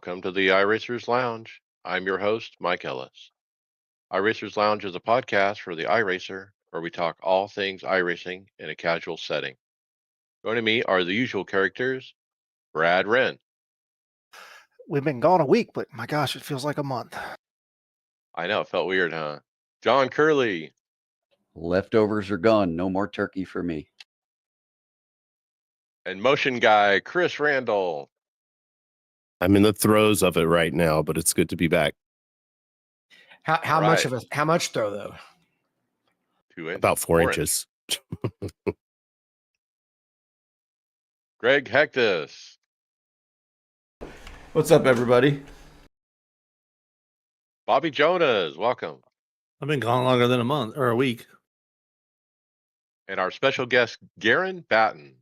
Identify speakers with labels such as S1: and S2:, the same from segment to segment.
S1: Welcome to the iRacers Lounge. I'm your host, Mike Ellis. iRacers Lounge is a podcast for the iRacer where we talk all things iRacing in a casual setting. Joining me are the usual characters, Brad Wren.
S2: We've been gone a week, but my gosh, it feels like a month.
S1: I know, it felt weird, huh? John Curley.
S3: Leftovers are gone. No more turkey for me.
S1: And motion guy, Chris Randall.
S4: I'm in the throes of it right now, but it's good to be back.
S5: How much throw though?
S1: 2 inches.
S4: About 4 inches.
S1: Greg Hectus.
S6: What's up, everybody?
S1: Bobby Jonas, welcome.
S7: I've been gone longer than a month or a week.
S1: And our special guest, Garen Batten.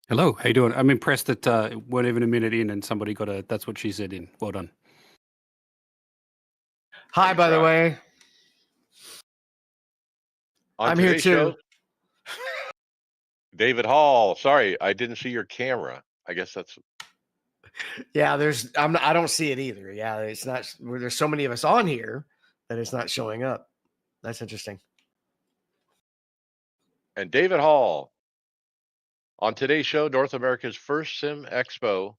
S8: Hello, how you doing? I'm impressed that weren't even a minute in and somebody got a "that's what she said" in. Well done.
S5: Hi, by the way.
S1: On
S5: I'm here
S1: today's
S5: too.
S1: show, David Hall. Sorry, I didn't see your camera. I guess that's
S5: Yeah, I don't see it either. Yeah, it's not. There's so many of us on here that it's not showing up. That's interesting.
S1: and David Hall. On today's show, North America's first Sim Expo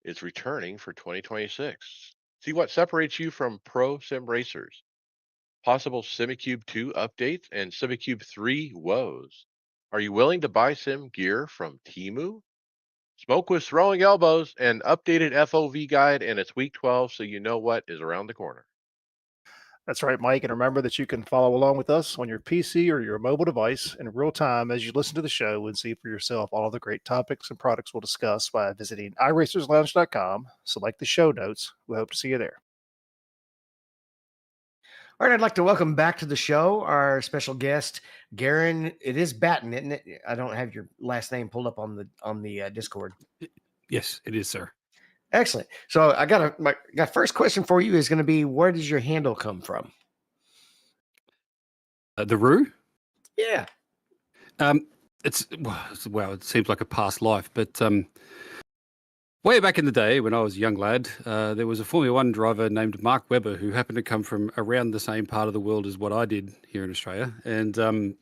S1: is returning for 2026. See what separates you from pro sim racers, possible SimiCube 2 updates, and SimiCube 3 woes. Are you willing to buy sim gear from Temu? Smoke with throwing elbows, an updated FOV guide, and it's week 12, so you know what is around the corner.
S2: That's right, Mike. And remember that you can follow along with us on your PC or your mobile device in real time as you listen to the show and see for yourself all of the great topics and products we'll discuss by visiting iRacersLounge.com. Select the show notes. We hope to see you there.
S5: All right, I'd like to welcome back to the show our special guest, Garen. It is Batten, isn't it? I don't have your last name pulled up on the Discord.
S8: Yes, it is, sir.
S5: Excellent. So I got my first question for you is going to be, where does your handle come from?
S8: The Roo?
S5: Yeah.
S8: It seems like a past life, but way back in the day when I was a young lad, there was a Formula One driver named Mark Webber who happened to come from around the same part of the world as what I did here in Australia, and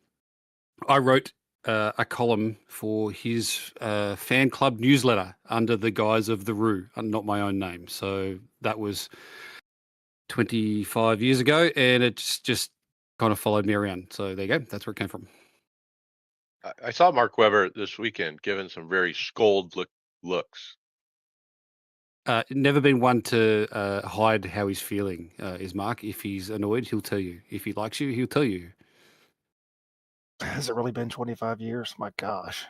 S8: I wrote a column for his fan club newsletter under the guise of the Roo, not my own name. So that was 25 years ago, and it's just kind of followed me around. So there you go. That's where it came from.
S1: I saw Mark Webber this weekend giving some very scold looks.
S8: Never been one to hide how he's feeling, is Mark. If he's annoyed, he'll tell you. If he likes you, he'll tell you.
S2: Has it really been 25 years? My gosh.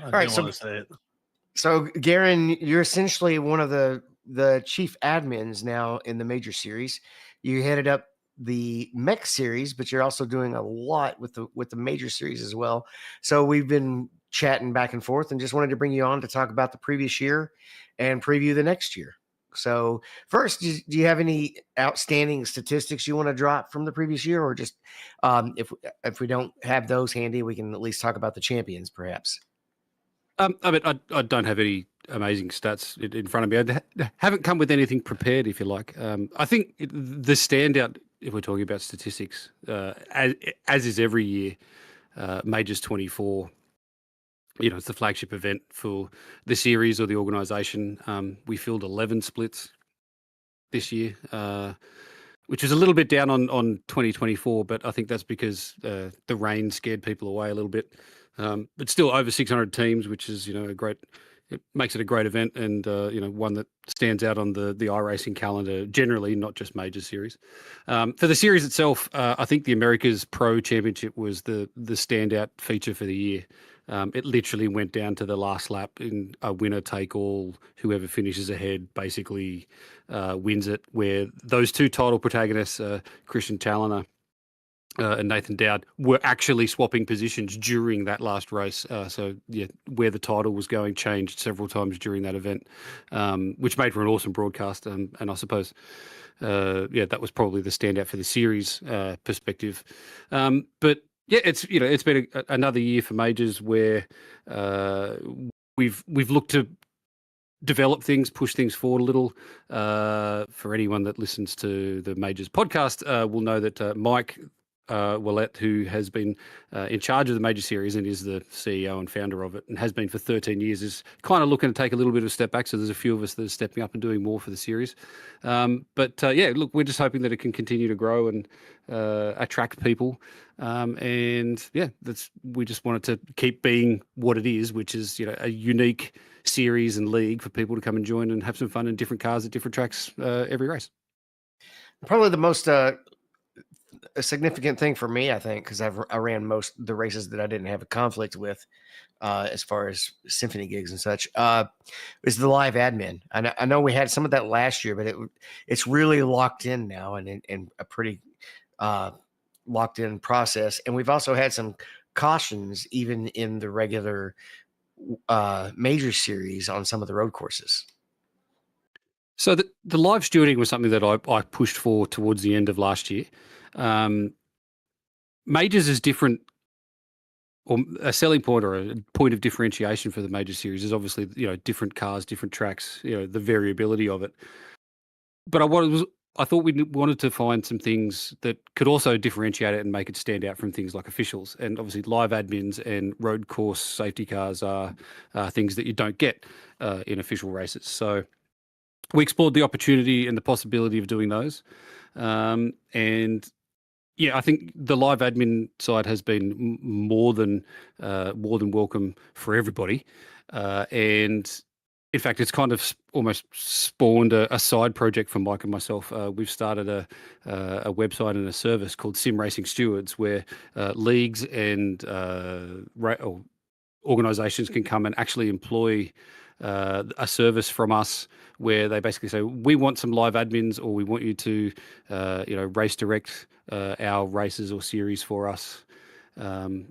S7: All
S5: right, So, Garen, you're essentially one of the chief admins now in the major series. You headed up the mech series, but you're also doing a lot with the major series as well. So we've been chatting back and forth and just wanted to bring you on to talk about the previous year and preview the next year. So first, do you have any outstanding statistics you want to drop from the previous year, or just if we don't have those handy, we can at least talk about the champions, perhaps?
S8: I mean, I don't have any amazing stats in front of me. I haven't come with anything prepared, if you like. I think the standout, if we're talking about statistics, as is every year, Majors 24. It's the flagship event for the series or the organisation. We filled 11 splits this year, which is a little bit down on 2024, but I think that's because the rain scared people away a little bit. But still over 600 teams, which is, it makes it a great event and, one that stands out on the iRacing calendar generally, not just major series. For the series itself, I think the America's Pro Championship was the standout feature for the year. It literally went down to the last lap in a winner take all. Whoever finishes ahead basically wins it, where those two title protagonists, Christian Challoner and Nathan Dowd, were actually swapping positions during that last race. So where the title was going changed several times during that event, which made for an awesome broadcast. And I suppose, that was probably the standout for the series perspective. But yeah, it's been another year for majors where we've looked to develop things, push things forward a little. For anyone that listens to the Majors podcast, will know that Mike Willett, who has been in charge of the Major Series and is the CEO and founder of it, and has been for 13 years, is kind of looking to take a little bit of a step back. So there's a few of us that are stepping up and doing more for the series. Yeah, look, we're just hoping that it can continue to grow and attract people. And yeah, we just want it to keep being what it is, which is, a unique series and league for people to come and join and have some fun in different cars at different tracks every race.
S5: Probably the most a significant thing for me, I think, because I ran most the races that I didn't have a conflict with, as far as symphony gigs and such, is the live admin. I know we had some of that last year, but it's really locked in now and a pretty locked in process. And we've also had some cautions even in the regular major series on some of the road courses.
S8: So the live stewarding was something that I pushed for towards the end of last year. Majors is different, or a selling point or a point of differentiation for the major series is obviously, different cars, different tracks, the variability of it. But I thought we wanted to find some things that could also differentiate it and make it stand out from things like officials. And obviously live admins and road course safety cars are things that you don't get in official races. So we explored the opportunity and the possibility of doing those. And yeah, I think the live admin side has been more than welcome for everybody. And in fact, it's kind of almost spawned a side project for Mike and myself. We've started a website and a service called Sim Racing Stewards, where leagues and organizations can come and actually employ a service from us where they basically say, we want some live admins, or we want you to, race direct our races or series for us,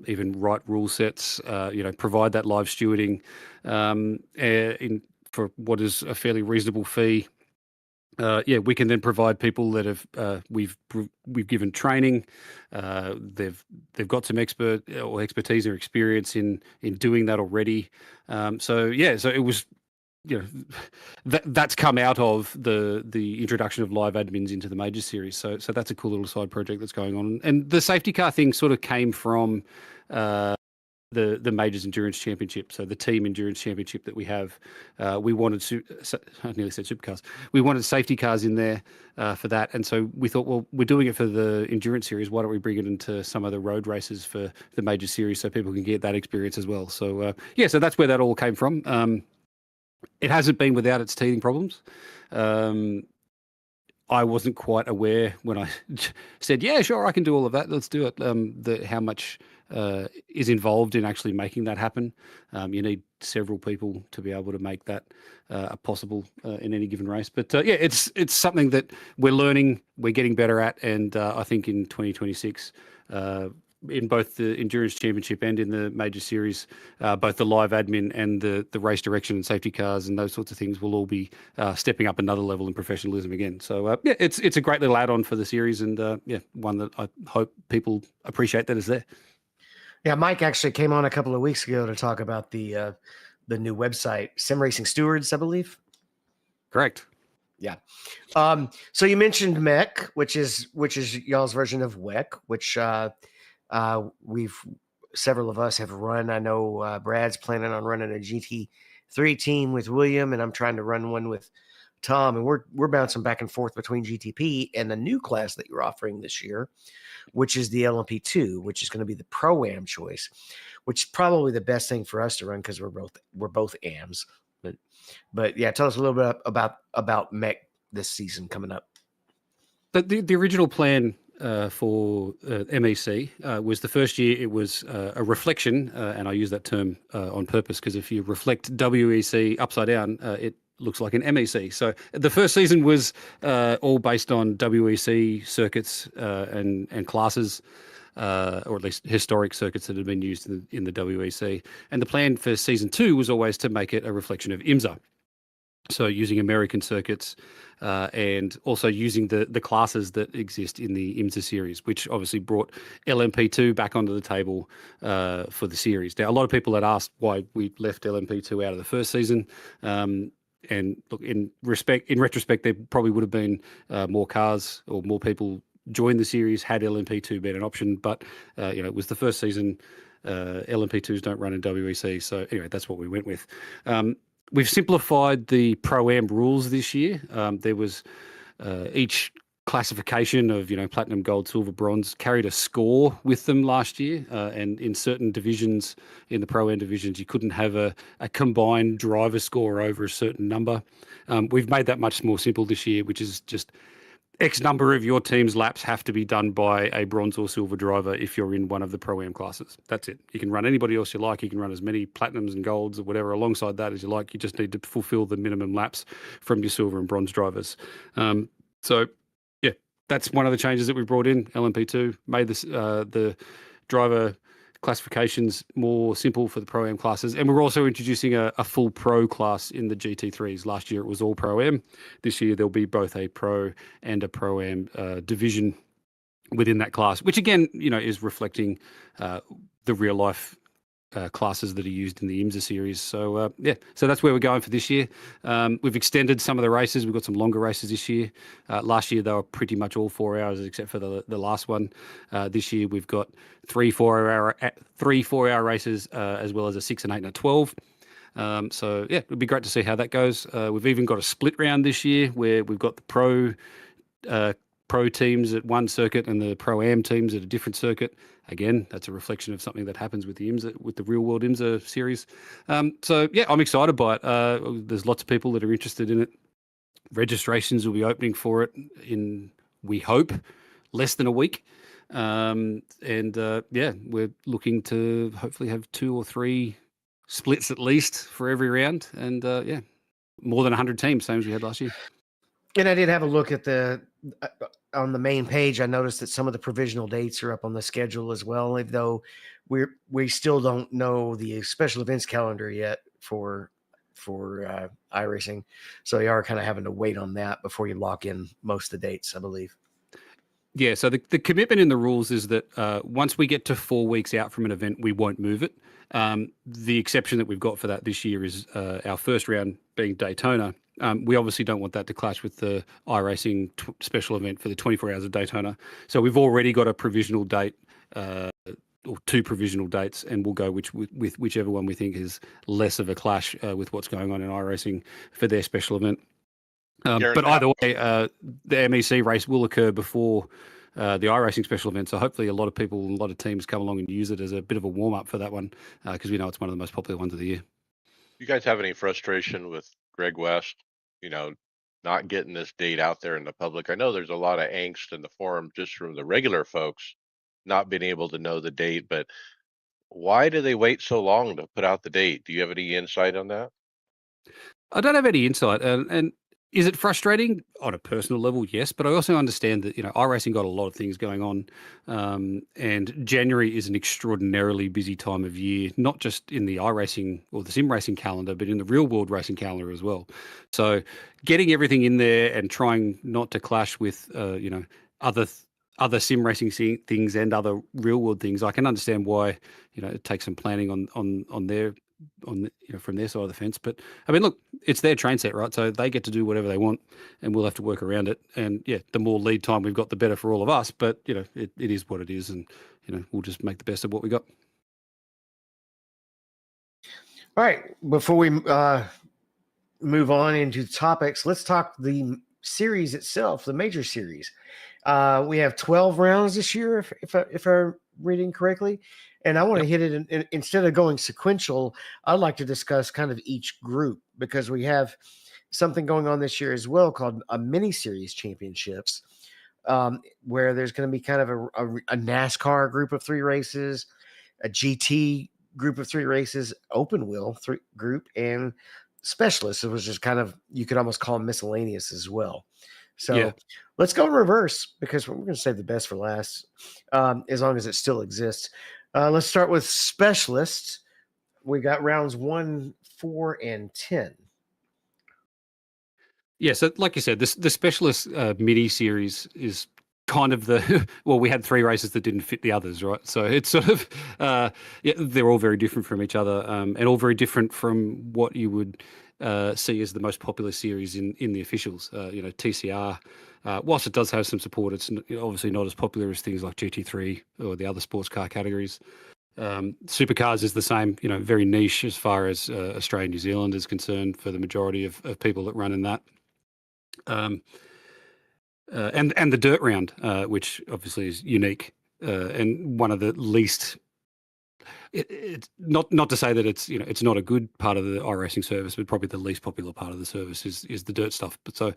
S8: even write rule sets, provide that live stewarding for what is a fairly reasonable fee. We can then provide people that have we've given training. They've got some expertise or experience in doing that already. So it was, that's come out of the introduction of live admins into the major series. So that's a cool little side project that's going on. And the safety car thing sort of came from the Majors Endurance Championship. So the team endurance championship that we have, we wanted I nearly said supercars. We wanted safety cars in there for that. And so we thought, well, we're doing it for the endurance series. Why don't we bring it into some of the road races for the major series so people can get that experience as well? So so that's where that all came from. It hasn't been without its teething problems. I wasn't quite aware when I said, yeah, sure, I can do all of that. Let's do it. How much is involved in actually making that happen. You need several people to be able to make that possible in any given race. But it's something that we're learning, we're getting better at. And I think in 2026, in both the Endurance Championship and in the Major Series, both the live admin and the race direction and safety cars and those sorts of things will all be stepping up another level in professionalism again. So it's a great little add-on for the series, and one that I hope people appreciate that is there.
S5: Yeah, Mike actually came on a couple of weeks ago to talk about the new website, Sim Racing Stewards, I believe.
S8: Correct.
S5: Yeah. So you mentioned MEC, which is y'all's version of WEC, which several of us have run. I know Brad's planning on running a GT3 team with William, and I'm trying to run one with Tom, and we're bouncing back and forth between GTP and the new class that you're offering this year, which is the LMP2, which is going to be the Pro-Am choice, which is probably the best thing for us to run because we're both AMs. But yeah, tell us a little bit about MEC this season coming up.
S8: But the original plan for MEC was the first year it was a reflection, and I use that term on purpose because if you reflect WEC upside down, it looks like an MEC. So the first season was all based on WEC circuits and classes, or at least historic circuits that had been used in the WEC. And the plan for season 2 was always to make it a reflection of IMSA. So using American circuits and also using the classes that exist in the IMSA series, which obviously brought LMP2 back onto the table for the series. Now, a lot of people had asked why we left LMP2 out of the first season. And look, in retrospect, there probably would have been more cars or more people join the series had LMP2 been an option. But it was the first season. LMP2s don't run in WEC, so anyway, that's what we went with. We've simplified the Pro-Am rules this year. There was each classification of, platinum, gold, silver, bronze carried a score with them last year. And in certain divisions, in the Pro-Am divisions, you couldn't have a combined driver score over a certain number. We've made that much more simple this year, which is just X number of your team's laps have to be done by a bronze or silver driver if you're in one of the Pro-Am classes. That's it. You can run anybody else you like. You can run as many platinums and golds or whatever alongside that as you like. You just need to fulfill the minimum laps from your silver and bronze drivers. So, yeah, that's one of the changes that we brought in. LMP2 made this, the driver classifications more simple for the Pro-Am classes. And we're also introducing a full Pro class in the GT3s. Last year it was all Pro-Am. This year there'll be both a Pro and a Pro-Am division within that class, which again, is reflecting the real life classes that are used in the IMSA series. So so that's where we're going for this year. We've extended some of the races. We've got some longer races this year. Last year they were pretty much all 4 hours except for the last one. This year we've got three 4-hour races as well as a 6, and 8, and a 12. So yeah, it'd be great to see how that goes. We've even got a split round this year where we've got the pro teams at one circuit and the Pro-Am teams at a different circuit. Again, that's a reflection of something that happens with the IMSA, with the real world IMSA series. So yeah, I'm excited by it. There's lots of people that are interested in it. Registrations will be opening for it in, we hope, less than a week. Yeah, we're looking to hopefully have 2 or 3 splits at least for every round. And yeah, more than 100 teams, same as we had last year.
S5: And I did have a look at on the main page. I noticed that some of the provisional dates are up on the schedule as well, even though we still don't know the special events calendar yet for iRacing. So you are kind of having to wait on that before you lock in most of the dates, I believe.
S8: Yeah, so the commitment in the rules is that once we get to 4 weeks out from an event, we won't move it. The exception that we've got for that this year is our first round being Daytona. We obviously don't want that to clash with the iRacing special event for the 24 hours of Daytona. So we've already got a provisional date or 2 provisional dates, and we'll go with whichever one we think is less of a clash with what's going on in iRacing for their special event. But either way, the MEC race will occur before the iRacing special event. So hopefully a lot of people and a lot of teams come along and use it as a bit of a warm-up for that one because we know it's one of the most popular ones of the year.
S1: You guys have any frustration with Greg West, not getting this date out there in the public? I know there's a lot of angst in the forum just from the regular folks not being able to know the date, but why do they wait so long to put out the date? Do you have any insight on that?
S8: I don't have any insight. And is it frustrating on a personal level? Yes, but I also understand that iRacing got a lot of things going on, and January is an extraordinarily busy time of year, not just in the iRacing or the sim racing calendar, but in the real world racing calendar as well. So getting everything in there and trying not to clash with other sim racing things and other real world things, I can understand why it takes some planning on their from their side of the fence. But I mean, look, it's their train set, right? So they get to do whatever they want, and we'll have to work around it. And yeah, the more lead time we've got, the better for all of us. But it is what it is, and we'll just make the best of what we got.
S5: All right, before we move on into topics, let's talk the series itself, the major series. We have 12 rounds this year, if I'm reading correctly. And I want to hit it instead of going sequential. I'd like to discuss kind of each group because we have something going on this year as well called a mini series championships, where there's going to be kind of a NASCAR group of 3 races, a GT group of 3 races, open wheel group, and specialists. It was just kind of, you could almost call them miscellaneous as well. So let's go in reverse because we're going to save the best for last, as long as it still exists. Let's start with specialists. We got rounds 1, 4, and 10.
S8: Yeah, so like you said, the specialist mini series is kind of the well, we had 3 races that didn't fit the others, right? So it's sort of yeah, they're all very different from each other, and all very different from what you would see as the most popular series in the officials. TCR. Whilst it does have some support, it's obviously not as popular as things like GT3 or the other sports car categories. Supercars is the same, very niche as far as Australia, New Zealand is concerned for the majority of people that run in that. Um, and the dirt round, which obviously is unique and one of the least. It's not to say that it's not a good part of the iRacing service, but probably the least popular part of the service is the dirt stuff. But so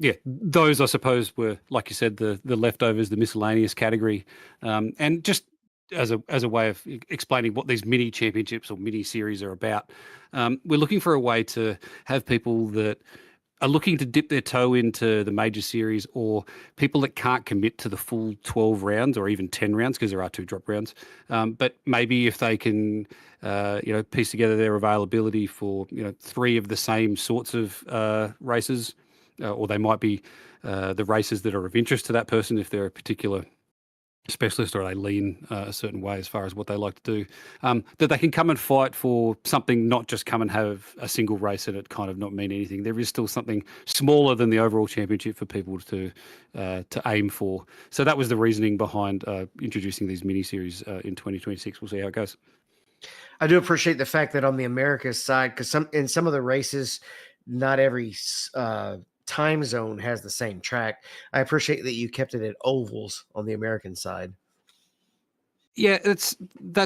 S8: yeah, those I suppose were, like you said, the leftovers, the miscellaneous category, and just as a way of explaining what these mini championships or mini series are about, we're looking for a way to have people that are looking to dip their toe into the major series, or people that can't commit to the full 12 rounds or even 10 rounds because there are 2 drop rounds. But maybe if they can, piece together their availability for, 3 of the same sorts of races, or they might be the races that are of interest to that person if they're a particular specialist or they lean a certain way as far as what they like to do, that they can come and fight for something, not just come and have a single race and it kind of not mean anything. There is still something smaller than the overall championship for people to aim for. So that was the reasoning behind introducing these mini series in 2026. We'll see how it goes.
S5: I do appreciate the fact that on the Americas side, because in some of the races, not every time zone has the same track. I appreciate that you kept it at ovals on the American side.
S8: Yeah, that's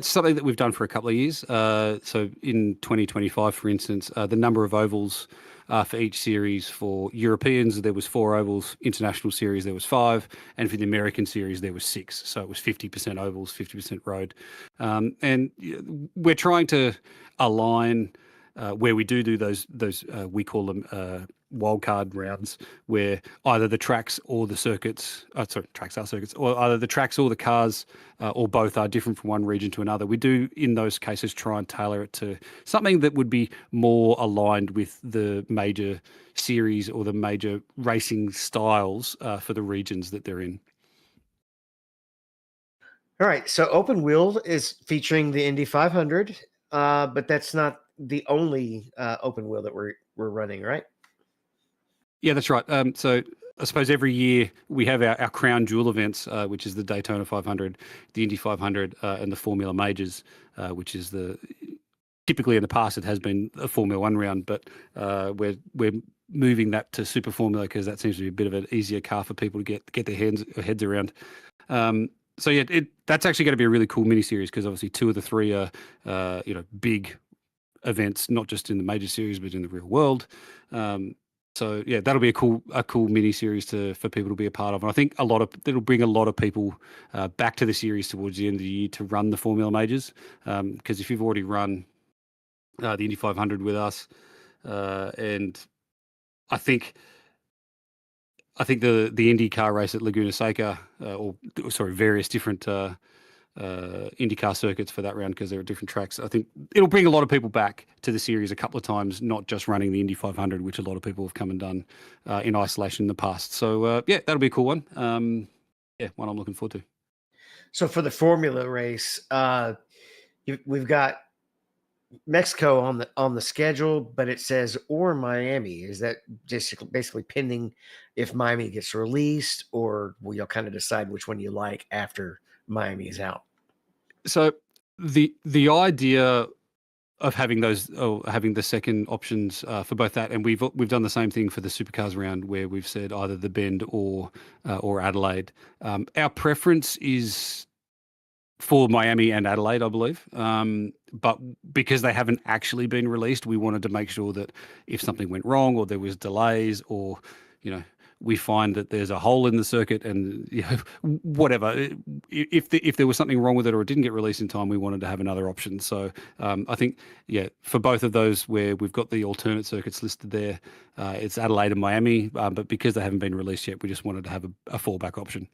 S8: something that we've done for a couple of years. So in 2025, for instance, the number of ovals for each series for Europeans, there was 4 ovals. International series, there was 5, and for the American series, there was 6. So it was 50% ovals, 50% road, and we're trying to align where we do those we call them wildcard rounds, where either the tracks or the circuits, tracks are circuits, or either the tracks or the cars or both are different from one region to another. We do, in those cases, try and tailor it to something that would be more aligned with the major series or the major racing styles for the regions that they're in.
S5: All right, so Open Wheel is featuring the Indy 500, but that's not the only Open Wheel that we're running, right?
S8: Yeah, that's right. So I suppose every year we have our crown jewel events, which is the Daytona 500, the Indy 500, and the Formula Majors, which is typically in the past it has been a Formula One round, but we're moving that to Super Formula because that seems to be a bit of an easier car for people to get their heads around. So yeah, that's actually going to be a really cool mini series because obviously 2 of the 3 are big events, not just in the major series but in the real world. So yeah, that'll be a cool mini series for people to be a part of, and I think it'll bring a lot of people back to the series towards the end of the year to run the Formula Majors. Because if you've already run the Indy 500 with us, and I think the IndyCar race at Laguna Seca, various different IndyCar circuits for that round because there are different tracks. I think it'll bring a lot of people back to the series a couple of times, not just running the Indy 500, which a lot of people have come and done in isolation in the past. So yeah, that'll be a cool one. One I'm looking forward to.
S5: So for the Formula race, we've got Mexico on the schedule, but it says or Miami. Is that just basically pending if Miami gets released, or will y'all kind of decide which one you like after Miami is out?
S8: So the idea of having having the second options for both that, and we've done the same thing for the Supercars round where we've said either the Bend or Adelaide. Our preference is for Miami and Adelaide, I believe. But because they haven't actually been released, we wanted to make sure that if something went wrong or there was delays or, we find that there's a hole in the circuit and whatever, if there was something wrong with it or it didn't get released in time, we wanted to have another option. So I think, for both of those where we've got the alternate circuits listed there, it's Adelaide and Miami. But because they haven't been released yet, we just wanted to have a fallback option.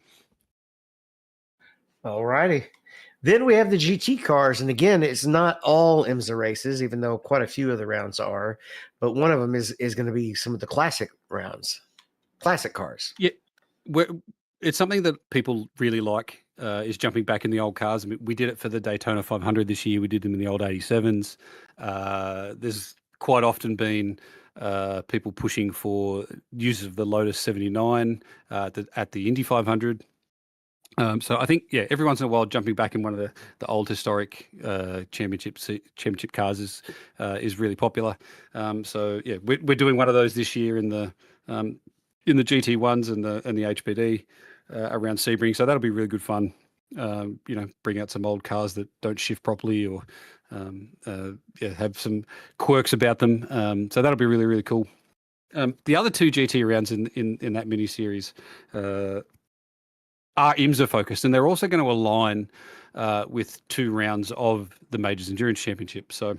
S5: All righty. Then we have the GT cars, and again, it's not all IMSA races, even though quite a few of the rounds are. But one of them is going to be some of the classic rounds, classic cars.
S8: Yeah, it's something that people really like. Is jumping back in the old cars. I mean, we did it for the Daytona 500 this year. We did them in the old 87s. There's quite often been people pushing for use of the Lotus 79 at the Indy 500. So I think, yeah, every once in a while, jumping back in one of the old historic championship cars is really popular. So yeah, we're doing one of those this year in the GT ones and the HPD around Sebring. So that'll be really good fun. Bring out some old cars that don't shift properly or have some quirks about them. So that'll be really, really cool. The other two GT rounds in that mini series are IMSA focused, and they're also going to align with 2 rounds of the Majors Endurance Championship. So,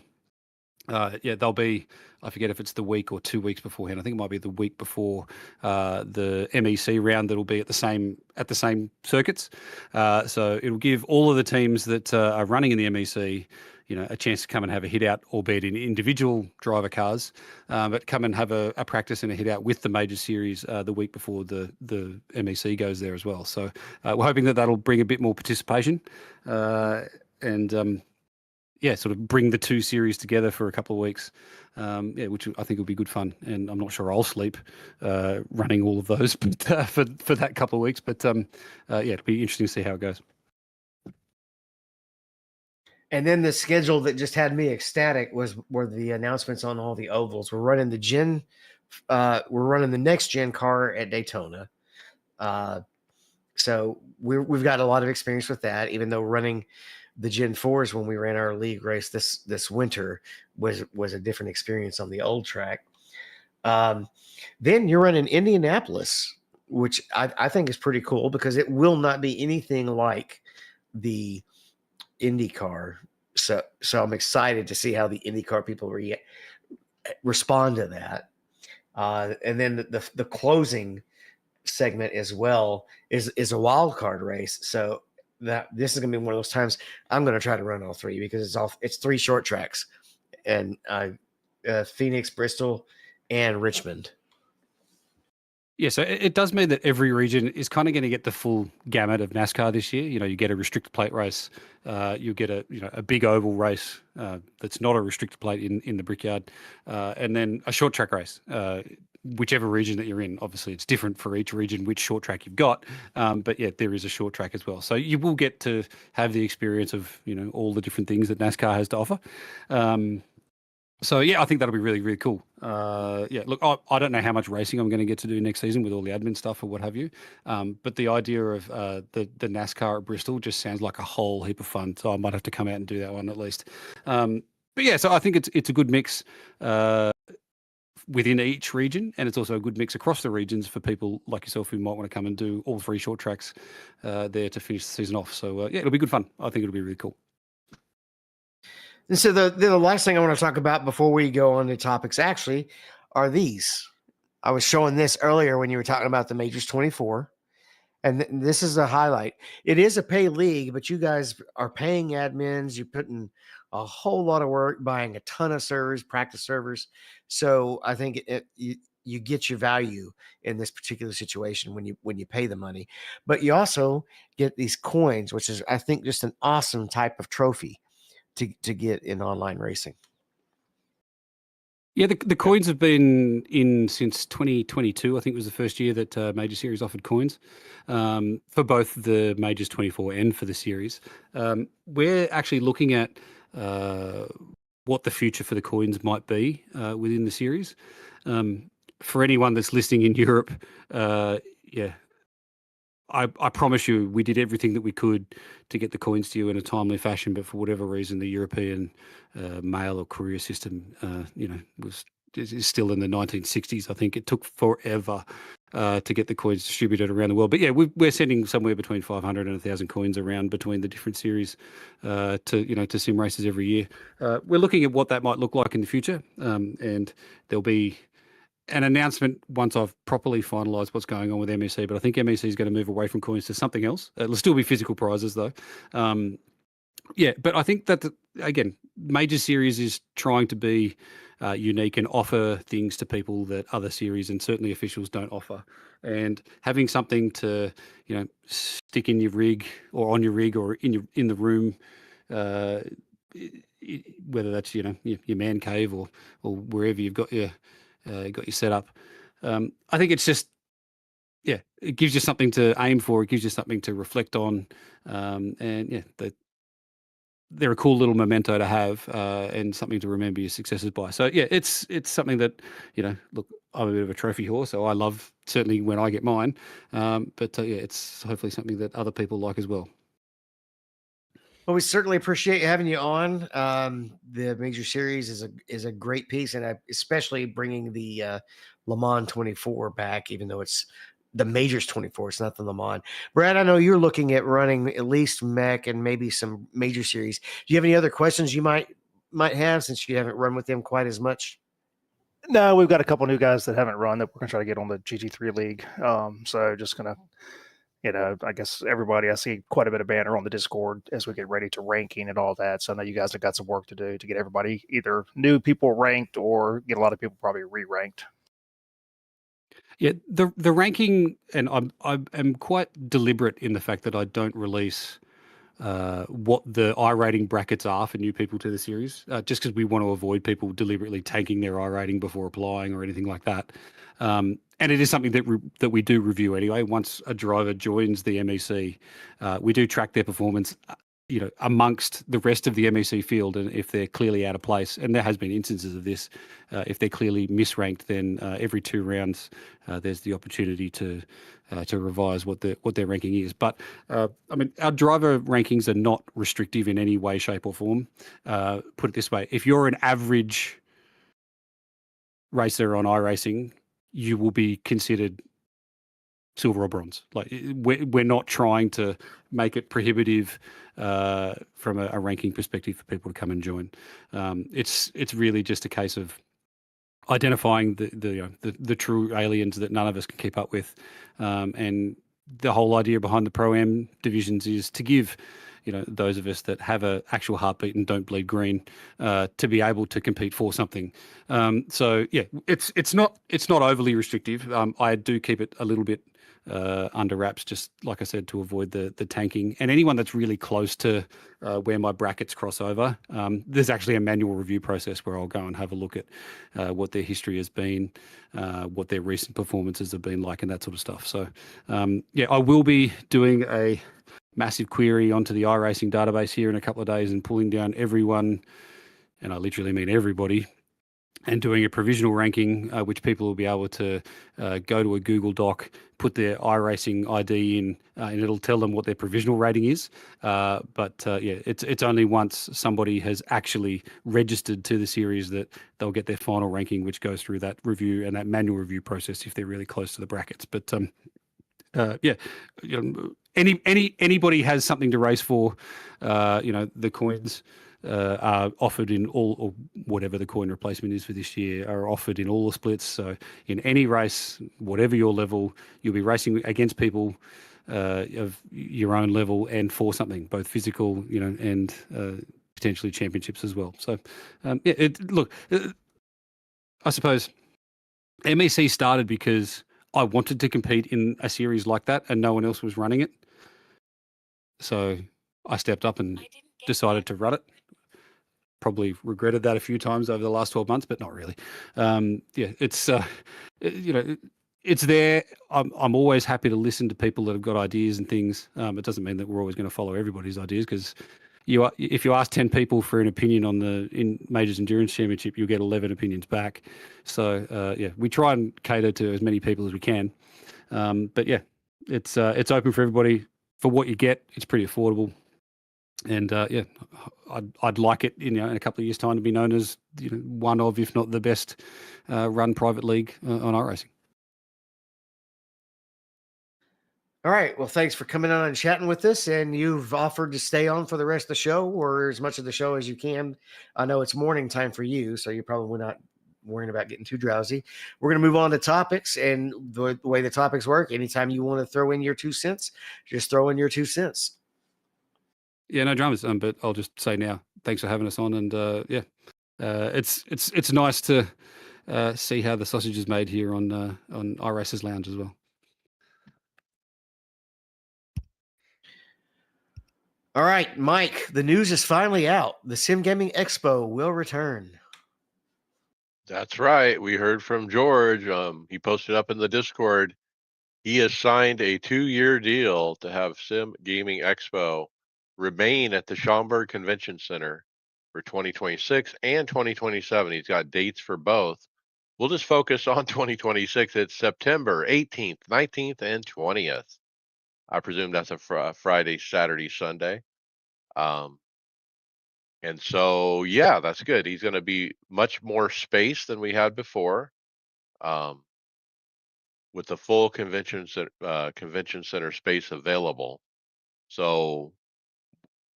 S8: they'll be, I forget if it's the week or 2 weeks beforehand. I think it might be the week before the MEC round that'll be at the same circuits. So it'll give all of the teams that are running in the MEC, a chance to come and have a hit out, albeit in individual driver cars, but come and have a practice and a hit out with the major series the week before the MEC goes there as well. So we're hoping that that'll bring a bit more participation and sort of bring the 2 series together for a couple of weeks, which I think will be good fun. And I'm not sure I'll sleep running all of those but, for that couple of weeks. But it'll be interesting to see how it goes.
S5: And then the schedule that just had me ecstatic were the announcements on all the ovals. We're running the next gen car at Daytona. So we've got a lot of experience with that, even though running the Gen 4s when we ran our league race this winter was a different experience on the old track. Then you're running Indianapolis, which I think is pretty cool because it will not be anything like the IndyCar. So I'm excited to see how the IndyCar people respond to that. And then the closing segment as well is a wild card race. So this is going to be one of those times I'm going to try to run all 3 because it's 3 short tracks and Phoenix, Bristol, and Richmond.
S8: Yeah, so it does mean that every region is kind of going to get the full gamut of NASCAR this year. You get a restricted plate race, you'll get a big oval race that's not a restricted plate in the Brickyard, and then a short track race. Whichever region that you're in, obviously it's different for each region which short track you've got, but yeah, there is a short track as well. So you will get to have the experience of all the different things that NASCAR has to offer. So yeah, I think that'll be really, really cool. Look, I don't know how much racing I'm going to get to do next season with all the admin stuff or what have you. But the idea of the NASCAR at Bristol just sounds like a whole heap of fun. So I might have to come out and do that one at least. But yeah, so I think it's a good mix within each region, and it's also a good mix across the regions for people like yourself who might want to come and do all 3 short tracks there to finish the season off. So it'll be good fun. I think it'll be really cool.
S5: And so the last thing I want to talk about before we go on to topics actually are these. I was showing this earlier when you were talking about the Majors 24, and this is a highlight. It is a pay league, but you guys are paying admins. You're putting a whole lot of work, buying a ton of servers, practice servers. So I think you get your value in this particular situation when you pay the money, but you also get these coins, which is I think just an awesome type of trophy to get in online racing.
S8: Yeah, the coins have been in since 2022. I think was the first year that Major Series offered coins for both the Majors 24 and for the series. We're actually looking at what the future for the coins might be within the series. For anyone that's listening in Europe, I promise you, we did everything that we could to get the coins to you in a timely fashion, but for whatever reason, the European mail or courier system, is still in the 1960s. I think it took forever to get the coins distributed around the world. But yeah, we're sending somewhere between 500 and 1,000 coins around between the different series to sim races every year. We're looking at what that might look like in the future, and there'll be an announcement once I've properly finalised what's going on with MEC, but I think MEC is going to move away from coins to something else. It'll still be physical prizes though. Yeah, but I think that again, Major Series is trying to be unique and offer things to people that other series and certainly officials don't offer. And having something to stick in your rig or on your rig or in the room, whether that's your man cave or wherever you've got your setup. I think it's just it gives you something to aim for. It gives you something to reflect on, and they're a cool little memento to have and something to remember your successes by. So yeah, it's something that look, I'm a bit of a trophy horse, so I love certainly when I get mine. But it's hopefully something that other people like as well.
S5: Well, we certainly appreciate having you on. The Major Series is a great piece, and especially bringing the Le Mans 24 back, even though it's the Majors 24. It's not the Le Mans. Brad, I know you're looking at running at least Mech and maybe some Major Series. Do you have any other questions you might have since you haven't run with them quite as much?
S2: No, we've got a couple new guys that haven't run that we're going to try to get on the GT3 league. So just going to, I guess everybody, I see quite a bit of banner on the Discord as we get ready to ranking and all that. So I know you guys have got some work to do to get everybody either new people ranked or get a lot of people probably re-ranked.
S8: Yeah, the ranking, and I'm quite deliberate in the fact that I don't release what the iRating brackets are for new people to the series, just because we want to avoid people deliberately taking their iRating before applying or anything like that. And it is something that we do review anyway. Once a driver joins the MEC, we do track their performance, amongst the rest of the MEC field, and if they're clearly out of place, and there has been instances of this, if they're clearly misranked, then every 2 rounds there's the opportunity to revise what their ranking is. But I mean, our driver rankings are not restrictive in any way, shape, or form. Put it this way: if you're an average racer on iRacing, you will be considered silver or bronze. Like, we're not trying to make it prohibitive from a ranking perspective for people to come and join. It's really just a case of identifying the true aliens that none of us can keep up with, and the whole idea behind the Pro-Am divisions is to give those of us that have a actual heartbeat and don't bleed green to be able to compete for something. So yeah, it's not overly restrictive. I do keep it a little bit under wraps, just like I said, to avoid the tanking. And anyone that's really close to where my brackets cross over, there's actually a manual review process where I'll go and have a look at what their history has been, what their recent performances have been like, and that sort of stuff. So yeah, I will be doing a massive query onto the iRacing database here in a couple of days and pulling down everyone, and I literally mean everybody, and doing a provisional ranking, which people will be able to go to a Google Doc, put their iRacing ID in, and it'll tell them what their provisional rating is. But yeah, it's only once somebody has actually registered to the series that they'll get their final ranking, which goes through that review and that manual review process if they're really close to the brackets. But yeah, anybody has something to race for. The coins are offered in all, or whatever the coin replacement is for this year, are offered in all the splits. So in any race, whatever your level, you'll be racing against people of your own level and for something, both physical, and potentially championships as well. So yeah, I suppose MEC started because I wanted to compete in a series like that and no one else was running it. So I stepped up and decided to run it. Probably regretted that a few times over the last 12 months, but not really. Yeah, it's, it's there. I'm always happy to listen to people that have got ideas and things. It doesn't mean that we're always going to follow everybody's ideas, because if you ask 10 people for an opinion on in Majors Endurance Championship, you'll get 11 opinions back. So yeah, we try and cater to as many people as we can. But yeah, it's open for everybody. For what you get, it's pretty affordable. And yeah, I'd like it in a couple of years' time to be known as one of, if not the best, run private league on iRacing.
S5: All right. Well, thanks for coming on and chatting with us. And you've offered to stay on for the rest of the show, or as much of the show as you can. I know it's morning time for you, so you're probably not worrying about getting too drowsy. We're going to move on to topics, and the way the topics work, anytime you want to throw in your 2 cents, just throw in your 2 cents.
S8: Yeah, no dramas. But I'll just say now, thanks for having us on, and it's nice to see how the sausage is made here on iRacers Lounge as well.
S5: All right, Mike, the news is finally out. The Sim Gaming Expo will return.
S1: That's right. We heard from George. He posted up in the Discord. He has signed a 2-year deal to have Sim Gaming Expo remain at the Schaumburg Convention Center for 2026 and 2027. He's got dates for both. We'll just focus on 2026. It's September 18th, 19th, and 20th. I presume that's a Friday, Saturday, Sunday. And so, yeah, that's good. He's going to be much more space than we had before, with the full convention center space available. So,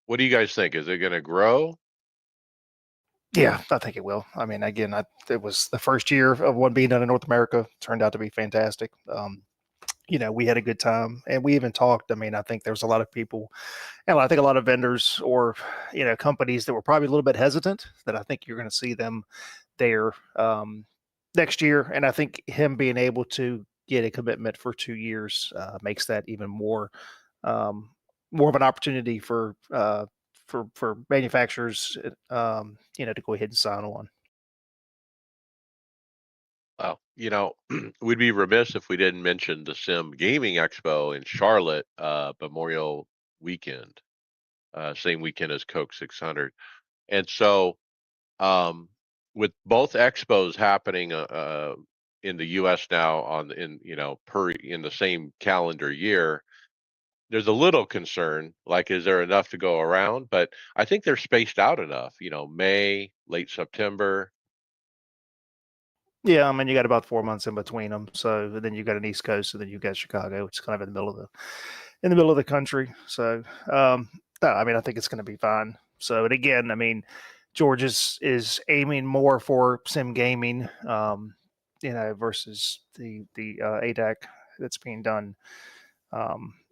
S1: what do you guys think? Is it going to grow?
S2: Yeah, I think it will. I mean, again, it was the first year of one being done in North America. Turned out to be fantastic. We had a good time, and we even talked. I mean, I think there was a lot of people, and I think a lot of vendors or companies that were probably a little bit hesitant. That I think you're going to see them there next year, and I think him being able to get a commitment for 2 years makes that even more of an opportunity for manufacturers, to go ahead and sign on.
S1: Well, we'd be remiss if we didn't mention the Sim Gaming Expo in Charlotte, Memorial weekend, same weekend as Coke 600. And so, with both expos happening in the U.S. now in the same calendar year, there's a little concern, like, is there enough to go around? But I think they're spaced out enough. May, late September.
S2: Yeah, I mean, you got about 4 months in between them. So then you got an East Coast, and then you got Chicago, which is kind of in the middle of the country. So, no, I mean, I think it's going to be fine. So, and again, I mean, George is aiming more for sim gaming, versus the ADAC that's being done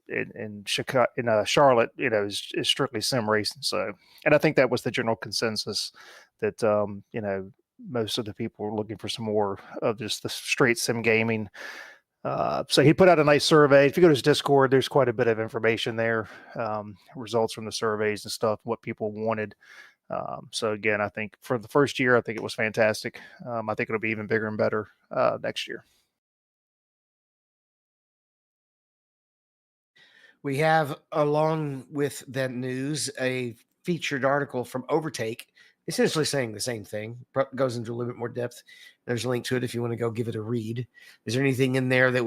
S2: in Chicago, in Charlotte. Is strictly sim racing. So, and I think that was the general consensus that most of the people were looking for some more of just the straight sim gaming. So he put out a nice survey. If you go to his Discord, there's quite a bit of information there, results from the surveys and stuff, what people wanted. So again, I think for the first year, I think it was fantastic. I think it'll be even bigger and better next year.
S5: We have, along with that news, a featured article from Overtake, essentially saying the same thing. Goes into a little bit more depth. There's a link to it if you want to go give it a read. Is there anything in there that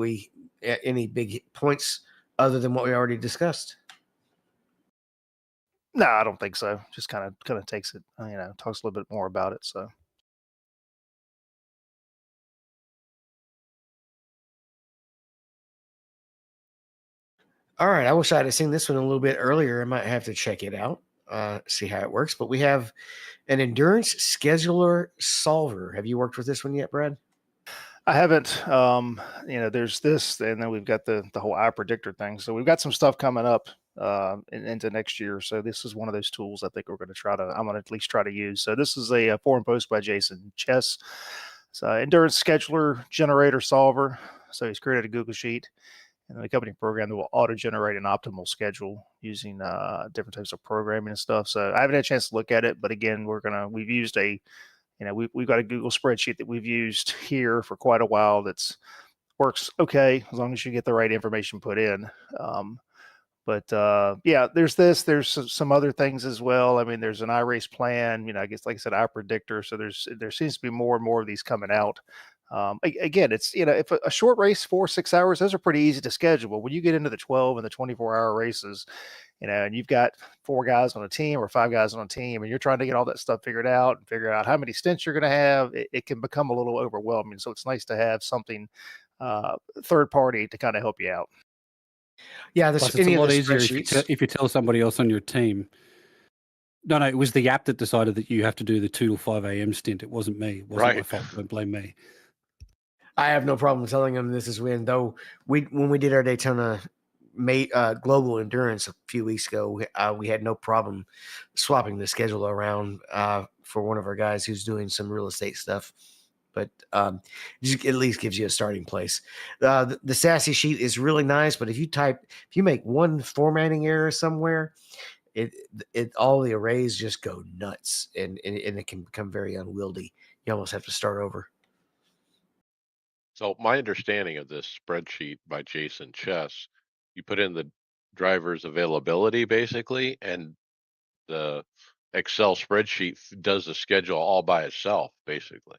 S5: any big points other than what we already discussed?
S2: No, I don't think so. Just kind of takes it, talks a little bit more about it. So.
S5: All right. I wish I had seen this one a little bit earlier. I might have to check it out, see how it works. But we have an endurance scheduler solver. Have you worked with this one yet, Brad?
S2: I haven't. There's this, and then we've got the whole eye predictor thing. So we've got some stuff coming up into next year. So this is one of those tools I think we're going to I'm going to at least try to use. So this is a forum post by Jason Chess. So endurance scheduler generator solver. So he's created a Google sheet and the company program that will auto-generate an optimal schedule using different types of programming and stuff. So I haven't had a chance to look at it, but again, we've used we've got a Google spreadsheet that we've used here for quite a while that's works okay as long as you get the right information put in. There's some other things as well. I mean, there's an iRace plan, I guess, like I said, iPredictor. So there seems to be more and more of these coming out. Again, it's, if a short race, 4-6 hours, those are pretty easy to schedule. But when you get into the 12 and the 24-hour races, and you've got 4 guys on a team or 5 guys on a team, and you're trying to get all that stuff figured out and figure out how many stints you're going to have, it can become a little overwhelming. So it's nice to have something third party to kind of help you out.
S5: Yeah,
S8: Plus, it's a lot easier if you tell somebody else on your team No, it was the app that decided that you have to do the 2 to 5 a.m. stint. It wasn't me. It wasn't my
S1: Right.
S8: fault. Don't blame me.
S5: I have no problem telling them this is when, though, when we did our Daytona global endurance a few weeks ago, we had no problem swapping the schedule around for one of our guys who's doing some real estate stuff. But just at least gives you a starting place. The sassy sheet is really nice, but if you make one formatting error somewhere, it all the arrays just go nuts, and it can become very unwieldy. You almost have to start over.
S1: So my understanding of this spreadsheet by Jason Chess, you put in the driver's availability basically, and the Excel spreadsheet does the schedule all by itself, basically.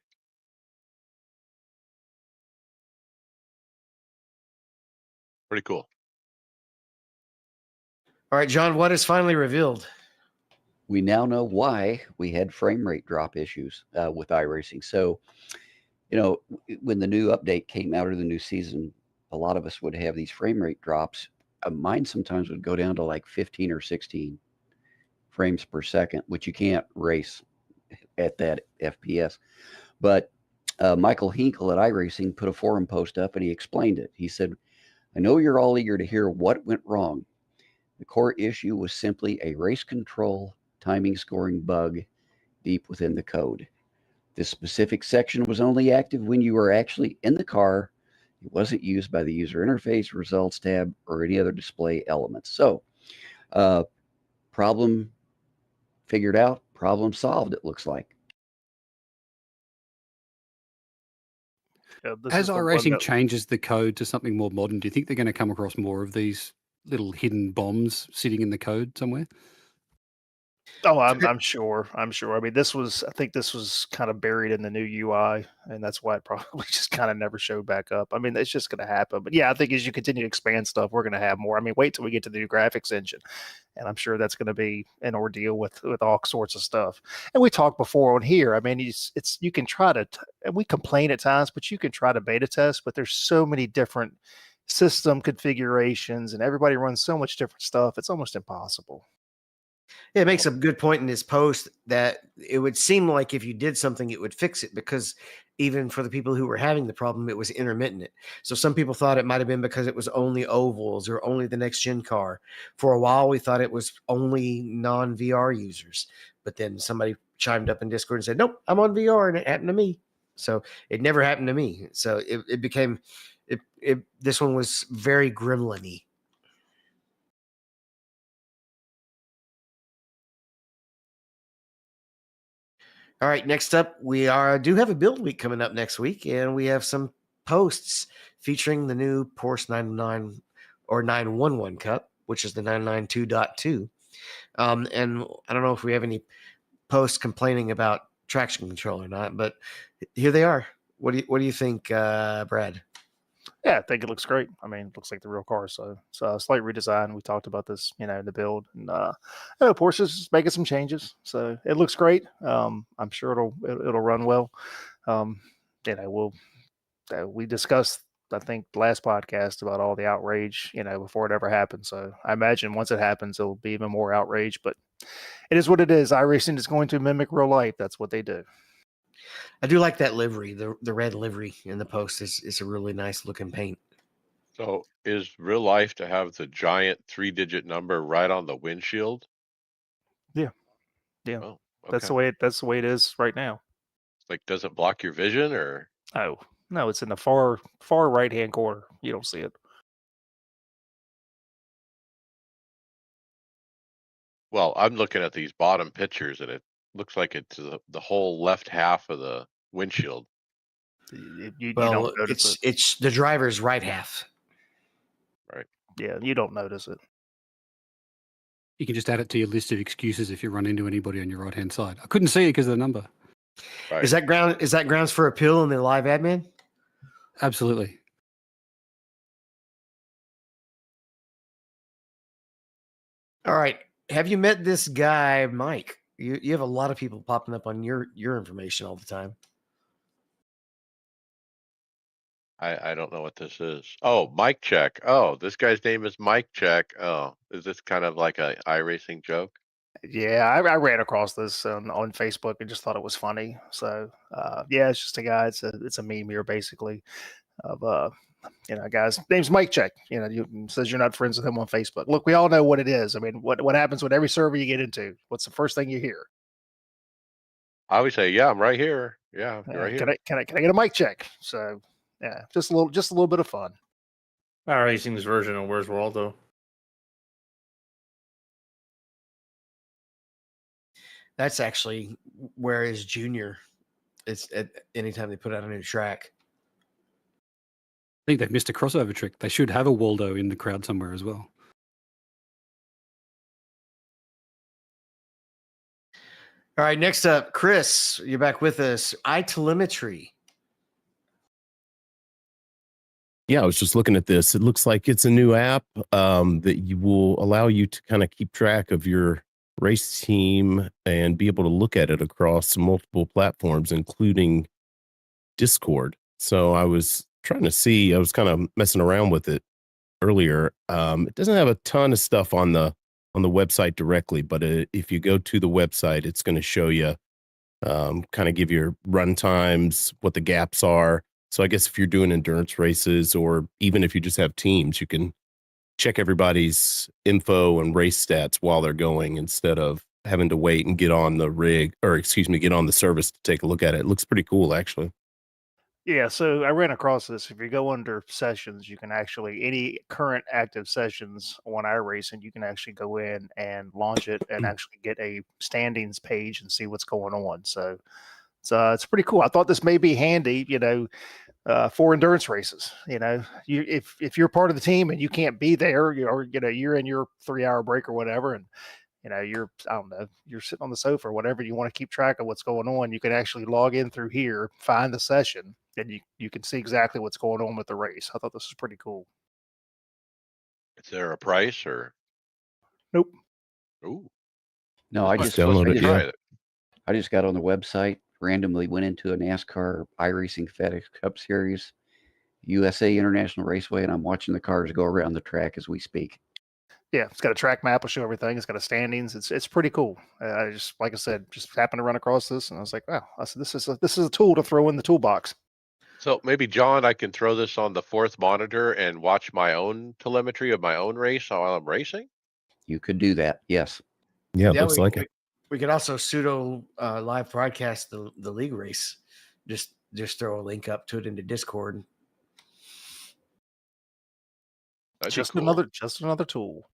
S1: Pretty cool.
S5: All right, John, what is finally revealed?
S3: We now know why we had frame rate drop issues with iRacing. So, when the new update came out of the new season, a lot of us would have these frame rate drops. Mine sometimes would go down to like 15 or 16 frames per second, which you can't race at that FPS. But Michael Hinkle at iRacing put a forum post up and he explained it. He said, I know you're all eager to hear what went wrong. The core issue was simply a race control timing scoring bug deep within the code. This specific section was only active when you were actually in the car. It wasn't used by the user interface, results tab, or any other display elements. So, problem figured out, problem solved, it looks like.
S2: Yeah, this
S8: As
S2: is the one
S8: iRacing
S2: that
S8: changes the code to something more modern, do you think they're going to come across more of these little hidden bombs sitting in the code somewhere?
S2: Oh, I'm sure. I'm sure. I mean, I think this was kind of buried in the new UI, and that's why it probably just kind of never showed back up. I mean, it's just going to happen. But yeah, I think as you continue to expand stuff, we're going to have more. I mean, wait till we get to the new graphics engine, and I'm sure that's going to be an ordeal with all sorts of stuff. And we talked before on here. I mean, it's you can try to, and we complain at times, but you can try to beta test. But there's so many different system configurations, and everybody runs so much different stuff. It's almost impossible.
S5: It makes a good point in his post that it would seem like if you did something, it would fix it, because even for the people who were having the problem, it was intermittent. So some people thought it might have been because it was only ovals or only the next gen car. For a while, we thought it was only non VR users, but then somebody chimed up in Discord and said, "Nope, I'm on VR," and it happened to me. So it never happened to me. So it became this one was very gremlin-y. All right, next up, we do have a build week coming up next week, and we have some posts featuring the new Porsche 909 or 911 Cup, which is the 992.2. And I don't know if we have any posts complaining about traction control or not, but here they are. What do you think, Brad?
S2: Yeah, I think it looks great. I mean, it looks like the real car. So it's a slight redesign. We talked about this, in the build. And Porsche's making some changes. So it looks great. I'm sure it'll run well. Um, we discussed, I think, last podcast about all the outrage, before it ever happened. So I imagine once it happens, it'll be even more outrage. But it is what it is. iRacing is going to mimic real life. That's what they do.
S5: I do like that livery. The red livery in the post is a really nice looking paint.
S1: So is real life to have the giant 3-digit number right on the windshield?
S2: Yeah. Yeah.
S1: Oh,
S2: That's
S1: okay.
S2: the way it is right now.
S1: Like, does it block your vision or?
S2: Oh, no, it's in the far right-hand corner. You don't see it.
S1: Well, I'm looking at these bottom pictures and it looks like it's the whole left half of the windshield.
S2: You
S5: Well,
S2: don't notice it.
S5: it's the driver's right half.
S1: Right.
S2: Yeah, you don't notice it.
S8: You can just add it to your list of excuses if you run into anybody on your right hand side. I couldn't see it because of the number.
S1: Right.
S5: Is that grounds for appeal in the live admin?
S8: Absolutely.
S5: All right. Have you met this guy, Mike? You have a lot of people popping up on your information all the time.
S1: I don't know what this is. Oh, Mike Check. Oh, this guy's name is Mike Check. Oh, is this kind of like a iRacing joke?
S2: Yeah, I ran across this on Facebook and just thought it was funny. So yeah, it's just a guy. It's a meme here basically of guy's name's Mike Check. Says you're not friends with him on Facebook. Look, we all know what it is. I mean, what happens with every server you get into? What's the first thing you hear?
S1: I always say, "Yeah, I'm right here. Yeah, you're right here."
S2: Can I get a mic check? So yeah, just a little bit of fun.
S7: iRacing's version of Where's Waldo.
S5: That's actually where is Junior. It's at anytime they put out a new track.
S8: I think they've missed a crossover trick. They should have a Waldo in the crowd somewhere as well.
S5: All right, next up, Chris, you're back with us. iTelemetry.
S4: Yeah, I was just looking at this. It looks like it's a new app that will allow you to kind of keep track of your race team and be able to look at it across multiple platforms, including Discord. So I was trying to see, I was kind of messing around with it earlier. It doesn't have a ton of stuff on the website directly, but if you go to the website, it's going to show you, kind of give your run times, what the gaps are. So I guess if you're doing endurance races, or even if you just have teams, you can check everybody's info and race stats while they're going, instead of having to wait and get on the rig, or excuse me, get on the service to take a look at it. It looks pretty cool, actually.
S2: Yeah, so I ran across this. If you go under sessions, you can actually any current active sessions on iRacing, you can actually go in and launch it and actually get a standings page and see what's going on. So it's pretty cool. I thought this may be handy, for endurance races. If you're part of the team and you can't be there, or you're in your 3-hour break or whatever, and you're, I don't know, you're sitting on the sofa or whatever, you want to keep track of what's going on, you can actually log in through here, find the session, and you can see exactly what's going on with the race. I thought this was pretty cool.
S1: Is there a price or?
S2: Nope.
S1: Ooh,
S3: No, I
S1: must
S3: just
S1: must
S4: download
S1: be
S4: it,
S1: try
S4: yeah.
S1: it.
S3: I just got on the website, randomly went into a NASCAR iRacing FedEx Cup Series, USA International Raceway, and I'm watching the cars go around the track as we speak.
S2: Yeah, it's got a track map. Will show everything. It's got a standings. It's pretty cool. I just, like I said, just happened to run across this, and I was like, wow, I said, this is a tool to throw in the toolbox.
S1: So maybe, John, I can throw this on the fourth monitor and watch my own telemetry of my own race while I'm racing.
S3: You could do that, yes.
S4: Yeah, it
S5: Yeah,
S4: looks like it.
S5: we could also pseudo live broadcast the league race. Just throw a link up to it into Discord.
S1: That'd
S2: Just
S1: be cool.
S2: another tool.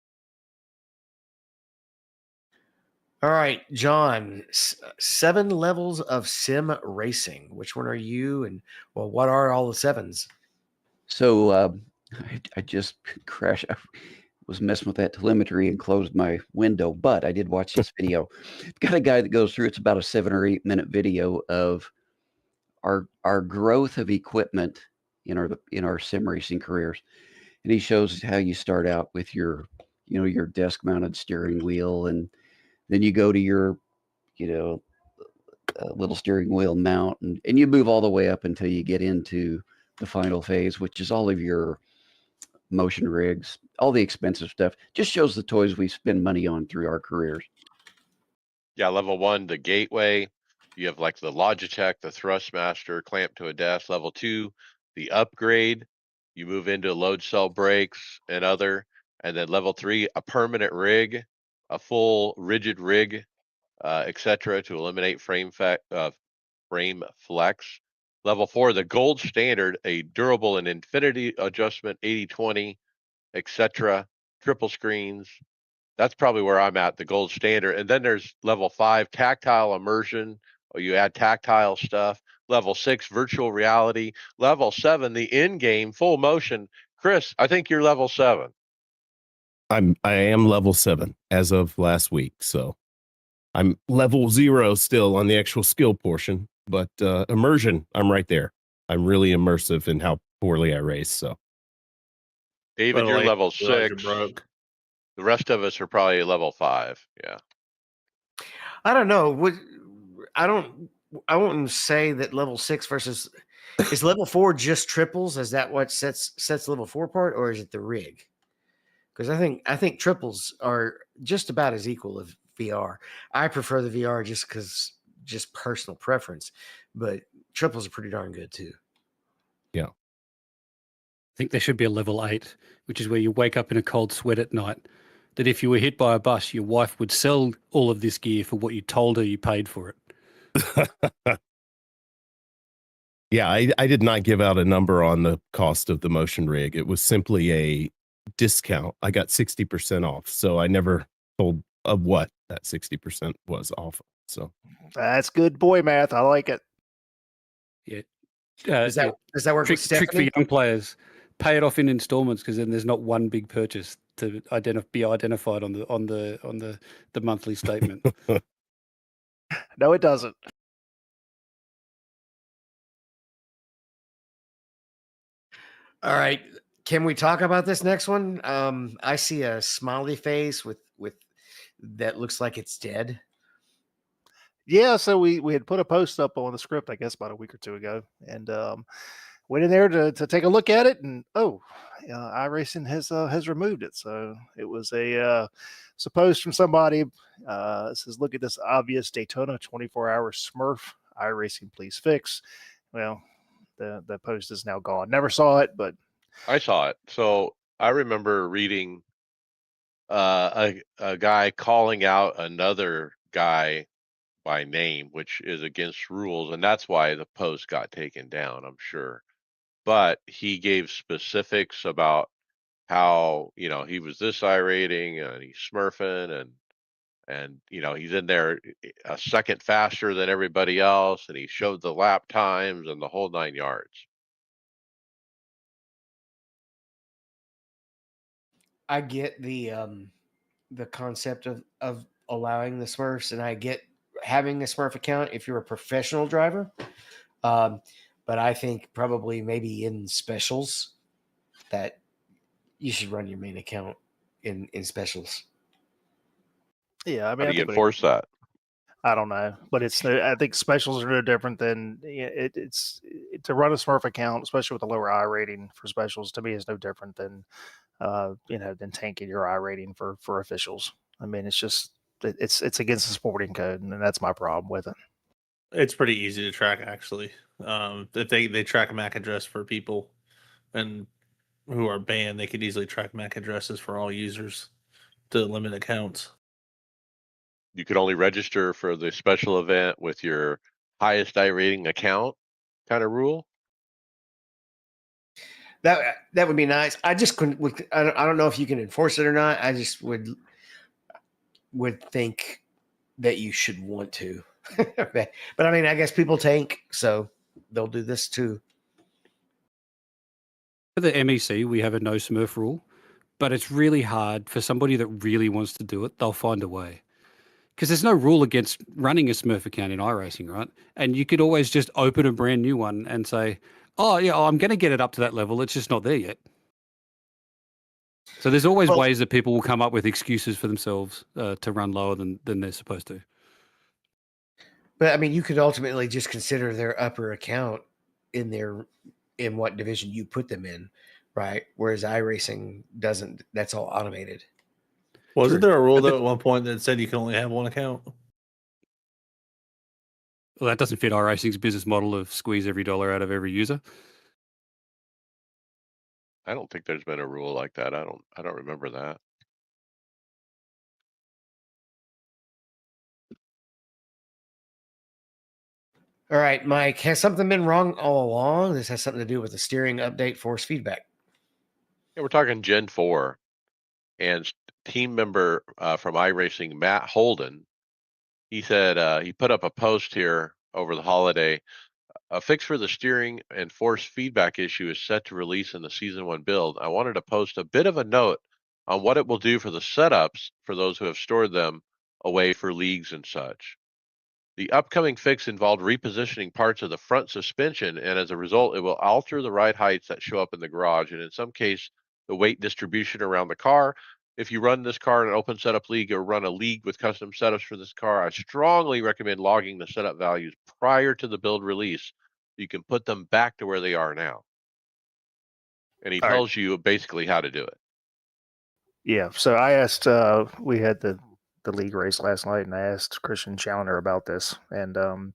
S5: All right, John, 7 levels of sim racing. Which one are you? And well, what are all the 7s?
S3: So I just crashed. I was messing with that telemetry and closed my window, but I did watch this video. Got a guy that goes through, it's about a 7 or 8 minute video of our growth of equipment in our sim racing careers. And he shows how you start out with your desk mounted steering wheel, and then you go to your little steering wheel mount, and you move all the way up until you get into the final phase, which is all of your motion rigs, all the expensive stuff. Just shows the toys we spend money on through our careers.
S1: Yeah, level 1, the gateway. You have like the Logitech, the Thrustmaster, clamp to a desk. Level 2, the upgrade. You move into load cell brakes and other. And then level 3, a permanent rig, a full rigid rig, etc., to eliminate frame flex. Level 4, the gold standard, a durable and infinity adjustment 80/20, etc., triple screens. That's probably where I'm at, the gold standard. And then there's level 5, tactile immersion, or you add tactile stuff. Level 6, virtual reality. Level 7, the in-game full motion. Chris, I think you're level 7.
S4: I am level 7 as of last week, so I'm level 0 still on the actual skill portion, but immersion, I'm right there. I'm really immersive in how poorly I race. So
S1: David, you're level
S7: Realize you're
S1: 6.
S7: broke.
S1: The rest of us are probably level 5. Yeah.
S5: I don't know. I wouldn't say that level 6 versus is level 4 just triples? Is that what sets level 4 apart, or is it the rig? Because I think triples are just about as equal, VR. I prefer the VR just personal preference, but triples are pretty darn good too.
S8: I think there should be a level 8, which is where you wake up in a cold sweat at night. That if you were hit by a bus, your wife would sell all of this gear for what you told her you paid for it.
S4: Yeah, I did not give out a number on the cost of the motion rig. It was simply a discount. I got 60% off. So I never told of what that 60% was off of. So
S2: That's good boy math. I like it.
S8: Yeah.
S5: Does that work
S8: trick
S5: with
S8: for
S5: Stephanie?
S8: young players? Pay it off in installments, because then there's not one big purchase to be identified on the monthly statement.
S2: No, it doesn't.
S5: All right. Can we talk about this next one? I see a smiley face with that looks like it's dead.
S2: Yeah, so we had put a post up on the script, I guess, about a week or two ago, and went in there to take a look at it, and iRacing has removed it. So it was a post from somebody. It says, "Look at this obvious Daytona 24-hour Smurf. iRacing, please fix." Well, the post is now gone. Never saw it, but
S1: I saw it. So I remember reading a guy calling out another guy by name, which is against rules, and that's why the post got taken down, I'm sure. But he gave specifics about how, he was this iRating and he's smurfing and he's in there a second faster than everybody else, and he showed the lap times and the whole 9 yards.
S5: I get the concept of allowing the Smurfs, and I get having a Smurf account if you're a professional driver. But I think probably maybe in specials that you should run your main account in specials.
S2: yeah, I
S1: How
S2: mean,
S1: do
S2: I
S1: you
S2: think
S1: enforce that?
S2: I don't know, but I think specials are no different than it's to run a Smurf account, especially with a lower I rating for specials. To me, is no different than than tanking your I rating for officials. I mean, it's just it's against the sporting code, and that's my problem with it.
S7: It's pretty easy to track, actually. If they track a MAC address for people and who are banned, they could easily track MAC addresses for all users to limit accounts.
S1: You could only register for the special event with your highest iRating account kind of rule.
S5: That would be nice. I just couldn't. I don't know if you can enforce it or not. I just would think that you should want to. But I mean, I guess people tank, so they'll do this too.
S8: For the MEC, we have a no Smurf rule, but it's really hard for somebody that really wants to do it. They'll find a way. Because there's no rule against running a Smurf account in iRacing, right? And you could always just open a brand new one and say, "Oh yeah, I'm going to get it up to that level. It's just not there yet." So there's always ways that people will come up with excuses for themselves to run lower than they're supposed to.
S5: But I mean, you could ultimately just consider their upper account in what division you put them in, right? Whereas iRacing doesn't. That's all automated.
S7: Wasn't there a rule though at one point that said you can only have one account?
S8: Well, that doesn't fit iRacing's business model of squeeze every dollar out of every user.
S1: I don't think there's been a rule like that. I don't remember that.
S5: All right, Mike, has something been wrong all along? This has something to do with the steering update force feedback.
S1: Yeah, we're talking Gen 4, and team member from iRacing, Matt Holden, he said he put up a post here over the holiday. A fix for the steering and force feedback issue is set to release in the Season 1 build. I wanted to post a bit of a note on what it will do for the setups for those who have stored them away for leagues and such. The upcoming fix involved repositioning parts of the front suspension, and as a result, it will alter the ride heights that show up in the garage, and in some case, the weight distribution around the car. If you run this car in an open setup league or run a league with custom setups for this car, I strongly recommend logging the setup values prior to the build release so you can put them back to where they are now. And he
S2: All right.
S1: tells you basically how to do it.
S2: Yeah. So I asked. We had the the league race last night, and I asked Christian Challenger about this. And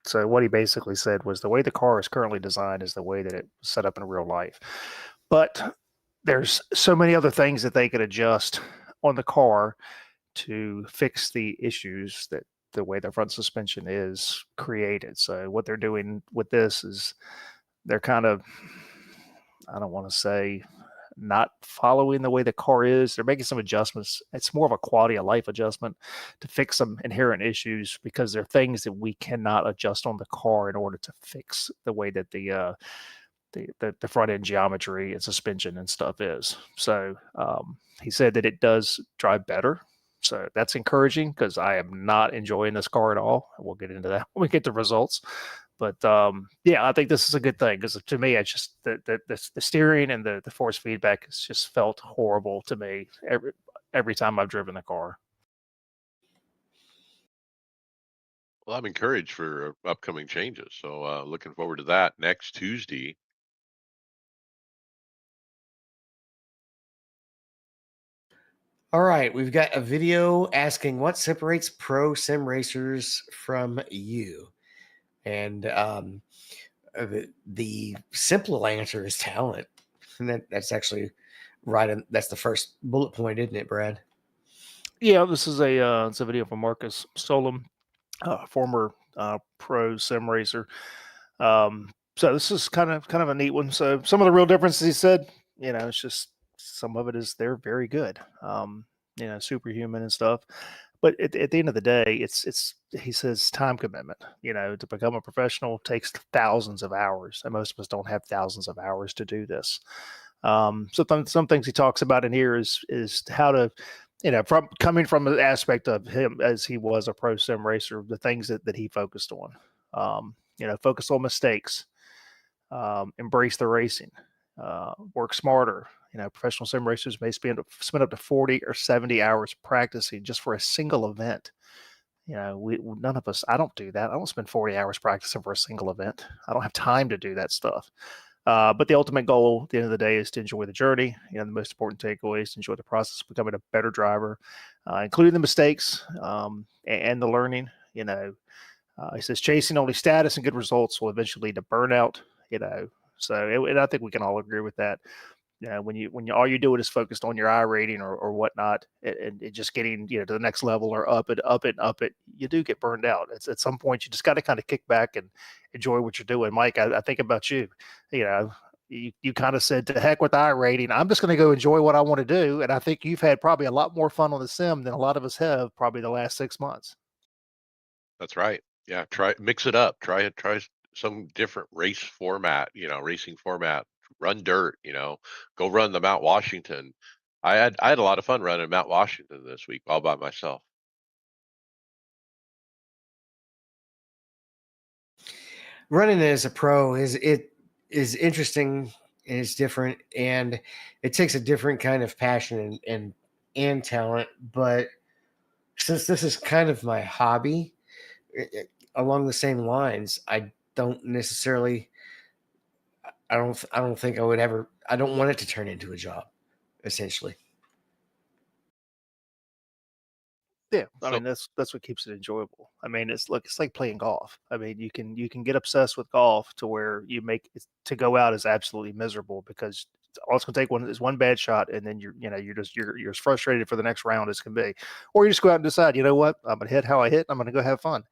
S2: so what he basically said was the way the car is currently designed is the way that it was set up in real life. But there's so many other things that they could adjust on the car to fix the issues that the way the front suspension is created. So what they're doing with this is they're kind of, I don't want to say not following the way the car is. They're making some adjustments. It's more of a quality of life adjustment to fix some inherent issues because there are things that we cannot adjust on the car in order to fix the way that the front end geometry and suspension and stuff is. So he said that it does drive better. So that's encouraging because I am not enjoying this car at all. We'll get into that when we get the results. But yeah, I think this is a good thing because to me, it's just the steering and the force feedback has just felt horrible to me every time I've driven the car.
S1: Well, I'm encouraged for upcoming changes. So looking forward to that next Tuesday.
S5: All right, we've got a video asking what separates pro sim racers from you, and the simple answer is talent, and that's actually right. And that's the first bullet point, isn't it, Brad?
S2: Yeah, this is it's a video from Marcus Solom, former pro sim racer. So this is kind of a neat one. So some of the real differences he said, it's just some of it is they're very good, superhuman and stuff. But at the end of the day, it's he says time commitment. To become a professional takes thousands of hours, and most of us don't have thousands of hours to do this. So some things he talks about in here is how to, from coming from the aspect of him as he was a pro sim racer, the things that he focused on. Focus on mistakes, embrace the racing, work smarter. Professional sim racers may spend up to 40 or 70 hours practicing just for a single event. None of us, I don't do that. I don't spend 40 hours practicing for a single event. I don't have time to do that stuff. But the ultimate goal at the end of the day is to enjoy the journey. The most important takeaway is to enjoy the process of becoming a better driver, including the mistakes and the learning. He says chasing only status and good results will eventually lead to burnout. So and I think we can all agree with that. When all you do is focused on your I rating or whatnot, and just getting to the next level or up it, you do get burned out. It's at some point you just got to kind of kick back and enjoy what you're doing. Mike, I think about you. You kind of said to heck with the I rating. I'm just going to go enjoy what I want to do, and I think you've had probably a lot more fun on the sim than a lot of us have probably the last 6 months.
S1: That's right. Yeah, mix it up. Try some different race format, racing format. Run dirt, go run the Mount Washington. I had a lot of fun running Mount Washington this week all by myself.
S5: Running as a pro is interesting and it's different, and it takes a different kind of passion and talent. But since this is kind of my hobby, along the same lines, I don't necessarily. I don't think I would ever. I don't want it to turn into a job, essentially.
S2: Yeah, I
S1: So
S2: mean that's what keeps it enjoyable. I mean it's like playing golf. I mean you can get obsessed with golf to where you make it to go out is absolutely miserable because all it's going to take one bad shot and then you're as frustrated for the next round as can be, or you just go out and decide what I'm going to hit how I hit. I'm going to go have fun.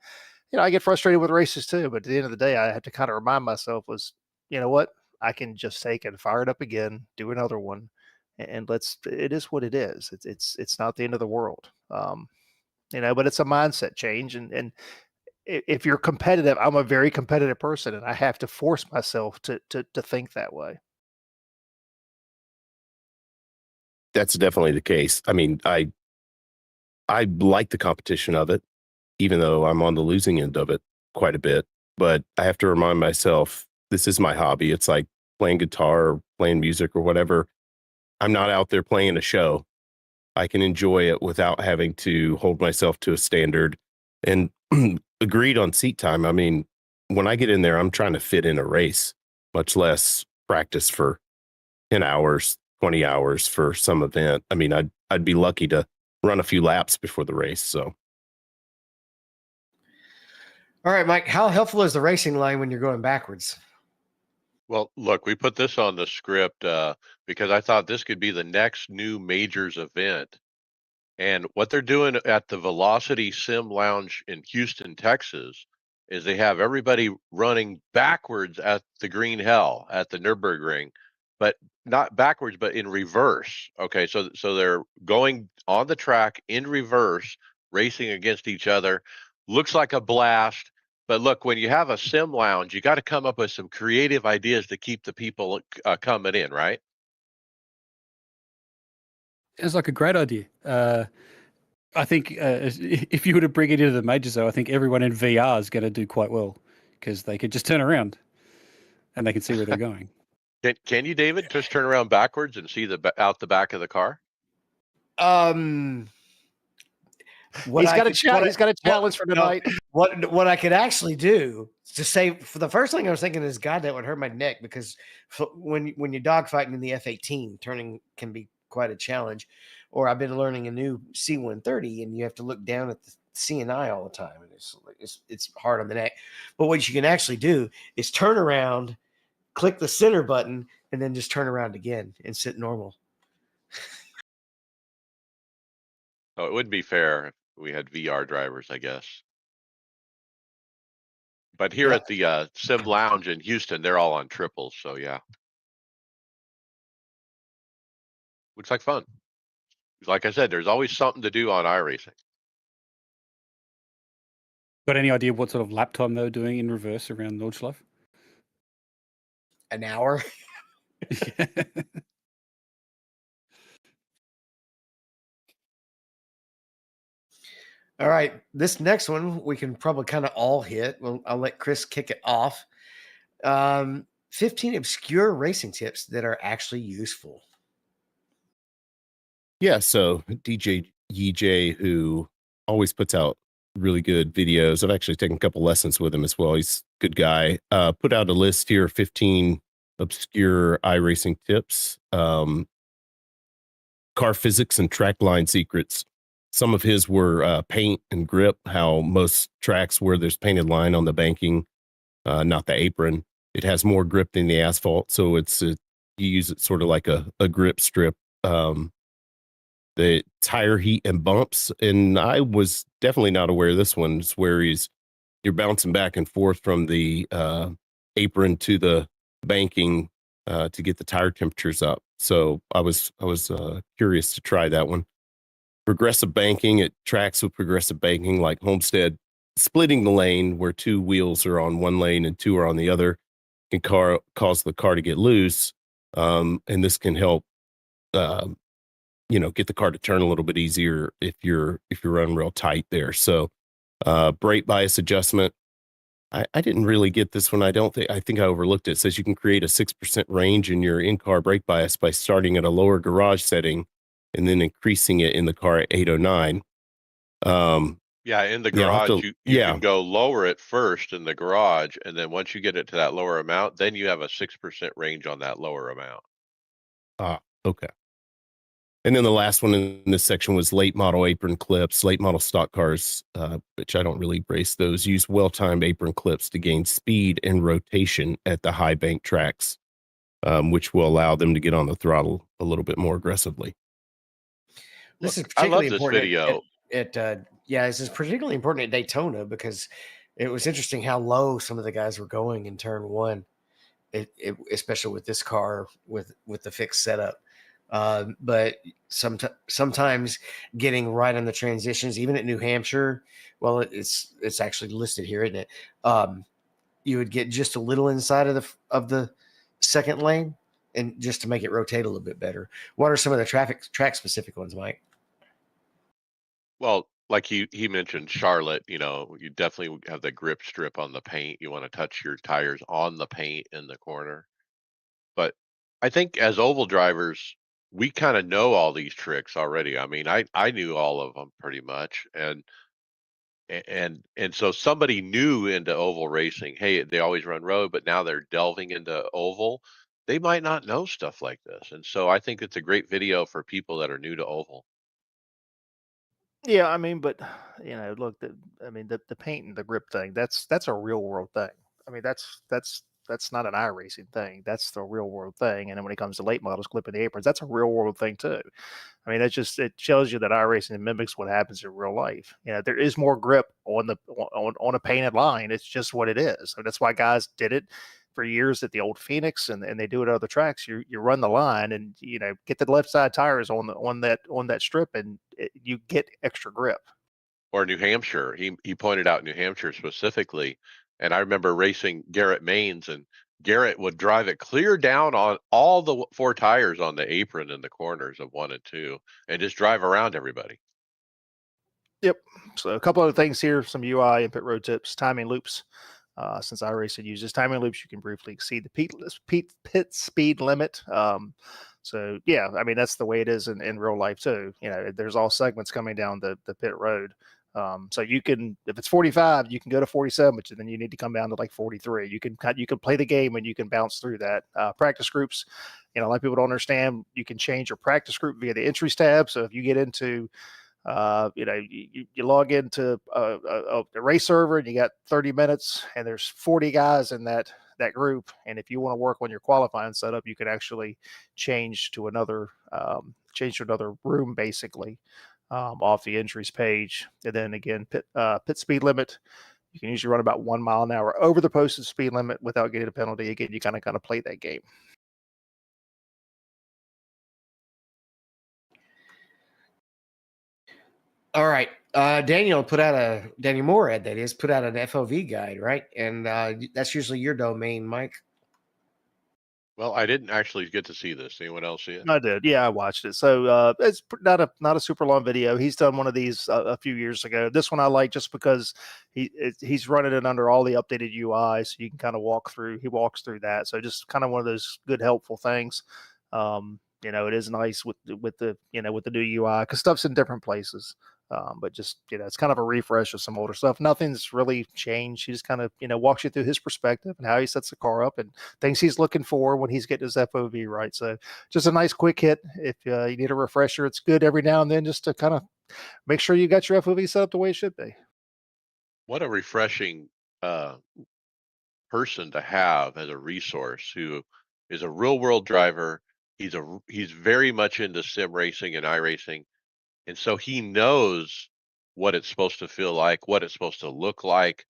S2: I get frustrated with races too, but at the end of the day, I have to kind of remind myself was what I can just take and fire it up again, do another one, and it is what it is. It's not the end of the world. But it's a mindset change. And if you're competitive, I'm a very competitive person and I have to force myself to think that way.
S4: That's definitely the case. I mean, I like the competition of it, even though I'm on the losing end of it quite a bit. But I have to remind myself, this is my hobby. It's like playing guitar or playing music or whatever. I'm not out there playing a show. I can enjoy it without having to hold myself to a standard. And agreed on seat time. I mean, when I get in there, I'm trying to fit in a race, much less practice for 10 hours, 20 hours for some event. I mean, I'd be lucky to run a few laps before the race. So
S5: All right, Mike, how helpful is the racing line when you're going backwards?
S1: Well, look, we put this on the script because I thought this could be the next new majors event. And what they're doing at the Velocity Sim Lounge in Houston, Texas, is they have everybody running backwards at the Green Hell at the Nürburgring, but not backwards, but in reverse. Okay, so they're going on the track in reverse, racing against each other. Looks like a blast. But look, when you have a sim lounge, you got to come up with some creative ideas to keep the people coming in, right?
S8: Sounds like a great idea. I think if you were to bring it into the majors, though, I think everyone in VR is going to do quite well because they could just turn around and they can see where they're going.
S1: Can you, David, just turn around backwards and see out the back of the car?
S5: What
S2: He's
S5: I
S2: got a
S5: could- what I-
S2: he's got a
S5: what-
S2: challenge for
S5: no,
S2: tonight.
S5: what I could actually do to say for the first thing I was thinking is, God, that would hurt my neck because when you're dogfighting in the F-18, turning can be quite a challenge. Or I've been learning a new C-130, and you have to look down at the CNI all the time, and it's hard on the neck. But what you can actually do is turn around, click the center button, and then just turn around again and sit normal.
S1: Oh, it wouldn't be fair if we had VR drivers, I guess. But here
S5: Yeah.
S1: at the Sim Lounge in Houston, they're all on triples, so yeah. Looks like fun. Like I said, there's always something to do on iRacing.
S8: Got any idea what sort of lap time they were doing in reverse around Nordschleife?
S5: An hour. All right, this next one we can probably kind of all hit. Well, I'll let Chris kick it off. 15 obscure racing tips that are actually useful.
S4: yeah, so DJ EJ, who always puts out really good videos. I've actually taken a couple lessons with him as well. He's a good guy. Put out a list here, 15 obscure iRacing tips, car physics and track line secrets. Some of his were paint and grip, how most tracks where there's painted line on the banking, not the apron, it has more grip than the asphalt. So you use it sort of like a grip strip. The tire heat and bumps, and I was definitely not aware of this one. It's where you're bouncing back and forth from the apron to the banking to get the tire temperatures up. So I was curious to try that one. Progressive banking, it tracks with progressive banking like Homestead. Splitting the lane where two wheels are on one lane and two are on the other can cause the car to get loose, and this can help get the car to turn a little bit easier if you're running real tight there. So brake bias adjustment, I didn't really get this one. I think I overlooked it. It says you can create a 6% range in your in-car brake bias by starting at a lower garage setting and then increasing it in the car at 809.
S1: Yeah, in the
S4: Yeah, I'll have
S1: garage,
S4: to-
S1: you
S4: yeah.
S1: can go lower it first in the garage, and then once you get it to that lower amount, then you have a 6% range on that lower amount.
S4: Okay. And then the last one in this section was late model apron clips. Late model stock cars, which I don't really race those, use well-timed apron clips to gain speed and rotation at the high bank tracks, which will allow them to get on the throttle a little bit more aggressively.
S5: This is
S1: Look, I love
S5: particularly
S1: this
S5: important
S1: video.
S5: this is particularly important at Daytona because it was interesting how low some of the guys were going in turn one, especially with this car with the fixed setup. But sometimes getting right on the transitions, even at New Hampshire, well, it's actually listed here, isn't it? You would get just a little inside of the second lane, and just to make it rotate a little bit better. What are some of the track specific ones, Mike?
S1: Well, like he mentioned Charlotte, you definitely have the grip strip on the paint. You want to touch your tires on the paint in the corner. But I think as oval drivers, we kind of know all these tricks already. I mean, I knew all of them pretty much, and so somebody new into oval racing, hey, they always run road, but now they're delving into oval. They might not know stuff like this, and so I think it's a great video for people that are new to oval.
S2: Yeah, I mean, but look, the paint and the grip thing, that's a real world thing. I mean, that's not an iRacing thing. That's the real world thing. And then when it comes to late models clipping the aprons, that's a real world thing too. I mean, it shows you that iRacing mimics what happens in real life. There is more grip on a painted line. It's just what it is. So that's why guys did it for years at the old Phoenix, and they do it at other tracks. You run the line, and get the left side tires on that strip, and you get extra grip.
S1: Or New Hampshire. He pointed out New Hampshire specifically, and I remember racing Garrett Maines, and Garrett would drive it clear down on all the four tires on the apron in the corners of 1 and 2, and just drive around everybody.
S2: Yep. So a couple other things here, some UI and pit road tips, timing loops. Since iRacing uses timing loops, you can briefly exceed the pit speed limit. So yeah, I mean that's the way it is in real life too. There's all segments coming down the pit road. So you can, if it's 45, you can go to 47, but then you need to come down to like 43. You can play the game and you can bounce through that. Practice groups, a lot of people don't understand. You can change your practice group via the entries tab. So if you get into you log into a race server and you got 30 minutes and there's 40 guys in that group, and if you want to work on your qualifying setup, you can actually change to another room basically, off the entries page. And then again, pit speed limit, you can usually run about 1 mile an hour over the posted speed limit without getting a penalty. Again, you kind of play that game.
S5: All right. Daniel Moorhead, that is, put out an FOV guide, right? And that's usually your domain, Mike.
S1: Well, I didn't actually get to see this. Anyone else see it?
S2: I did. Yeah, I watched it. So it's not a super long video. He's done one of these a few years ago. This one I like just because he's running it under all the updated UI, so you can kind of walk through. He walks through that. So just kind of one of those good helpful things. It is nice with the with the new UI because stuff's in different places. But just it's kind of a refresh of some older stuff. Nothing's really changed. He just kind of walks you through his perspective and how he sets the car up and things he's looking for when he's getting his FOV right. So just a nice quick hit. If you need a refresher, it's good every now and then just to kind of make sure you got your FOV set up the way it should be.
S1: What a refreshing person to have as a resource who is a real world driver. He's very much into sim racing and iRacing, and so he knows what it's supposed to feel like, what it's supposed to look like,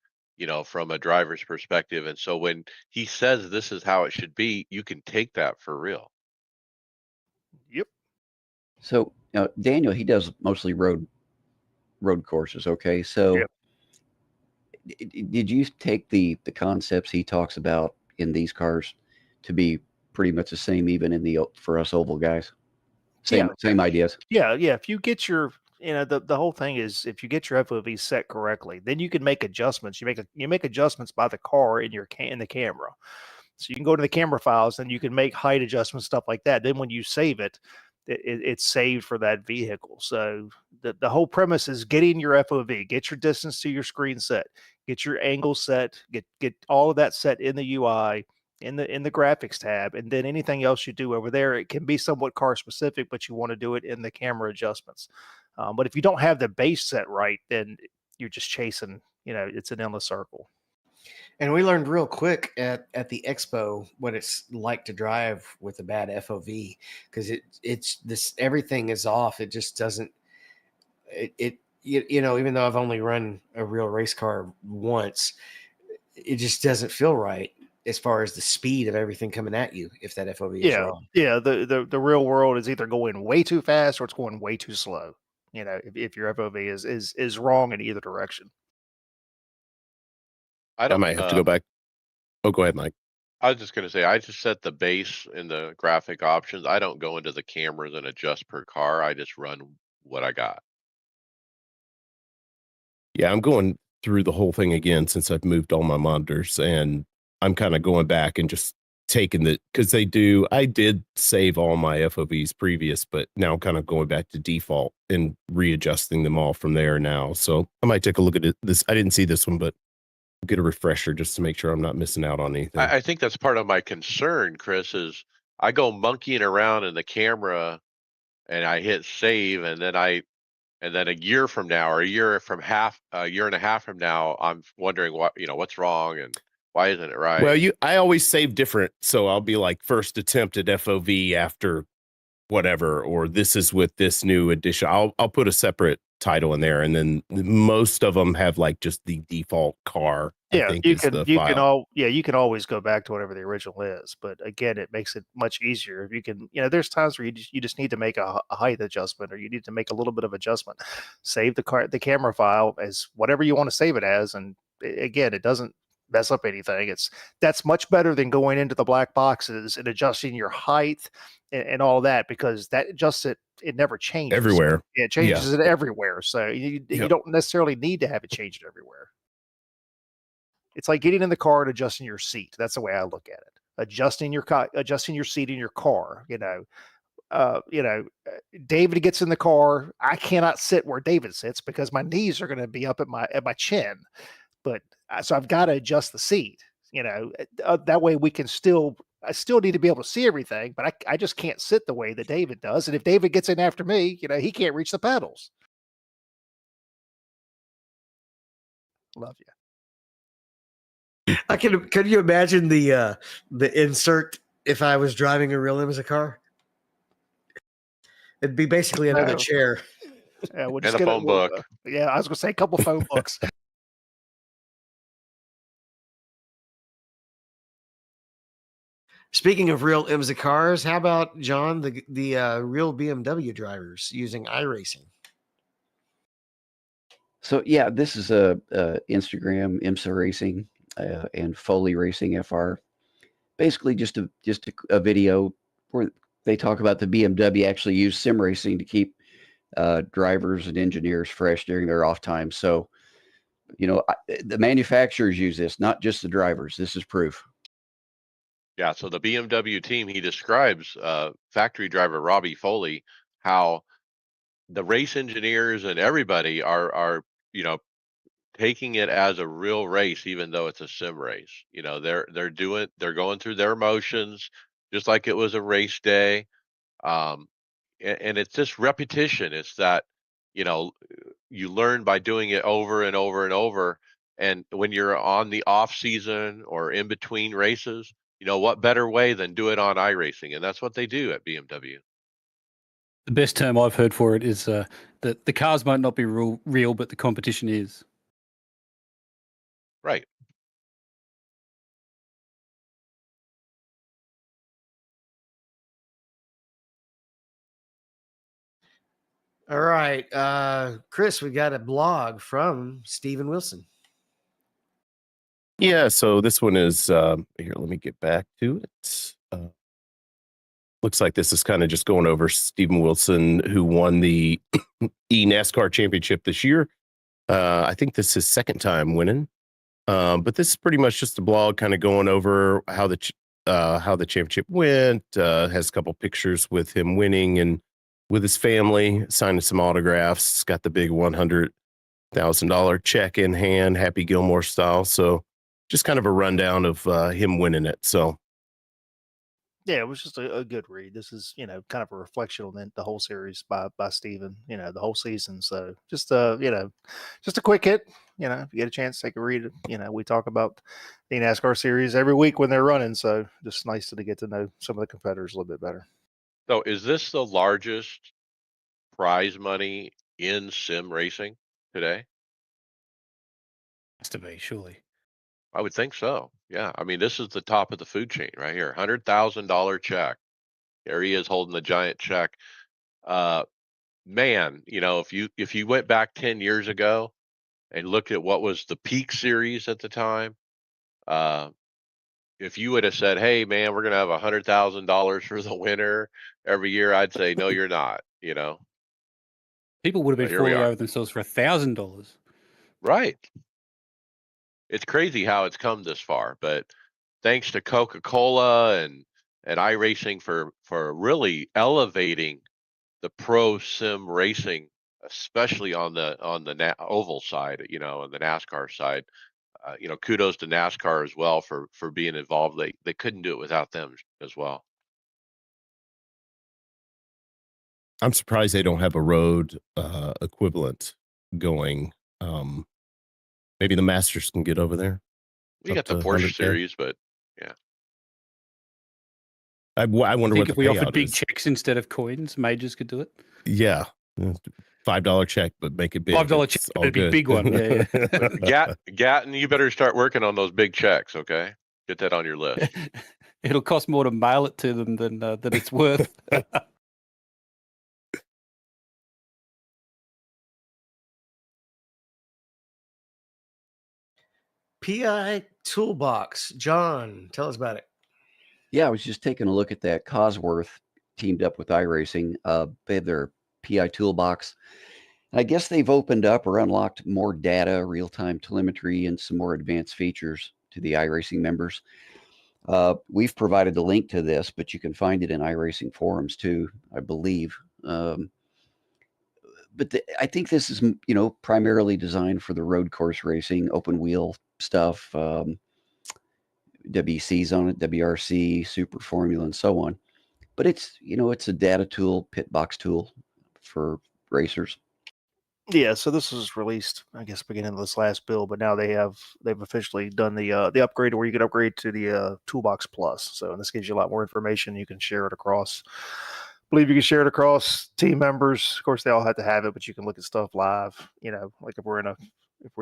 S1: from a driver's perspective. And so when he says this is how it should be, you can take that for real.
S2: Yep.
S3: So Daniel, he does mostly road courses. Okay, so
S2: Yep.
S3: Did you take the concepts he talks about in these cars to be pretty much the same, even in for us oval guys? Same ideas.
S2: Yeah. If you get your the whole thing is if you get your FOV set correctly, then you can make adjustments. You make adjustments by the car in in the camera. So you can go to the camera files and you can make height adjustments, stuff like that. Then when you save it's saved for that vehicle. So the whole premise is getting your FOV, get your distance to your screen set, get your angle set, get all of that set in the UI, in the graphics tab, and then anything else you do over there, it can be somewhat car specific, but you want to do it in the camera adjustments. But if you don't have the base set right, then you're just chasing, it's an endless circle.
S5: And we learned real quick at the expo what it's like to drive with a bad FOV, because it's this, everything is off. It just doesn't, even though I've only run a real race car once, it just doesn't feel right as far as the speed of everything coming at you if that FOV is wrong.
S2: Yeah, the real world is either going way too fast or it's going way too slow. If your FOV is wrong in either direction.
S4: I might have to go back. Oh, go ahead, Mike.
S1: I was just going to say, I just set the base in the graphic options. I don't go into the cameras and adjust per car. I just run what I got.
S4: Yeah, I'm going through the whole thing again since I've moved all my monitors, and I'm kind of going back and just taking because I did save all my FOVs previous, but now I'm kind of going back to default and readjusting them all from there now. So I might take a look at this. I didn't see this one, but get a refresher just to make sure I'm not missing out on anything.
S1: I think that's part of my concern, Chris, is I go monkeying around in the camera and I hit save, and then I And then a year from now, or a year and a half from now, I'm wondering what's wrong and why isn't it right?
S4: Well, I always save different, so I'll be like first attempt at FOV after whatever, or this is with this new edition. I'll put a separate title in there, and then most of them have like just the default car. I
S2: Yeah,
S4: think is the
S2: you
S4: file.
S2: can always go back to whatever the original is, but again, it makes it much easier. If you can, there's times where you just need to make a height adjustment, or you need to make a little bit of adjustment. Save the camera file as whatever you want to save it as, and again, it doesn't mess up anything. That's much better than going into the black boxes and adjusting your height and all that, because that adjusts it never changes
S4: Everywhere.
S2: It
S4: Yeah.
S2: changes it everywhere, so you
S4: Yep.
S2: don't necessarily need to have it changed everywhere. It's like getting in the car and adjusting your seat. That's the way I look at it. Adjusting your seat in your car. David gets in the car. I cannot sit where David sits because my knees are going to be up at my chin. But so I've got to adjust the seat. That way we can still. I still need to be able to see everything, but I just can't sit the way that David does. And if David gets in after me, he can't reach the pedals. Love you.
S5: Could you imagine the insert if I was driving a real IMSA car? It'd be basically another chair.
S2: We'll
S1: And a phone book.
S2: Yeah, I was going to say a couple phone books.
S5: Speaking of real IMSA cars, how about John, the real BMW drivers using iRacing?
S3: So yeah, this is a Instagram IMSA Racing and Foley Racing FR. Basically, just a video where they talk about the BMW actually use sim racing to keep drivers and engineers fresh during their off time. So, the manufacturers use this, not just the drivers. This is proof.
S1: Yeah, so the BMW team, he describes factory driver Robbie Foley, how the race engineers and everybody are taking it as a real race, even though it's a sim race. They're going through their motions just like it was a race day. And it's just repetition. It's that, you know, you learn by doing it over and over and over. And when you're on the off season or in between races, what better way than do it on iRacing? And that's what they do at BMW.
S8: The best term I've heard for it is that the cars might not be real, but the competition is.
S1: Right.
S5: All right, Chris, we got a blog from Stephen Wilson.
S4: Yeah, so this one is here. Let me get back to it. Looks like this is kind of just going over Stephen Wilson, who won the NASCAR championship this year. I think this is his second time winning. But this is pretty much just a blog kind of going over how the championship went. Has a couple pictures with him winning and with his family, signing some autographs. Got the big $100,000 check in hand, Happy Gilmore style. So just kind of a rundown of him winning it. So
S2: yeah, it was just a good read. This is, kind of a reflection on the whole series by Steven, the whole season. So just just a quick hit. If you get a chance, take a read. We talk about the NASCAR series every week when they're running. So just nice to get to know some of the competitors a little bit better.
S1: So is this the largest prize money in sim racing today?
S8: Has to be, surely.
S1: I would think so. Yeah. I mean, this is the top of the food chain right here. $100,000 check. There he is holding the giant check. Man, if you went back 10 years ago and looked at what was the peak series at the time, if you would have said, "Hey, man, we're gonna have $100,000 for the winner every year," I'd say, "No, you're not."
S8: People would have
S1: But
S8: been
S1: here we
S8: falling
S1: are.
S8: over themselves for $1,000.
S1: Right. It's crazy how it's come this far, but thanks to Coca-Cola and iRacing for really elevating the pro sim racing, especially on the oval side, on the NASCAR side. Kudos to NASCAR as well for being involved. They couldn't do it without them as well.
S4: I'm surprised they don't have a road equivalent going. Maybe the Masters can get over there
S1: We
S4: up
S1: got
S4: to
S1: the Porsche
S4: 100K.
S1: series, but yeah.
S4: I wonder
S8: I think
S4: what the
S8: if we offered
S4: payout
S8: big
S4: is.
S8: checks instead of coins, majors could do it.
S4: Yeah. $5 check, but make it big.
S8: $5 check,
S4: It's
S8: but
S4: all
S8: it'd be
S4: good.
S8: big one. Yeah,
S1: Gatton, you better start working on those big checks, okay? Get that on your list.
S8: It'll cost more to mail it to them than it's worth.
S5: PI Toolbox. John, tell us about it.
S3: Yeah, I was just taking a look at that. Cosworth teamed up with iRacing. They have their PI Toolbox. I guess they've opened up or unlocked more data, real-time telemetry, and some more advanced features to the iRacing members. We've provided the link to this, but you can find it in iRacing forums too, I believe. But I think this is, primarily designed for the road course racing, open wheel stuff, WC's on it, WRC, Super Formula, and so on. But it's a data tool, pit box tool for racers.
S2: Yeah, so this was released, I guess, beginning of this last build, but now they've officially done the upgrade where you can upgrade to the Toolbox Plus. So this gives you a lot more information. You can share it across. I believe you can share it across team members. Of course, they all have to have it, but you can look at stuff live. Like if we're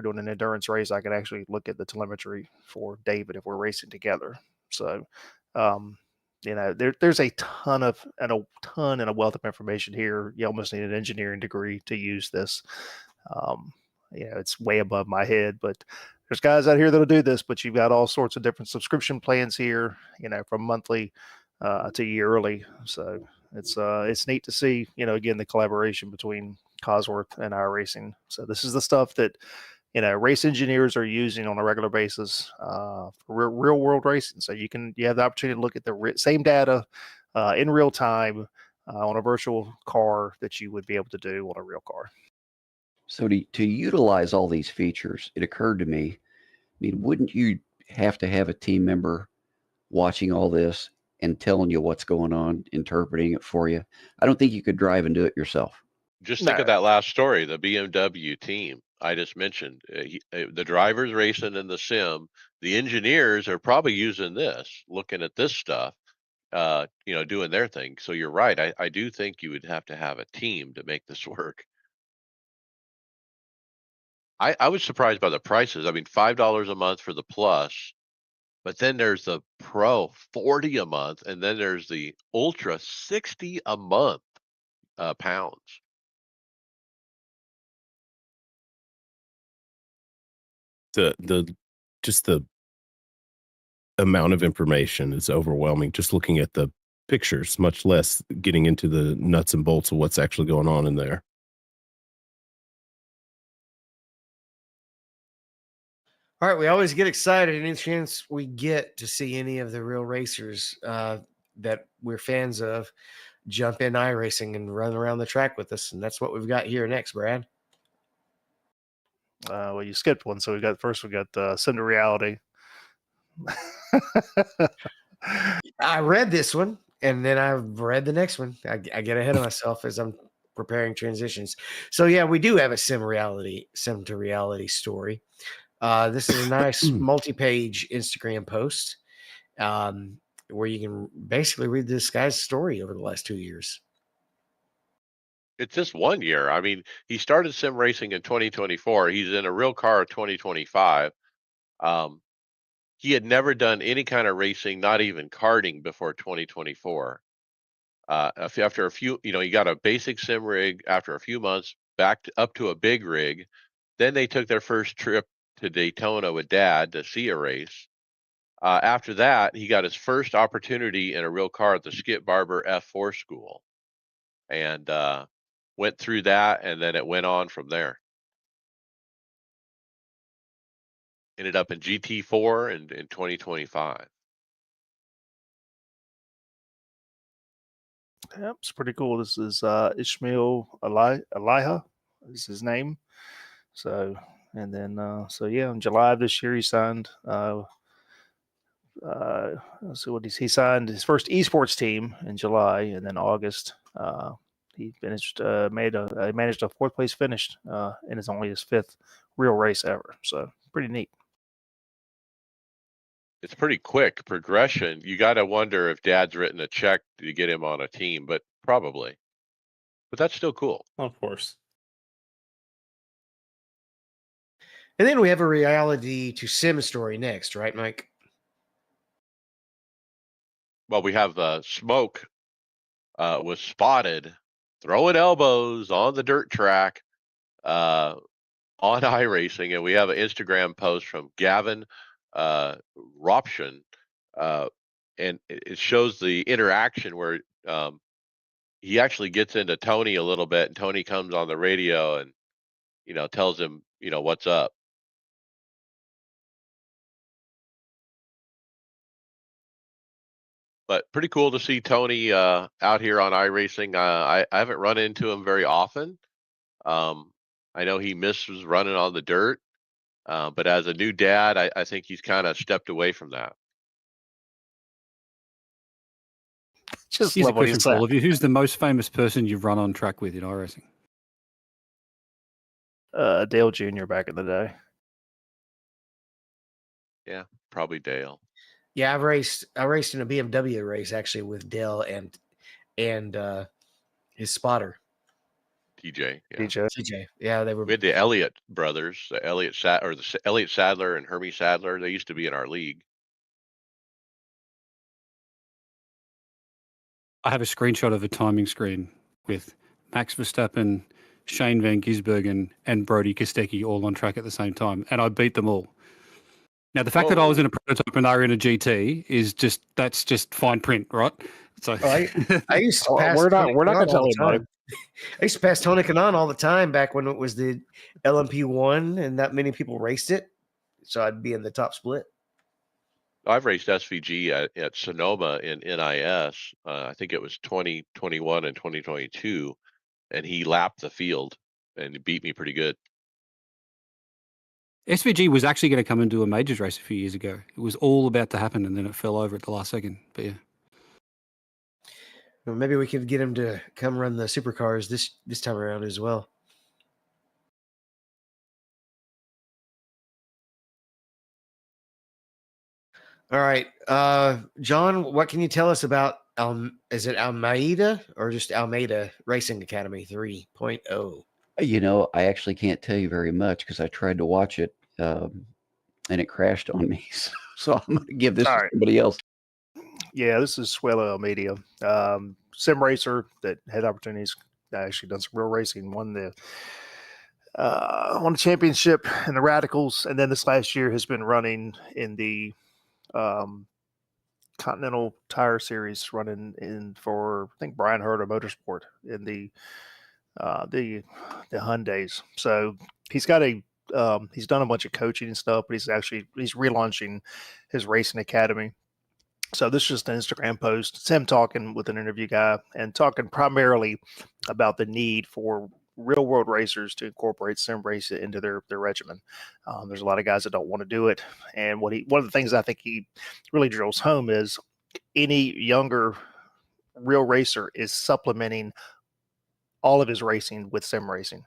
S2: doing an endurance race, I can actually look at the telemetry for David if we're racing together. So, there's a ton and a wealth of information here. You almost need an engineering degree to use this. It's way above my head, but there's guys out here that'll do this. But you've got all sorts of different subscription plans here, from monthly to yearly. So it's neat to see, again, the collaboration between Cosworth and iRacing. So this is the stuff that race engineers are using on a regular basis for real world racing. So you have the opportunity to look at the same data in real time on a virtual car that you would be able to do on a real car.
S3: So to utilize all these features, it occurred to me, wouldn't you have to have a team member watching all this and telling you what's going on, interpreting it for you? I don't think you could drive and do it yourself.
S1: Just think of that last story, the BMW team I just mentioned. The drivers racing in the sim, the engineers are probably using this, looking at this stuff, doing their thing. So you're right. I do think you would have to have a team to make this work. I was surprised by the prices. I mean, $5 a month for the Plus, but then there's the Pro, 40 a month, and then there's the Ultra, 60 a month, pounds.
S4: Just the amount of information is overwhelming. Just looking at the pictures, much less getting into the nuts and bolts of what's actually going on in there.
S5: All right, we always get excited any chance we get to see any of the real racers that we're fans of jump in iRacing and run around the track with us, and that's what we've got here next, Brad.
S2: Well, you skipped one, so we got Sim to Reality.
S5: I read this one, and then I read the next one. I get ahead of myself as I'm preparing transitions. So yeah, we do have a sim to reality story. This is a nice multi-page Instagram post where you can basically read this guy's story over the last 2 years.
S1: It's just 1 year. I mean, he started sim racing in 2024. He's in a real car 2025. He had never done any kind of racing, not even karting, before 2024. After a few, he got a basic sim rig. After a few months, up to a big rig. Then they took their first trip to Daytona with Dad to see a race. After that, he got his first opportunity in a real car at the Skip Barber F4 school, and went through that, and then it went on from there. Ended up in GT4 in 2025.
S2: Yep, it's pretty cool. This is Ishmael Eliha is his name. So, and then in July of this year he signed. So he signed his first esports team in July, and then August he finished managed a fourth place finish, and it's only his fifth real race ever. So pretty neat.
S1: It's pretty quick progression. You got to wonder if Dad's written a check to get him on a team, but probably. But that's still cool.
S7: Of course.
S5: And then we have a reality to sim story next, right, Mike?
S1: Well, we have Smoke was spotted throwing elbows on the dirt track on iRacing, and we have an Instagram post from Gavin Roption, and it shows the interaction where he actually gets into Tony a little bit, and Tony comes on the radio and tells him what's up. But pretty cool to see Tony out here on iRacing. I haven't run into him very often. I know he misses running on the dirt, but as a new dad, I think he's kind of stepped away from that.
S2: Just
S8: Here's a
S2: love what he
S8: question for all
S2: said.
S8: of you. Who's the most famous person you've run on track with in iRacing?
S2: Dale Jr. back in the day.
S1: Yeah, probably Dale.
S5: Yeah, I raced in a BMW race actually with Dell and his spotter,
S1: TJ. Yeah.
S2: DJ.
S5: TJ. Yeah, they were.
S1: We had the Elliott brothers, the Elliott Sadler and Hermie Sadler. They used to be in our league.
S8: I have a screenshot of a timing screen with Max Verstappen, Shane Van Gisbergen, and Brody Kostecki all on track at the same time, and I beat them all. Now, the fact that I was in a prototype and they were in a GT that's just fine print, right? So
S5: I used to
S2: Oh,
S5: pass.
S2: we're not
S5: Tony
S2: gonna
S5: Kanaan
S2: tell
S5: all the
S2: anybody.
S5: time. I used to pass Tony Kanaan all the time back when it was the LMP1 and not many people raced it, so I'd be in the top split.
S1: I've raced SVG at Sonoma in NIS. I think it was 2021 and 2022, and he lapped the field and he beat me pretty good.
S8: SVG was actually going to come and do a majors race a few years ago. It was all about to happen, and then it fell over at the last second. But yeah,
S5: Well, maybe we could get him to come run the supercars this time around as well. All right, John, what can you tell us about is it Almeida or just Almeida Racing Academy 3.0?
S3: I actually can't tell you very much because I tried to watch it and it crashed on me. So I'm going to give this
S2: All
S3: to
S2: right.
S3: somebody else.
S2: Yeah, this is Suelo Almeida, sim racer that had opportunities. Actually done some real racing. Won the championship in the Radicals, and then this last year has been running in the Continental Tire Series, running in for I think Brian Hurd of Motorsport in the Hyundais. So he's got he's done a bunch of coaching and stuff, but he's relaunching his racing academy. So this is just an Instagram post. It's him talking with an interview guy and talking primarily about the need for real world racers to incorporate sim racing into their regimen. There's a lot of guys that don't want to do it. And one of the things I think he really drills home is any younger real racer is supplementing all of his racing with sim racing.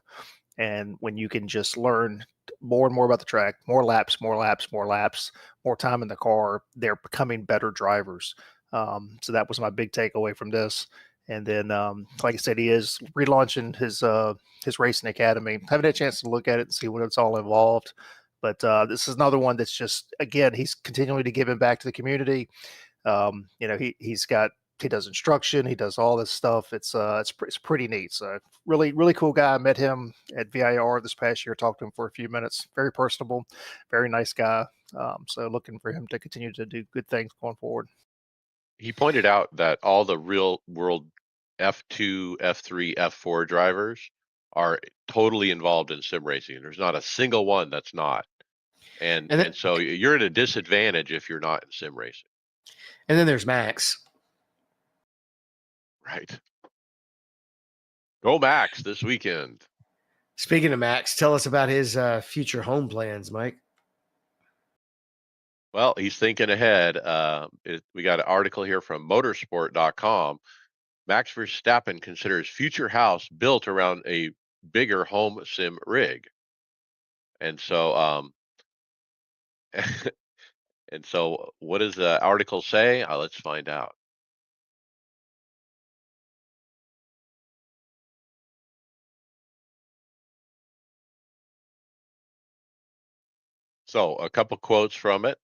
S2: And when you can just learn more and more about the track, more laps, more time in the car, they're becoming better drivers. So that was my big takeaway from this. And then, like I said, he is relaunching his racing academy. Haven't had a chance to look at it and see what it's all involved. But this is another one that's just, again, he's continuing to giving back to the community. He does instruction, he does all this stuff. It's pretty neat. So really cool guy. I met him at VIR this past year, talked to him for a few minutes. Very personable, very nice guy. So looking for him to continue to do good things going forward.
S1: He pointed out that all the real world F2, F3, F4 drivers are totally involved in sim racing. There's not a single one that's not. And so you're at a disadvantage if you're not in sim racing.
S5: And then there's Max.
S1: Right. Go Max this weekend.
S5: Speaking of Max, tell us about his future home plans, Mike.
S1: Well, he's thinking ahead. We got an article here from motorsport.com. Max Verstappen considers future house built around a bigger home sim rig. And so, and so, what does the article say? Let's find out. So, a couple quotes from it.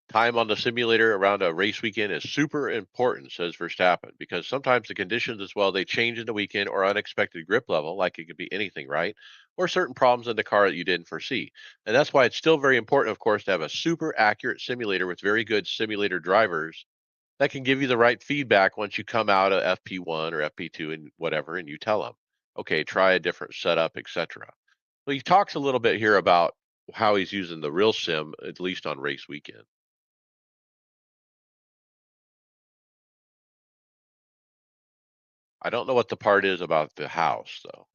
S1: Time on the simulator around a race weekend is super important, says Verstappen, because sometimes the conditions as well, they change in the weekend or unexpected grip level, like it could be anything, right? Or certain problems in the car that you didn't foresee. And that's why it's still very important, of course, to have a super accurate simulator with very good simulator drivers that can give you the right feedback once you come out of FP1 or FP2 and whatever, and you tell them, okay, try a different setup, etc. Well, he talks a little bit here about how he's using the real sim, at least on race weekend. I don't know what the part is about the house, though.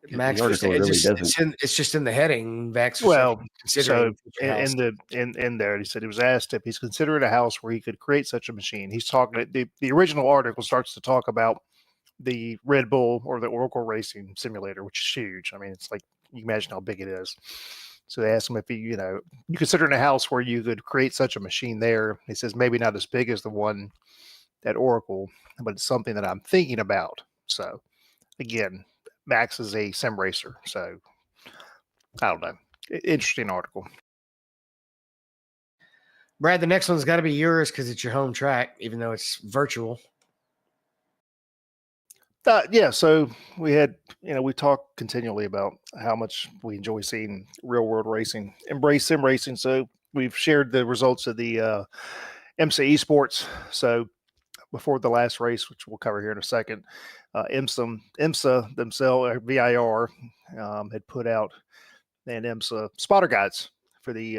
S3: The
S5: Max
S3: article
S5: Verstappen,
S3: really doesn't.
S5: it's just in the heading. Max
S2: Well,
S5: Verstappen
S2: so
S5: considering future house.
S2: in there, he said he was asked if he's considering a house where he could create such a machine. He's talking. The original article starts to talk about the Red Bull or the Oracle Racing Simulator, which is huge. I mean, it's like you can imagine how big it is. So they asked him if he, you considering a house where you could create such a machine there. He says maybe not as big as the one at Oracle, but it's something that I'm thinking about. So again, Max is a sim racer, so I don't know. Interesting article.
S5: Brad, the next one's got to be yours because it's your home track, even though it's virtual.
S2: Yeah, so we had, we talk continually about how much we enjoy seeing real world racing, embrace sim racing. So we've shared the results of the IMSA esports. So before the last race, which we'll cover here in a second, IMSA themselves, VIR, had put out an IMSA spotter guides for the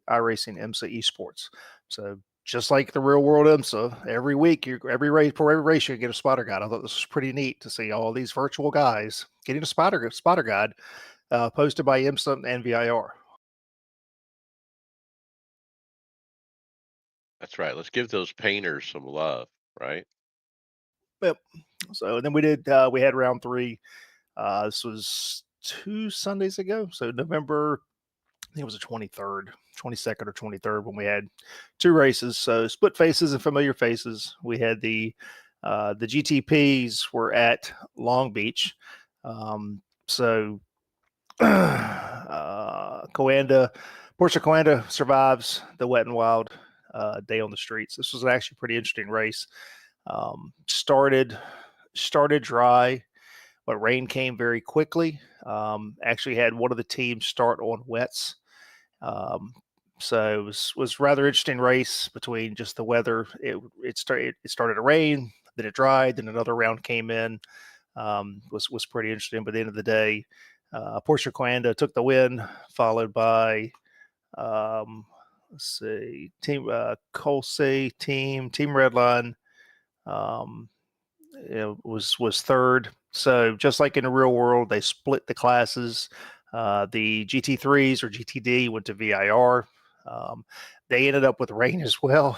S2: iRacing IMSA esports. So just like the real world IMSA, every week, every race, you get a spotter guide. I thought this was pretty neat to see all these virtual guys getting a spotter guide posted by IMSA and VIR.
S1: That's right. Let's give those painters some love, right?
S2: Yep. So then we had round 3. This was 2 Sundays ago. So November, I think it was the 23rd, 22nd or 23rd when we had 2 races. So split faces and familiar faces. We had the GTPs were at Long Beach. So Porsche Coanda survives the wet and wild day on the streets. This was actually a pretty interesting race. Started dry, but rain came very quickly. Actually had one of the teams start on wets. So it was rather interesting race between just the weather. It started to rain, then it dried, then another round came in. Was pretty interesting. But at the end of the day, Porsche Coanda took the win, followed by let's see, Team Colsey Team Redline. Was third. So just like in the real world, they split the classes. The GT3s or GTD went to VIR. They ended up with rain as well.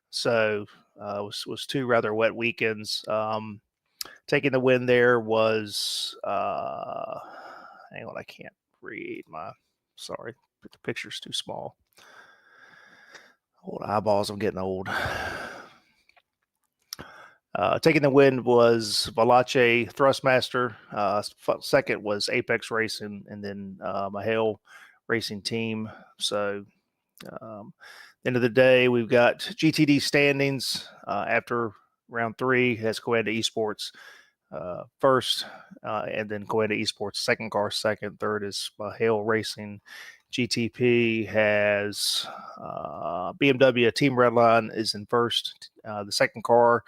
S2: So was 2 rather wet weekends. Taking the win there was hang on, I can't read sorry, but the picture's too small. Old eyeballs, I'm getting old. Taking the win was Valache Thrustmaster. Second was Apex Racing, and then Mahale Racing Team. So, end of the day, we've got GTD standings after round 3 has Coanda Esports first, and then Coanda Esports second car second. Third is Mahale Racing. GTP has BMW Team Redline is in first. The second car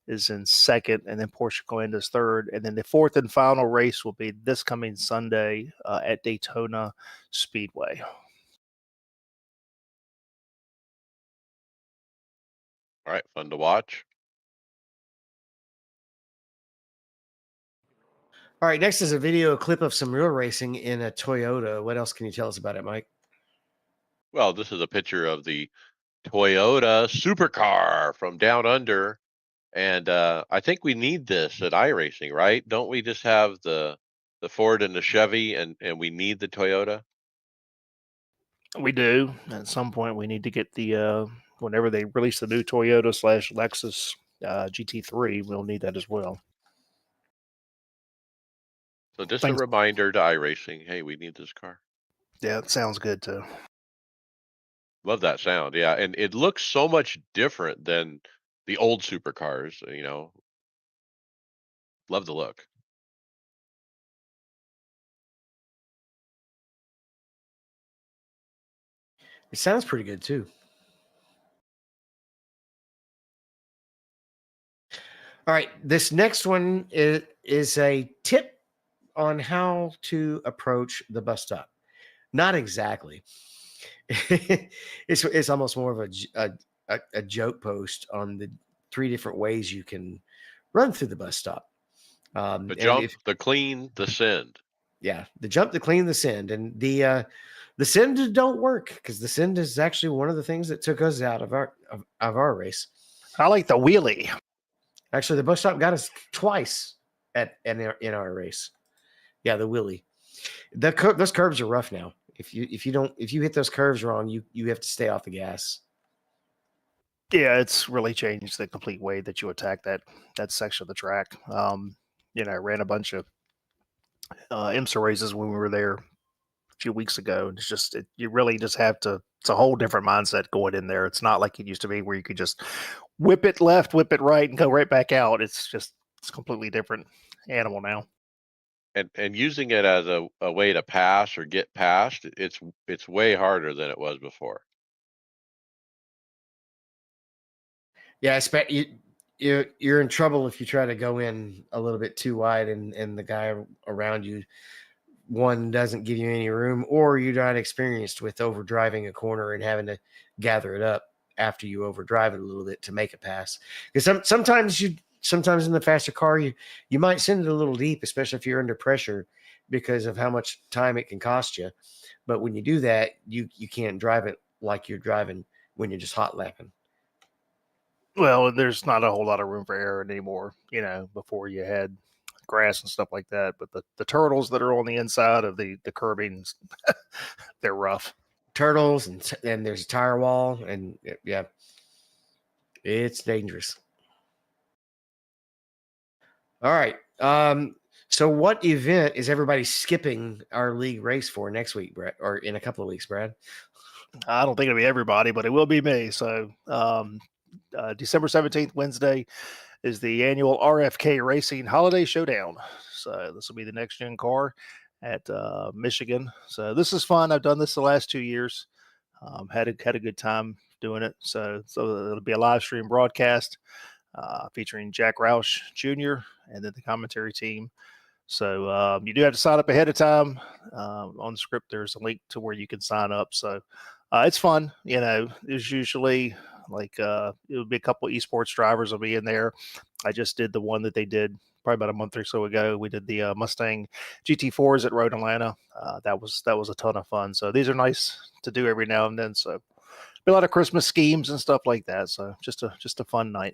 S2: is in second, and then Porsche Coanda is third. And then the fourth and final race will be this coming Sunday at Daytona Speedway.
S1: All right, fun to watch.
S5: All right, next is a video clip of some real racing in a Toyota. What else can you tell us about it, Mike?
S1: Well, this is a picture of the Toyota supercar from down under. And I think we need this at iRacing, right? Don't we just have the Ford and the Chevy, and we need the Toyota?
S2: We do. At some point, we need to get the whenever they release the new Toyota / Lexus GT3, we'll need that as well.
S1: So just a
S2: Thanks.
S1: reminder to iRacing, hey, we need this car.
S2: Yeah, it sounds good too.
S1: Love that sound. Yeah, and it looks so much different than the old supercars, you know. Love the look.
S5: It sounds pretty good too. All right, this next one is a tip on how to approach the bus stop. Not exactly. It's almost more of a joke post on the 3 different ways you can run through the bus stop.
S1: The
S5: And
S1: jump,
S5: if
S1: the clean, the send.
S5: yeah, the jump, the clean, the send, and the send don't work because the send is actually one of the things that took us out of our race.
S2: I like the wheelie.
S5: Actually, the bus stop got us twice in our race. Yeah, the wheelie. Those curves are rough now. If you hit those curves wrong, you have to stay off the gas.
S2: Yeah, it's really changed the complete way that you attack that section of the track. I ran a bunch of IMSA races when we were there a few weeks ago, and it's just you really just have to. It's a whole different mindset going in there. It's not like it used to be where you could just whip it left, whip it right, and go right back out. It's completely different animal now.
S1: And using it as a way to pass or get past, it's way harder than it was before.
S5: Yeah, I expect you're in trouble if you try to go in a little bit too wide and the guy around you one doesn't give you any room, or you're not experienced with overdriving a corner and having to gather it up after you overdrive it a little bit to make a pass. Because sometimes in the faster car you might send it a little deep, especially if you're under pressure because of how much time it can cost you. But when you do that, you can't drive it like you're driving when you're just hot lapping.
S2: Well, there's not a whole lot of room for error anymore. Before you had grass and stuff like that, but the turtles that are on the inside of the curbings, they're rough.
S5: Turtles and there's a tire wall, and yeah, it's dangerous. All right. So what event is everybody skipping our league race for next week, Brad, or in a couple of weeks, Brad?
S2: I don't think it'll be everybody, but it will be me. So December 17th, Wednesday, is the annual RFK Racing Holiday Showdown. So this will be the next gen car at Michigan. So this is fun. I've done this the last 2 years. Had a good time doing it. So it'll be a live stream broadcast featuring Jack Roush Jr. and then the commentary team. So you do have to sign up ahead of time. On the script, there's a link to where you can sign up. So it's fun. There's usually it would be a couple of esports drivers will be in there. I just did the one that they did probably about a month or so ago. We did the Mustang GT4s at Road Atlanta. That was a ton of fun. So these are nice to do every now and then. So a lot of Christmas schemes and stuff like that. So just a fun night.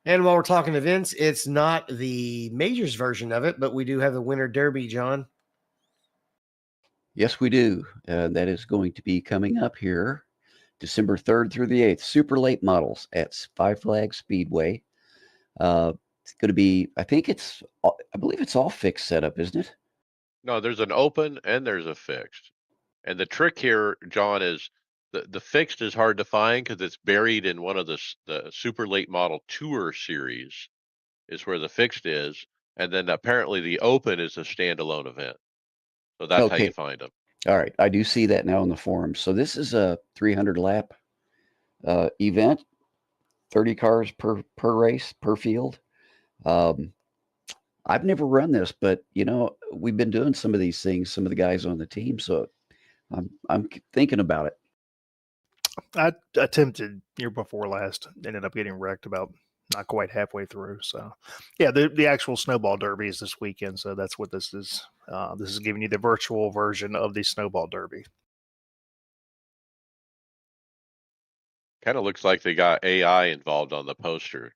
S5: And while we're talking events, it's not the majors version of it, but we do have the Winter Derby, John.
S3: Yes, we do. That is going to be coming up here December 3rd through the 8th. Super late models at Five Flags Speedway. It's going to be, I believe it's all fixed setup, isn't it?
S1: No, there's an open and there's a fixed. And the trick here, John, is the fixed is hard to find because it's buried in one of the super late model tour series is where the fixed is. And then apparently the open is a standalone event. So that's how you find them.
S3: All right. I do see that now on the forum. So this is a 300 lap event, 30 cars per race, per field. I've never run this, but we've been doing some of these things, some of the guys on the team. So I'm thinking about it.
S2: I attempted year before last, ended up getting wrecked about not quite halfway through. So yeah, the actual snowball derby is this weekend. So that's what this is. This is giving you the virtual version of the snowball derby.
S1: Kind of looks like they got AI involved on the poster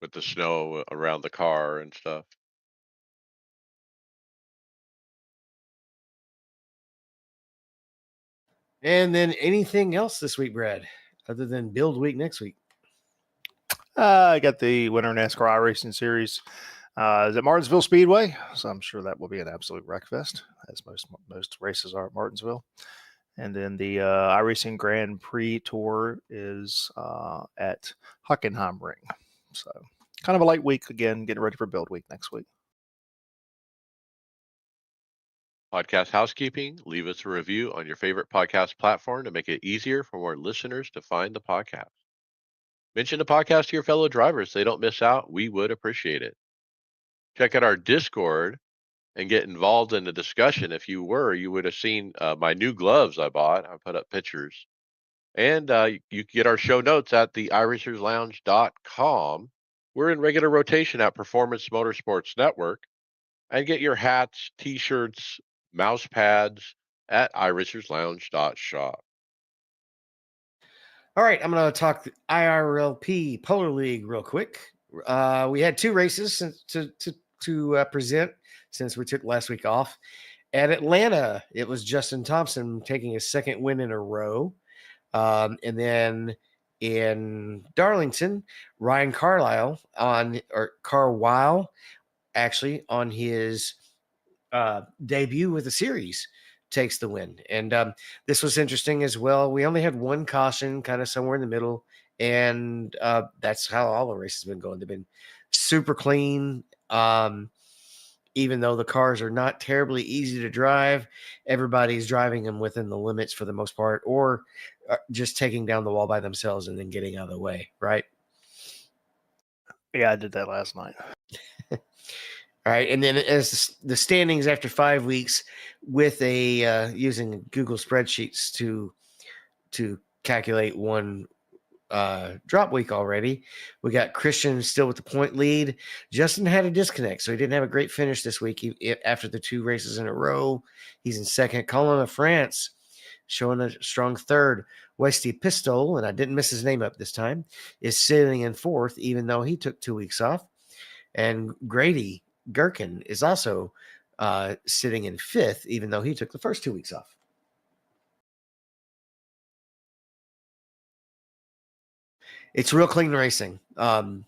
S1: with the snow around the car and stuff.
S5: And then anything else this week, Brad, other than build week next week?
S2: I got the Winter NASCAR iRacing Series. Is at Martinsville Speedway, so I'm sure that will be an absolute wreck fest, as most races are at Martinsville. And then the iRacing Grand Prix Tour is at Hockenheim Ring. So kind of a light week again, getting ready for build week next week.
S1: Podcast housekeeping, leave us a review on your favorite podcast platform to make it easier for more listeners to find the podcast. Mention the podcast to your fellow drivers so they don't miss out. We would appreciate it. Check out our Discord and get involved in the discussion. If you were, you would have seen my new gloves I bought. I put up pictures. And you can get our show notes at the iRacersLounge.com. We're in regular rotation at Performance Motorsports Network. And get your hats, t-shirts, mouse pads at iRacersLounge.shop.
S5: All right, I'm going to talk IRLP Polar League real quick. We had 2 races to present since we took last week off. At Atlanta, it was Justin Thompson taking his second win in a row. And then in Darlington, Ryan Carlisle on his debut with the series takes the win. And this was interesting as well. We only had one caution kind of somewhere in the middle. And that's how all the races have been going. They've been super clean. Even though the cars are not terribly easy to drive, everybody's driving them within the limits for the most part, or just taking down the wall by themselves and then getting out of the way, right?
S2: Yeah, I did that last night.
S5: All right, and then as the standings after 5 weeks, with a using Google spreadsheets to calculate one drop week already, we got Christian still with the point lead. Justin had a disconnect, so he didn't have a great finish this week. After the 2 races in a row, he's in second. Colin of France showing a strong third. Westy Pistol, and I didn't miss his name up this time, is sitting in fourth, even though he took 2 weeks off. And Grady Gherkin is also sitting in fifth, even though he took the first 2 weeks off. It's real clean racing. Come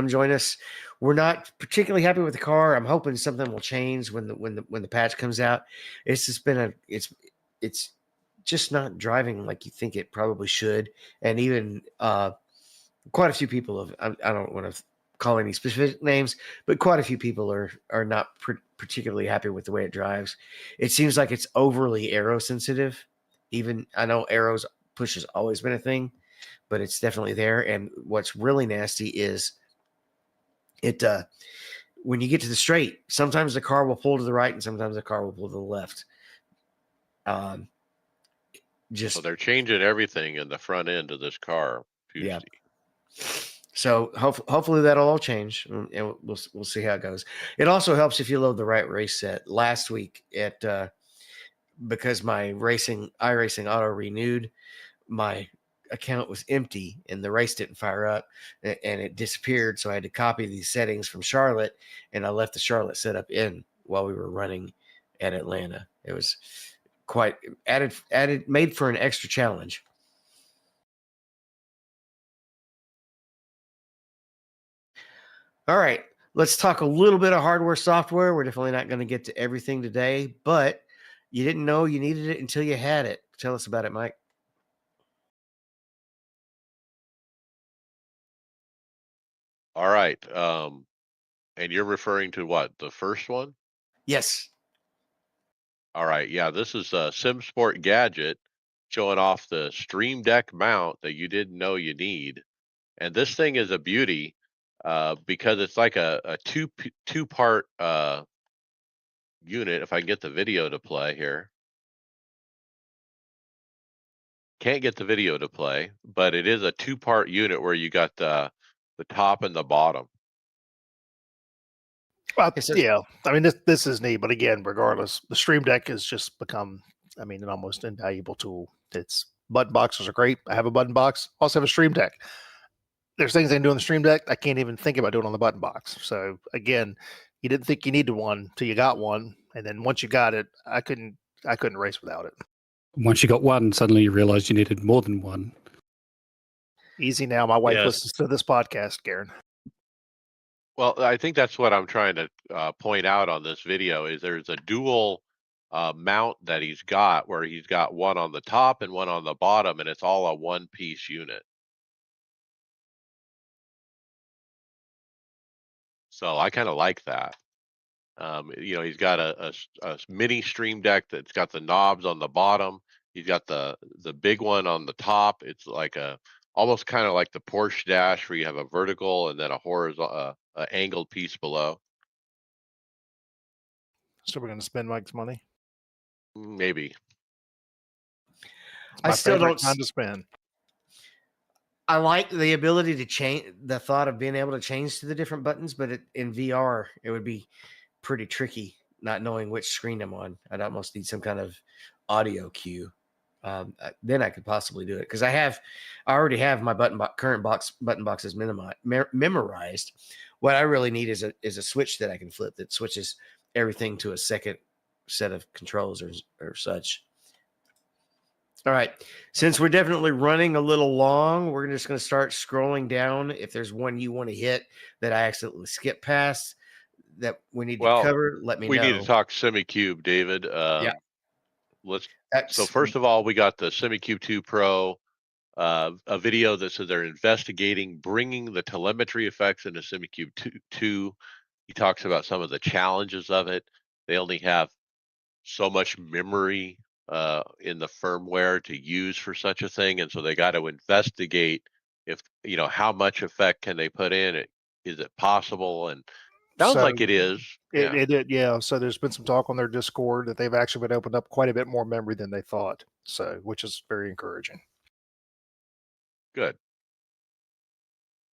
S5: join us. We're not particularly happy with the car. I'm hoping something will change when the patch comes out. It's just been it's just not driving like you think it probably should. And even quite a few people have. I don't want to call any specific names, but quite a few people are not particularly happy with the way it drives. It seems like it's overly aero sensitive. Even I know aeros push has always been a thing, but it's definitely there. And what's really nasty is it when you get to the straight, sometimes the car will pull to the right and sometimes the car will pull to the left.
S1: So they're changing everything in the front end of this car Tuesday.
S5: Yeah. So hopefully that'll all change, and we'll see how it goes. It also helps if you load the right race set. Last week because my iRacing auto renewed, my account was empty and the race didn't fire up and it disappeared. So I had to copy these settings from Charlotte, and I left the Charlotte setup in while we were running at Atlanta. It was quite made for an extra challenge. All right, let's talk a little bit of hardware, software. We're definitely not going to get to everything today, but you didn't know you needed it until you had it. Tell us about it, Mike.
S1: All right. And you're referring to what? The first one?
S5: Yes.
S1: All right. Yeah, this is a SimSport gadget showing off the Stream Deck mount that you didn't know you need. And this thing is a beauty because it's like a two-part unit. If I can get the video to play here. Can't get the video to play, but it is a 2-part unit where you got the top and the bottom.
S2: Well, yeah, I mean this is neat, but again, regardless, the Stream Deck has just become, I mean, an almost invaluable tool. It's Button boxes are great. I have a button box. Also have a Stream Deck. There's things I can do on the Stream Deck I can't even think about doing on the button box. So again, you didn't think you needed one till you got one, and then once you got it, I couldn't race without it.
S8: Once you got one, suddenly you realized you needed more than one.
S2: Easy now. My wife
S7: Yes.
S2: listens to this podcast, Garen.
S1: Well, I think that's what I'm trying to point out on this video is there's a dual mount that he's got where he's got one on the top and one on the bottom, and it's all a one-piece unit. So I kind of like that. He's got a mini Stream Deck that's got the knobs on the bottom. He's got the big one on the top. It's like almost kind of like the Porsche dash where you have a vertical and then a horizontal, angled piece below.
S2: So we're going to spend Mike's money.
S1: Maybe.
S2: It's
S5: I
S2: my
S5: still
S2: favorite
S5: don't
S2: time to spend.
S5: I like the ability to change, the thought of being able to change to the different buttons, but in VR, it would be pretty tricky not knowing which screen I'm on. I'd almost need some kind of audio cue. Then I could possibly do it because I already have my button boxes memorized. What I really need is a switch that I can flip that switches everything to a second set of controls or such. All right. Since we're definitely running a little long, we're just going to start scrolling down. If there's one you want to hit that I accidentally skipped past that we need to cover, let me know.
S1: We need to talk SemiCube, David.
S5: Yeah.
S1: So first of all, we got the SemiCube 2 Pro, a video that says they're investigating bringing the telemetry effects into SemiCube 2. He talks about some of the challenges of it. They only have so much memory in the firmware to use for such a thing, and so they got to investigate if how much effect can they put in it. Is it possible? And sounds like it is.
S2: Yeah. So there's been some talk on their Discord that they've actually been opened up quite a bit more memory than they thought. So, which is very encouraging.
S1: Good.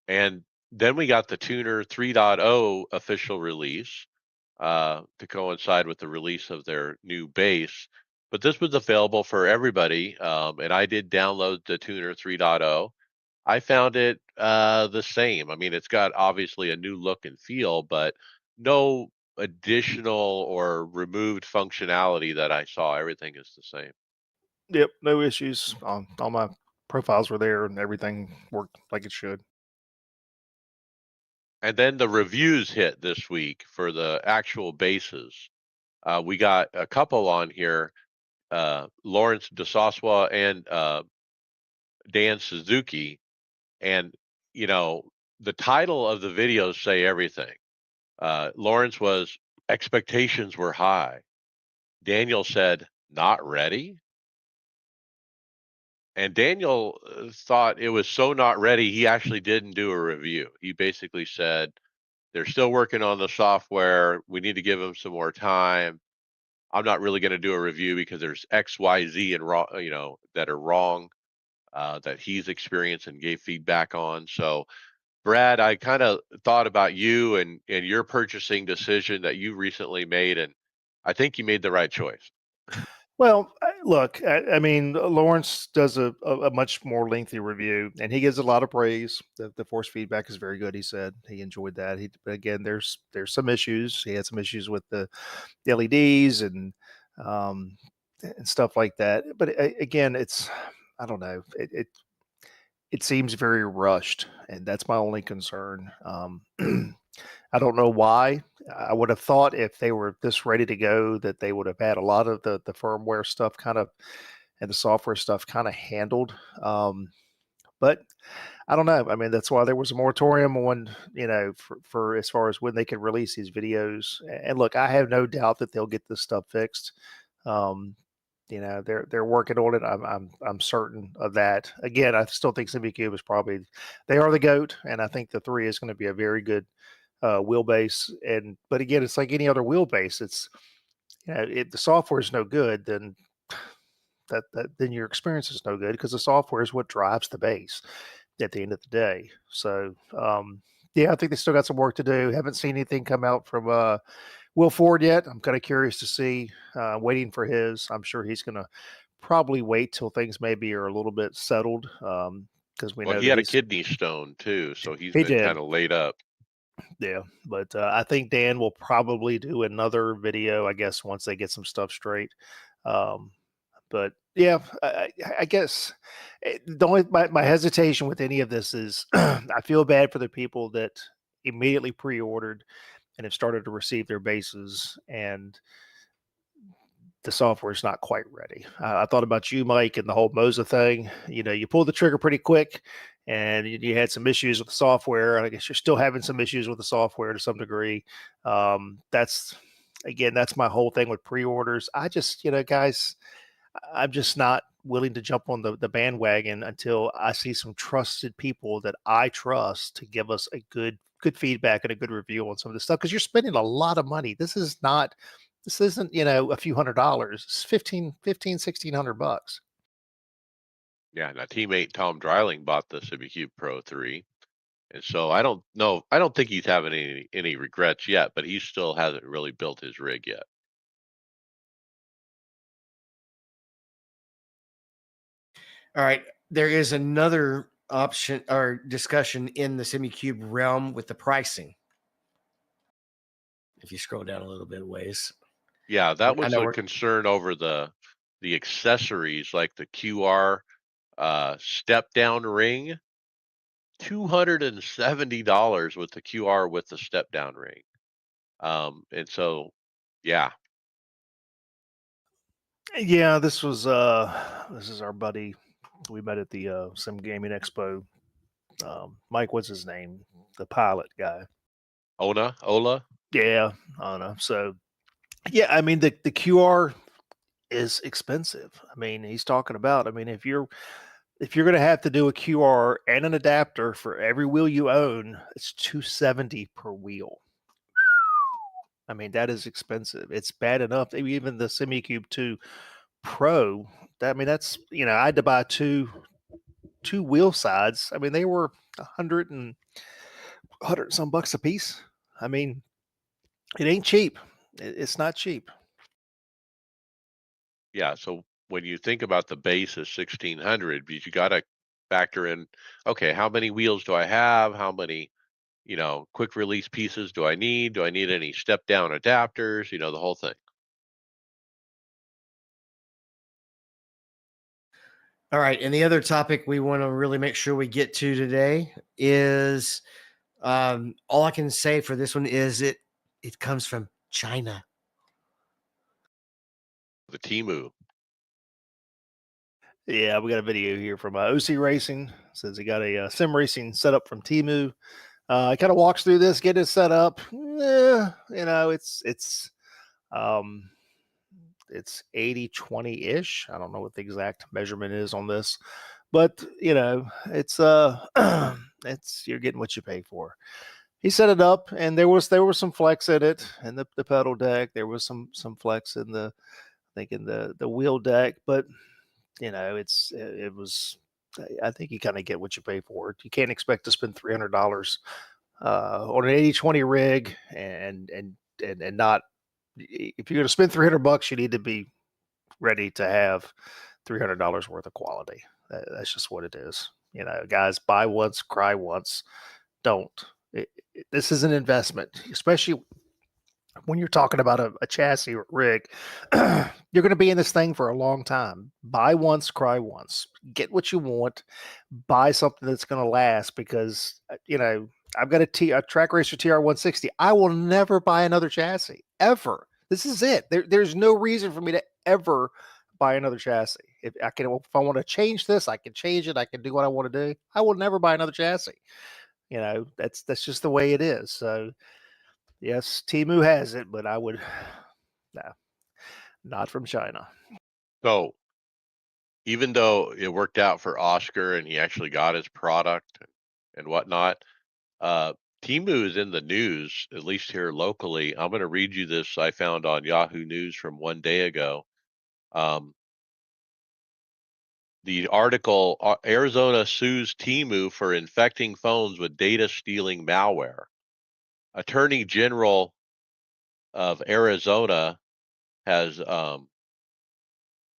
S1: And then we got the Tuner 3.0 official release to coincide with the release of their new base. But this was available for everybody, and I did download the Tuner 3.0. I found it the same. I mean, it's got obviously a new look and feel, but no additional or removed functionality that I saw. Everything is the same.
S2: Yep, no issues. All my profiles were there, and everything worked like it should.
S1: And then the reviews hit this week for the actual bases. We got a couple on here, Lawrence DeSaswa and Dan Suzuki. And, the title of the videos say everything. Lawrence was, expectations were high. Daniel said, not ready. And Daniel thought it was so not ready, he actually didn't do a review. He basically said, they're still working on the software. We need to give them some more time. I'm not really going to do a review because there's X, Y, Z and wrong, that are wrong that he's experienced and gave feedback on. So, Brad, I kind of thought about you and your purchasing decision that you recently made, and I think you made the right choice.
S2: Well, look, I mean, Lawrence does a much more lengthy review, and he gives a lot of praise. The force feedback is very good. He said he enjoyed that. But again, there's some issues. He had some issues with the LEDs and stuff like that. But again, I don't know. It seems very rushed, and that's my only concern. I don't know why. I would have thought if they were this ready to go that they would have had a lot of the firmware stuff kind of and the software stuff kind of handled. But I don't know. I mean, that's why there was a moratorium on, for as far as when they could release these videos. And look, I have no doubt that they'll get this stuff fixed. They're working on it. I'm certain of that. Again, I still think SemiCube is probably they are the GOAT, and I think the 3 is going to be a very good wheelbase. But again, it's like any other wheelbase. It's if the software is no good, then then your experience is no good because the software is what drives the base at the end of the day. So I think they still got some work to do. Haven't seen anything come out from Will Ford yet. I'm kind of curious to see. Waiting for his. I'm sure he's going to probably wait till things maybe are a little bit settled, because we
S1: Well,
S2: know
S1: he
S2: that
S1: had a kidney stone too, so he's
S2: he
S1: been
S2: did.
S1: kind of laid up.
S2: Yeah, but I think Dan will probably do another video, I guess, once they get some stuff straight. Um, but yeah, I guess the only my hesitation with any of this is I feel bad for the people that immediately pre-ordered and have started to receive their bases, and the software is not quite ready. I thought about you, Mike, and the whole Moza thing. You know, you pulled the trigger pretty quick, and you had some issues with the software. I guess you're still having some issues with the software to some degree. That's again, that's my whole thing with pre-orders. I just, guys, I'm just not willing to jump on the bandwagon until I see some trusted people that I trust to give us a good feedback and a good review on some of this stuff, because you're spending a lot of money. This isn't, a few $100s. It's 1,600 bucks.
S1: Yeah, now teammate Tom Dreiling bought the SimiCube Pro 3, and so I don't know. I don't think he's having any regrets yet, but he still hasn't really built his rig yet.
S5: All right. There is another option or discussion in the SimiCube realm with the pricing. If you scroll down a little bit ways.
S1: Yeah, that
S5: I
S1: was
S5: know
S1: a
S5: we're
S1: concern over the accessories like the QR step down ring. $270 with the QR with the step down ring. And so, yeah,
S2: Yeah, this is our buddy. We met at the Sim Gaming Expo. Mike, what's his name? The pilot guy.
S1: Ola.
S2: Yeah, I don't know. So yeah, I mean the QR is expensive. I mean, he's talking about, I mean, if you're going to have to do a QR and an adapter for every wheel you own, it's 270 per wheel. I mean, that is expensive. It's bad enough. Even the SimiCube 2 Pro, I mean, that's, I had to buy two wheel sides. I mean, they were 100 some bucks a piece. I mean, it ain't cheap. It's not cheap.
S1: Yeah, so when you think about the base is 1600, because you got to factor in, okay, how many wheels do I have? How many, quick release pieces do I need? Do I need any step down adapters? The whole thing.
S5: all right. And the other topic we want to really make sure we get to today is all I can say for this one is it comes from China.
S1: The Timu.
S2: Yeah, we got a video here from OC Racing. Says he got a sim racing setup from Timu. He kind of walks through this, get it set up. Um, it's 80-20 ish. I don't know what the exact measurement is on this, but it's it's you're getting what you pay for. He set it up, and there was some flex in it, and the pedal deck. There was some flex in I think in the wheel deck, but it was. I think you kind of get what you pay for. You can't expect to spend $300 on an 80-20 rig and not. If you're going to spend $300, you need to be ready to have $300 worth of quality. That's just what it is. Guys, buy once, cry once. Don't. This is an investment, especially when you're talking about a chassis or rig. You're going to be in this thing for a long time. Buy once, cry once. Get what you want. Buy something that's going to last, because I've got a Track Racer TR160. I will never buy another chassis ever. This is it. There's no reason for me to ever buy another chassis. If I want to change this, I can change it. I can do what I want to do. I will never buy another chassis. That's just the way it is. So yes, Timu has it, but I would no, not from China.
S1: So even though it worked out for Oscar and he actually got his product and whatnot, Timu is in the news, at least here locally. I'm going to read you this I found on Yahoo News from one day ago. The article, Arizona sues Timu for infecting phones with data stealing malware. Attorney General of Arizona has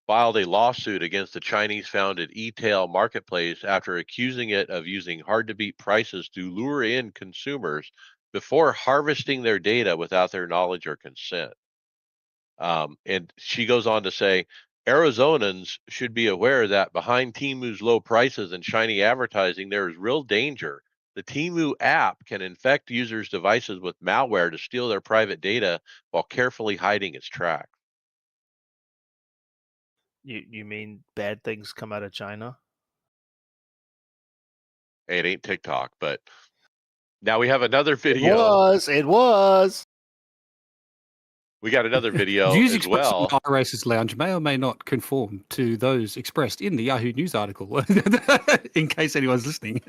S1: filed a lawsuit against the Chinese-founded e-tail marketplace after accusing it of using hard-to-beat prices to lure in consumers before harvesting their data without their knowledge or consent. And she goes on to say, Arizonans should be aware that behind Timu's low prices and shiny advertising, there is real danger. The Timu app can infect users' devices with malware to steal their private data while carefully hiding its tracks.
S2: You mean bad things come out of China?
S1: Hey, it ain't TikTok, but now we have another
S2: It
S1: video.
S2: was. It was.
S1: We got another video
S8: Views
S1: as
S8: expressed
S1: well.
S8: on iRacers Lounge may or may not conform to those expressed in the Yahoo News article, in case anyone's listening.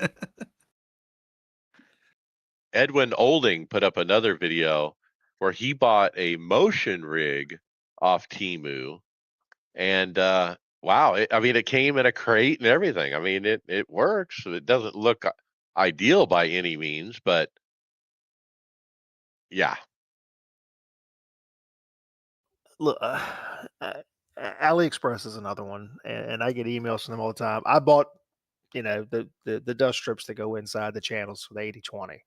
S1: Edwin Olding put up another video where he bought a motion rig off Timu, and wow, I mean, it came in a crate and everything. I mean, it works. It doesn't look ideal by any means, but yeah,
S2: Look, AliExpress is another one, and I get emails from them all the time. I bought, the dust strips that go inside the channels for the 80/20.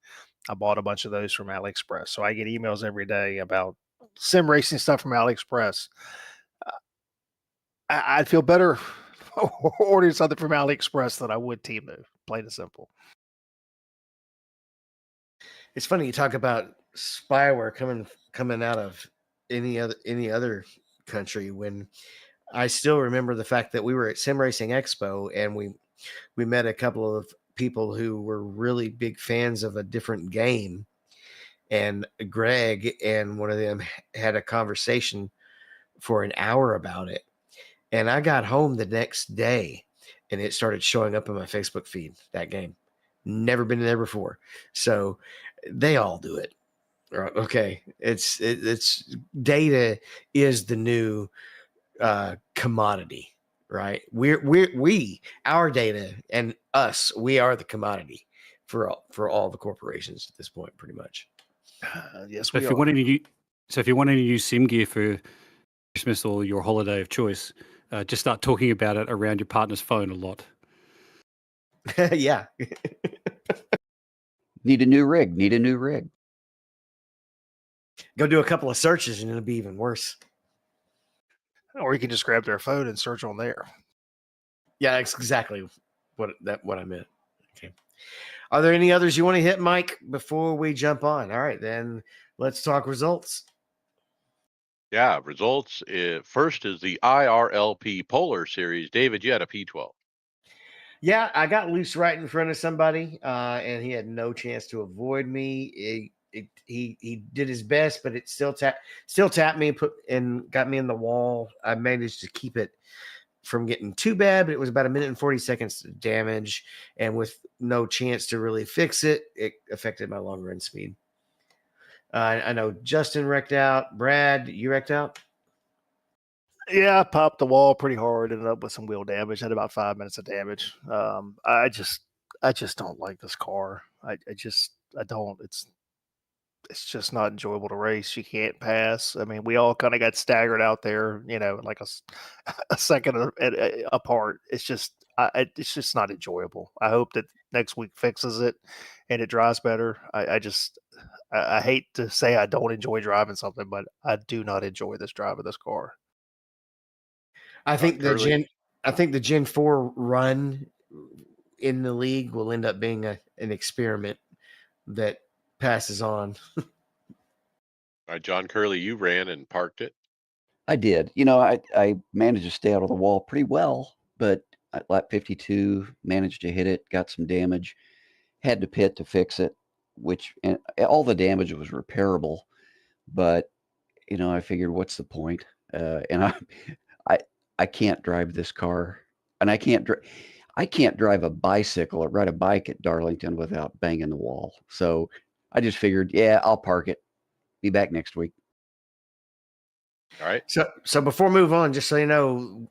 S2: I bought a bunch of those from AliExpress, so I get emails every day about sim racing stuff from AliExpress. I'd feel better ordering something from AliExpress than I would Temu. Plain and simple.
S5: It's funny you talk about spyware coming out of any other country, when I still remember the fact that we were at Sim Racing Expo and we met a couple of people who were really big fans of a different game, and Greg and one of them had a conversation for an hour about it, and I got home the next day and it started showing up in my Facebook feed, that game. Never been there before. So they all do it. Okay. It's data is the new commodity, right? Our data and us, we are the commodity for all the corporations at this point, pretty much.
S2: Yes,
S8: So
S2: we
S8: if you
S2: are.
S8: want any new sim gear for Christmas or your holiday of choice, just start talking about it around your partner's phone a lot.
S5: Yeah.
S3: Need a new rig.
S5: Go do a couple of searches and it'll be even worse.
S2: Or you can just grab their phone and search on there.
S5: Yeah, that's exactly what I meant. Okay. Are there any others you want to hit, Mike, before we jump on? All right, then let's talk results.
S1: yeah. Results. First is the IRLP Polar Series. David, you had a P12.
S5: Yeah, I got loose right in front of somebody, and he had no chance to avoid me. He did his best, but it still tapped me and got me in the wall. I managed to keep it from getting too bad, but it was about a minute and 40 seconds damage, and with no chance to really fix it, it affected my long run speed. I know Justin wrecked out. Brad, you wrecked out?
S2: Yeah, I popped the wall pretty hard. Ended up with some wheel damage. Had about 5 minutes of damage. I just don't like this car. I don't. It's just not enjoyable to race. You can't pass. I mean, we all kind of got staggered out there, like a second apart. It's just not enjoyable. I hope that next week fixes it and it drives better. I hate to say I don't enjoy driving something, but I do not enjoy this drive of this car.
S5: I think the
S1: Curly?
S5: Gen 4 run in the league will end up being an experiment that passes on.
S1: All right, John Curley, you ran and parked it.
S3: I did. I managed to stay out of the wall pretty well, but at lap 52, managed to hit it, got some damage, had to pit to fix it, and all the damage was repairable. But, I figured, what's the point? And I can't drive this car, and I can't drive a bicycle or ride a bike at Darlington without banging the wall. So I just figured, yeah, I'll park it. Be back next week.
S1: All right.
S5: So before we move on, just so you know,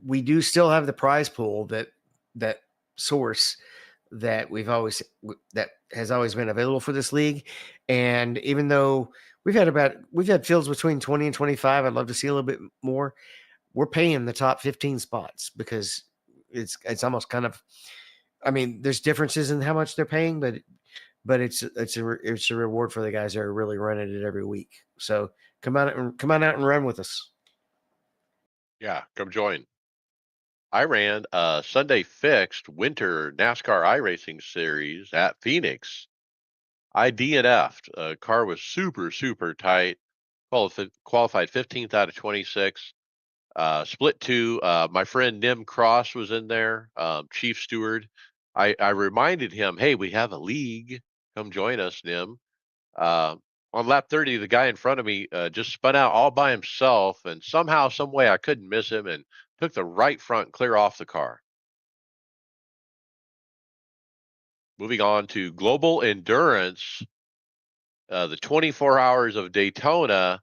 S5: we do still have the prize pool that source that that has always been available for this league. And even though we've had fields between 20 and 25, I'd love to see a little bit more. we're paying the top 15 spots because it's almost kind of, I mean, there's differences in how much they're paying, but it's a reward for the guys that are really running it every week. So come on out and run with us.
S1: Yeah, come join. I ran a Sunday fixed winter NASCAR iRacing series at Phoenix. I DNF'd. Car was super, super tight. Qualified 15th out of 26. Split two. My friend Nim Cross was in there, chief steward. I reminded him, hey, we have a league. Come join us, Nim. On lap 30, the guy in front of me just spun out all by himself, and somehow, some way, I couldn't miss him and took the right front clear off the car. Moving on to global endurance, the 24 hours of Daytona.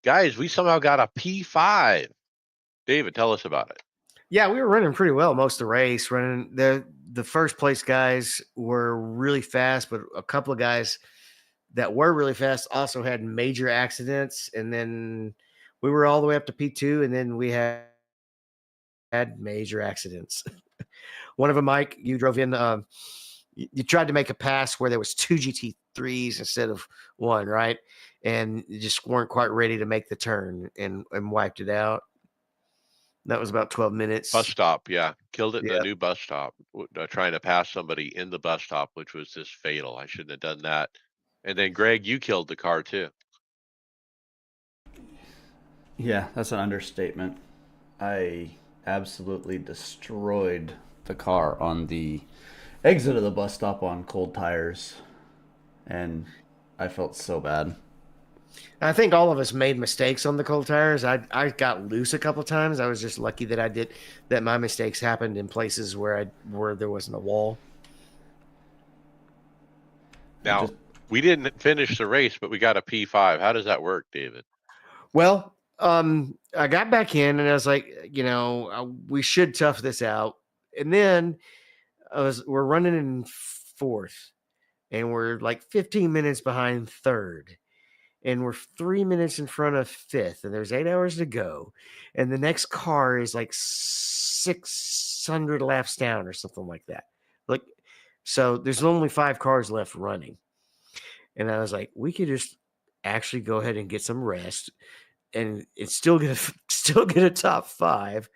S1: Guys, we somehow got a P5. David, tell us about it.
S5: Yeah, we were running pretty well most of the race. Running the first place guys were really fast, but a couple of guys that were really fast also had major accidents, and then we were all the way up to P2, and then we had major accidents. One of them, Mike, you drove in. You tried to make a pass where there was 2 GT3s instead of 1, right? And you just weren't quite ready to make the turn and wiped it out. That was about 12 minutes.
S1: Bus stop, yeah. Killed it in
S5: Yeah.
S1: the new bus stop, trying to pass somebody in the bus stop, which was just fatal. I shouldn't have done that. And then, Greg, you killed the car too.
S6: Yeah, that's an understatement. I absolutely destroyed the car on the exit of the bus stop on cold tires, and I felt so bad.
S5: I think all of us made mistakes on the cold tires. I got loose a couple times. I was just lucky that my mistakes happened in places where there wasn't a wall.
S1: Now, we didn't finish the race, but we got a P5. How does that work, David?
S5: Well, I got back in and I was like, we should tough this out. And then we're running in fourth, and we're like 15 minutes behind third, and we're 3 minutes in front of fifth, and there's 8 hours to go, and the next car is like 600 laps down or something like that. Like, so there's only 5 cars left running, and I was like, we could just actually go ahead and get some rest, and it's still get a top 5,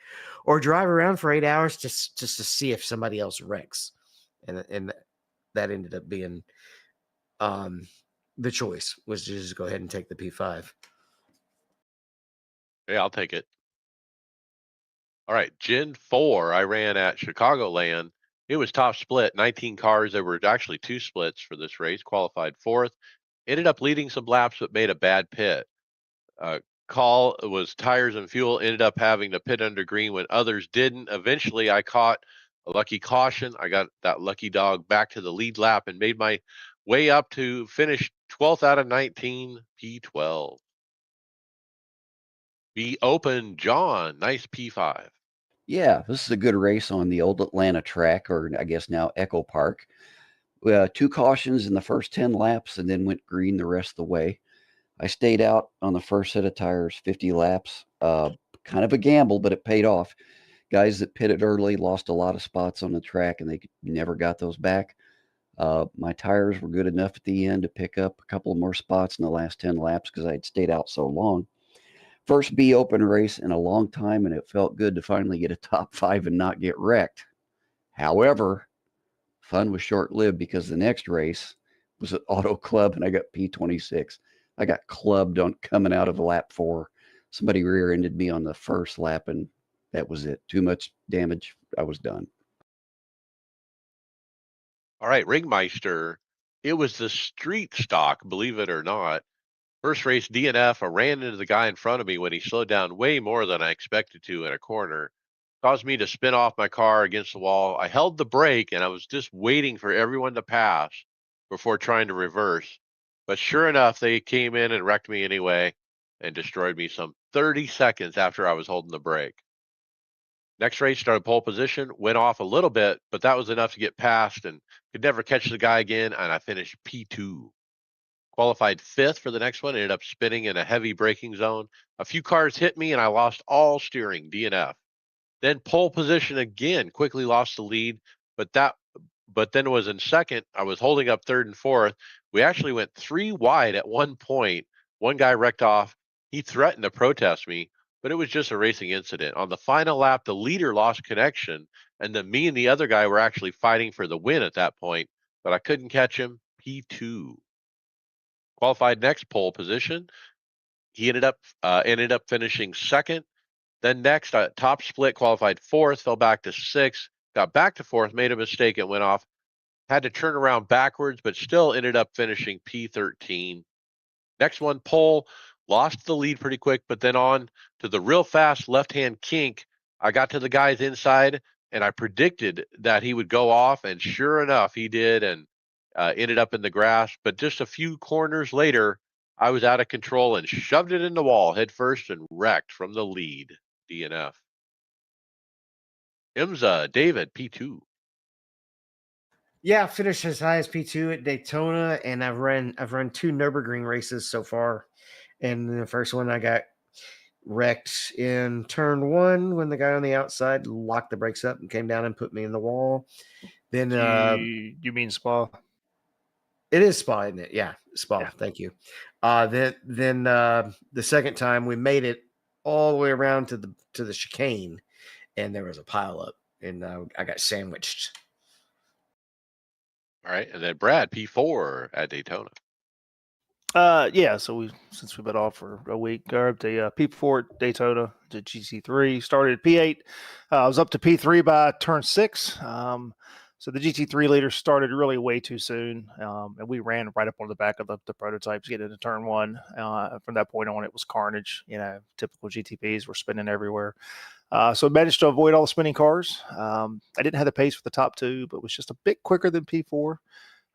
S5: or drive around for 8 hours just to see if somebody else wrecks, and that ended up being the choice was to just go ahead and take the P5.
S1: Yeah, I'll take it. All right, Gen 4, I ran at Chicagoland. It was top split, 19 cars. There were actually 2 splits for this race. Qualified 4th. Ended up leading some laps, but made a bad pit. Call was tires and fuel. Ended up having to pit under green when others didn't. Eventually, I caught a lucky caution. I got that lucky dog back to the lead lap and made my way up to finish 12th out of 19, P12. Be open, John. Nice P5.
S3: Yeah, this is a good race on the old Atlanta track, or I guess now Echo Park. 2 cautions in the first 10 laps and then went green the rest of the way. I stayed out on the first set of tires 50 laps. Kind of a gamble, but it paid off. Guys that pitted early lost a lot of spots on the track, and they never got those back. My tires were good enough at the end to pick up a couple more spots in the last 10 laps because I'd stayed out so long. First B open race in a long time, and it felt good to finally get a top 5 and not get wrecked. However, fun was short-lived because the next race was at Auto Club, and I got P26. I got clubbed on coming out of lap 4. Somebody rear-ended me on the first lap, and that was it. Too much damage. I was done.
S1: All right, Ringmeister. It was the street stock, believe it or not. First race DNF, I ran into the guy in front of me when he slowed down way more than I expected to in a corner. Caused me to spin off my car against the wall. I held the brake and I was just waiting for everyone to pass before trying to reverse. But sure enough, they came in and wrecked me anyway and destroyed me some 30 seconds after I was holding the brake. Next race, started pole position, went off a little bit, but that was enough to get past and could never catch the guy again, and I finished P2. Qualified 5th for the next one, ended up spinning in a heavy braking zone. A few cars hit me and I lost all steering, DNF. Then pole position again, quickly lost the lead, but then was in second. I was holding up third and fourth. We actually went 3 wide at one point. One guy wrecked off. He threatened to protest me, but it was just a racing incident. On the final lap, the leader lost connection, and then me and the other guy were actually fighting for the win at that point, but I couldn't catch him. P2. Qualified next, pole position. He ended up finishing second. Then next, top split, qualified 4th, fell back to 6th, got back to 4th, made a mistake and went off. Had to turn around backwards, but still ended up finishing P13. Next one, pole, lost the lead pretty quick, but then on to the real fast left-hand kink. I got to the guy's inside, and I predicted that he would go off, and sure enough, he did, and ended up in the grass. But just a few corners later, I was out of control and shoved it in the wall head first and wrecked from the lead. DNF. IMSA, David, P2.
S5: Yeah, I finished as high as P2 at Daytona, and I've run 2 Nürburgring races so far. And the first one I got wrecked in turn 1 when the guy on the outside locked the brakes up and came down and put me in the wall. Then
S2: You mean Spa?
S5: it is Spa, isn't it? Yeah, Spa.
S2: Yeah.
S5: Thank you. Then the second time we made it all the way around to the chicane, and there was a pile up, and I got sandwiched.
S1: All right, and then Brad, P4 at Daytona.
S2: Yeah. So since we've been off for a week, got up to P4 at Daytona to GT3. Started at P8. I was up to P3 by turn 6. So the GT3 leader started really way too soon, and we ran right up on the back of the prototypes, getting into turn 1. From that point on, it was carnage. Typical GTPs were spinning everywhere. So I managed to avoid all the spinning cars. I didn't have the pace for the top 2, but was just a bit quicker than P4.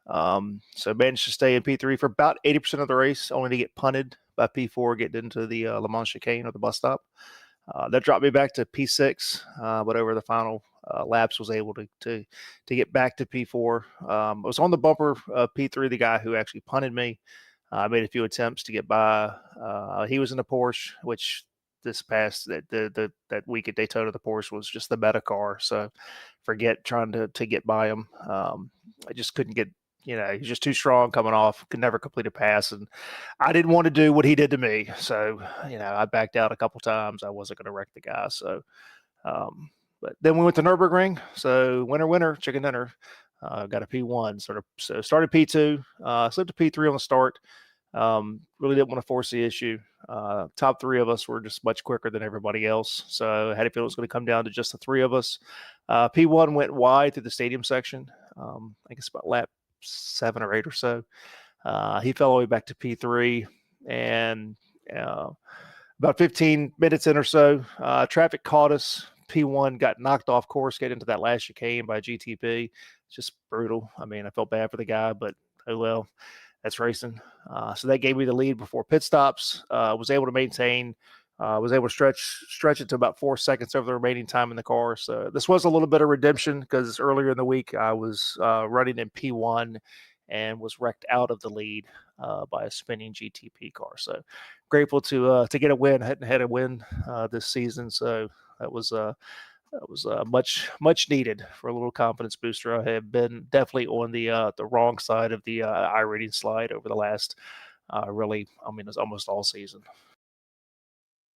S2: So I managed to stay in P3 for about 80% of the race, only to get punted by P4 getting into the Le Mans chicane or the bus stop. That dropped me back to P6, but over the final laps was able to get back to P4. I was on the bumper P3, the guy who actually punted me. I made a few attempts to get by. He was in a Porsche, which this past that week at Daytona, the Porsche was just the meta car. So forget trying to get by him. I just couldn't get. He's just too strong coming off. Could never complete a pass, and I didn't want to do what he did to me. So I backed out a couple times. I wasn't going to wreck the guy. So, but then we went to Nürburgring. So winner, chicken dinner. Got a P1. So started P2. Slipped to P3 on the start. Really didn't want to force the issue. Top 3 of us were just much quicker than everybody else. So I had to feel it was going to come down to just the 3 of us. P1 went wide through the stadium section. I guess about lap 7 or 8 or so. He fell all the way back to P3, and about 15 minutes in or so, traffic caught us. P1 got knocked off course, get into that last chicane by GTP. It's just brutal. I mean, I felt bad for the guy, but oh well, that's racing. So that gave me the lead before pit stops. Was able to maintain. Was able to stretch it to about 4 seconds over the remaining time in the car. So this was a little bit of redemption because earlier in the week I was running in P1 and was wrecked out of the lead by a spinning GTP car. So grateful to get a win. Hadn't had a win this season, so that was much needed for a little confidence booster. I have been definitely on the wrong side of the iRating slide over the last it's almost all season.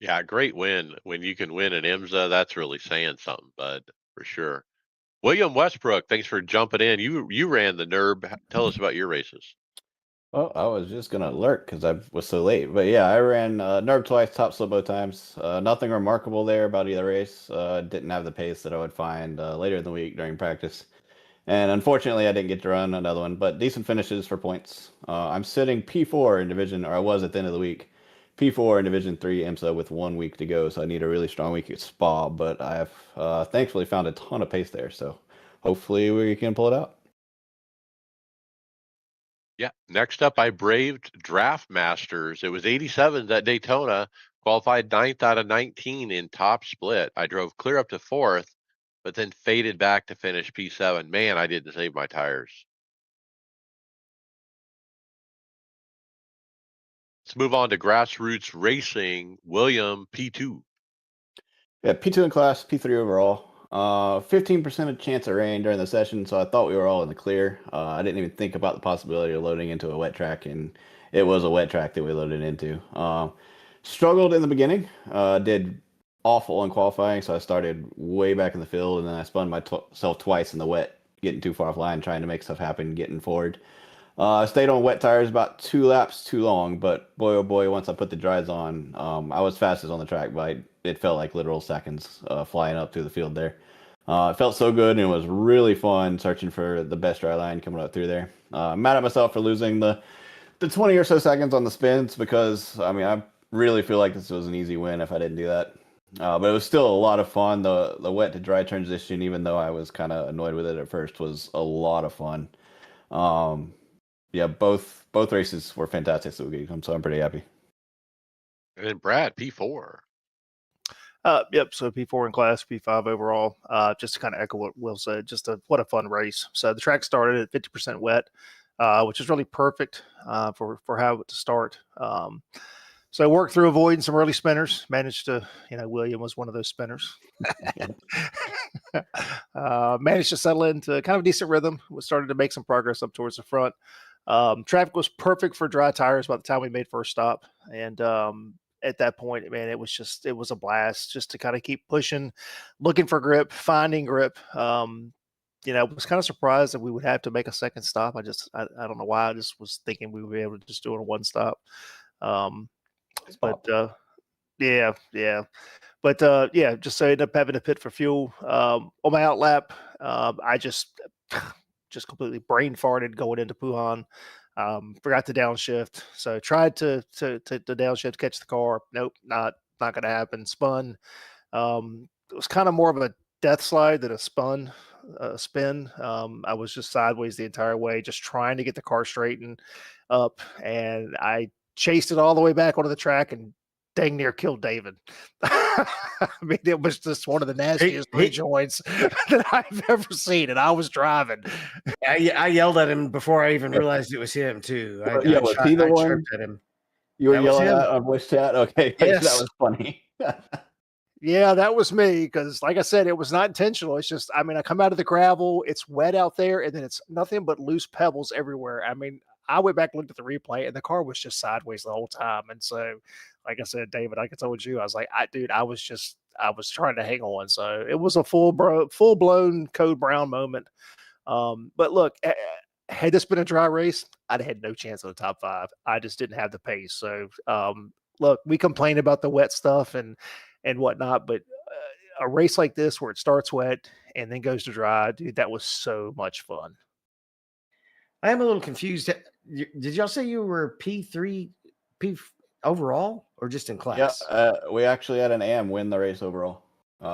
S1: Yeah, great win. When you can win an IMSA, that's really saying something, bud, for sure. William Westbrook, thanks for jumping in. You ran the NERB. Tell us about your races.
S6: Well, I was just gonna lurk because I was so late. But yeah, I ran NERB twice, top slip both times. Nothing remarkable there about either race. Didn't have the pace that I would find later in the week during practice. And unfortunately, I didn't get to run another one, but decent finishes for points. I'm sitting P4 in Division, or I was at the end of the week, P4 in Division 3 IMSA with 1 week to go, so I need a really strong week at Spa, but I have thankfully found a ton of pace there, so hopefully we can pull it out.
S1: Yeah. Next up, I braved Draft Masters. It was 87s at Daytona, qualified 9th out of 19 in top split. I drove clear up to 4th, but then faded back to finish P7. Man, I didn't save my tires. Let's move on to grassroots racing. William P2.
S9: Yeah, P2 in class, P3 overall. 15% of chance of rain during the session, so I thought we were all in the clear. I didn't even think about the possibility of loading into a wet track, and it was a wet track that we loaded into. Struggled in the beginning, did awful in qualifying, so I started way back in the field, and then I spun myself twice in the wet, getting too far offline, trying to make stuff happen, getting forward. I stayed on wet tires about 2 laps too long, but boy, oh boy, once I put the dries on, I was fastest on the track by, it felt like literal seconds flying up through the field there. It felt so good, and it was really fun searching for the best dry line coming up through there. Mad at myself for losing the 20 or so seconds on the spins because, I mean, I really feel like this was an easy win if I didn't do that. But it was still a lot of fun. The wet to dry transition, even though I was kind of annoyed with it at first, was a lot of fun. Yeah, both races were fantastic this week, so I'm pretty happy.
S1: And then Brad, P4.
S2: Yep. So P4 in class, P5 overall. Just to kind of echo what Will said, what a fun race. So the track started at 50% wet, which is really perfect for how to start. So I worked through avoiding some early spinners. Managed to, William was one of those spinners. Managed to settle into kind of a decent rhythm. We started to make some progress up towards the front. Traffic was perfect for dry tires by the time we made first stop. And at that point, man, it was a blast just to kind of keep pushing, looking for grip, finding grip. I was kind of surprised that we would have to make a second stop. I don't know why. I just was thinking we would be able to just do it in one stop. Yeah. But just so I ended up having to pit for fuel. On my outlap, I just completely brain farted going into Puhan. Forgot to downshift. So tried to downshift, catch the car. Nope, not going to happen. Spun. It was kind of more of a death slide than a spin. I was just sideways the entire way, just trying to get the car straightened up, and I chased it all the way back onto the track and dang near killed David. I mean, it was just one of the nastiest rejoins that I've ever seen, and I was driving.
S5: I yelled at him before I even realized it was him too.
S9: Was he the one?
S5: At him.
S9: You were yelling at on voice chat? Okay,
S5: yes.
S9: That was funny.
S2: Yeah, that was me because, like I said, it was not intentional. It's just, I mean, I come out of the gravel, it's wet out there, and then it's nothing but loose pebbles everywhere. I mean, I went back and looked at the replay, and the car was just sideways the whole time. And so, like I said, David, like I told you, I was like, I was trying to hang on. So it was a full blown Code Brown moment. But look, had this been a dry race, I'd had no chance of the top 5. I just didn't have the pace. So, look, we complain about the wet stuff and whatnot, but a race like this where it starts wet and then goes to dry, dude, that was so much fun.
S5: I am a little confused. Did y'all say you were P3 overall or just in class?
S9: Yeah, we actually had an AM win the race overall.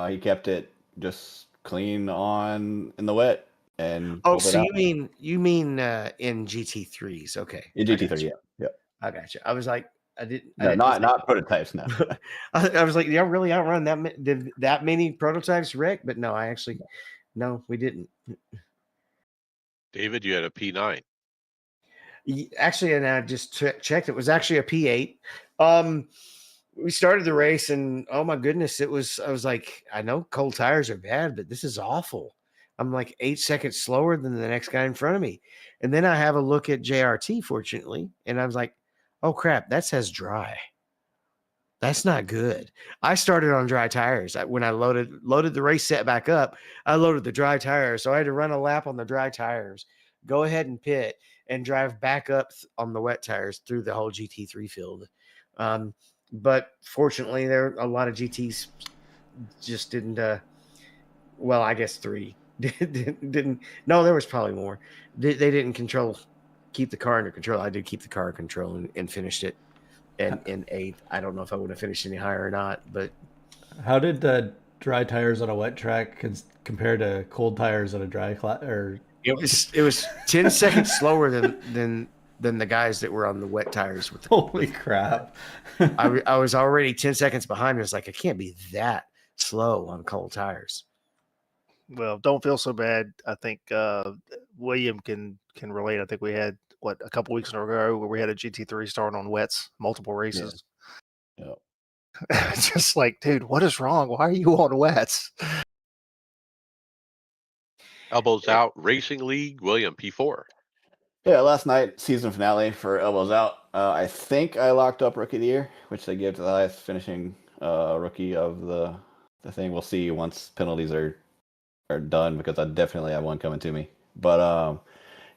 S9: He kept it just clean on in the wet. And
S5: so you mean in GT3s? Okay,
S9: in GT3, yeah.
S5: I got you. I was like,
S9: not prototypes. No,
S5: I was like, y'all really outrun that many prototypes wreck? But no, no, we didn't.
S1: David, you had a P9.
S5: Actually, and I just checked. It was actually a P8. We started the race, and oh my goodness, I was like, I know cold tires are bad, but this is awful. I'm like 8 seconds slower than the next guy in front of me. And then I have a look at JRT, fortunately, and I was like, oh crap, that says dry. That's not good. I started on dry tires. When I loaded the race set back up, I loaded the dry tires. So I had to run a lap on the dry tires, go ahead and pit, and drive back up on the wet tires through the whole GT3 field. But fortunately, there are a lot of GTs just didn't. I guess 3 didn't. No, there was probably more. They didn't keep the car under control. I did keep the car in control and finished it in 8th. I don't know if I would have finished any higher or not. But
S6: how did dry tires on a wet track compare to cold tires on a dry or?
S5: It was 10 seconds slower than the guys that were on the wet tires.
S6: Holy crap!
S5: I was already 10 seconds behind. I was like, I can't be that slow on cold tires.
S2: Well, don't feel so bad. I think William can relate. I think we had a couple weeks in a row where we had a GT3 starting on wets, multiple races.
S9: Yeah.
S2: It's just like, dude, what is wrong? Why are you on wets?
S1: Elbows Out Racing League, William P4.
S9: Yeah, last night, season finale for Elbows Out. I think I locked up Rookie of the Year, which they give to the highest finishing rookie of the thing. We'll see once penalties are done, because I definitely have one coming to me. But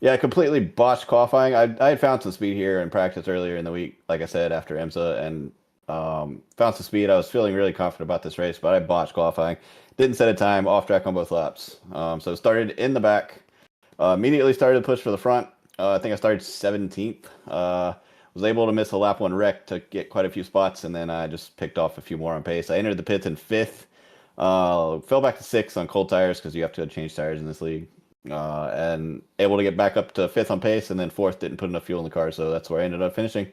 S9: yeah, I completely botched qualifying. I had found some speed here in practice earlier in the week, like I said, after IMSA, and found some speed. I was feeling really confident about this race, but I botched qualifying. Didn't set a time, off track on both laps. So started in the back, immediately started to push for the front. I think I started 17th. Was able to miss a lap 1 wreck to get quite a few spots, and then I just picked off a few more on pace. I entered the pits in 5th. Fell back to 6th on cold tires, because you have to change tires in this league. And able to get back up to 5th on pace, and then 4th, didn't put enough fuel in the car, so that's where I ended up finishing.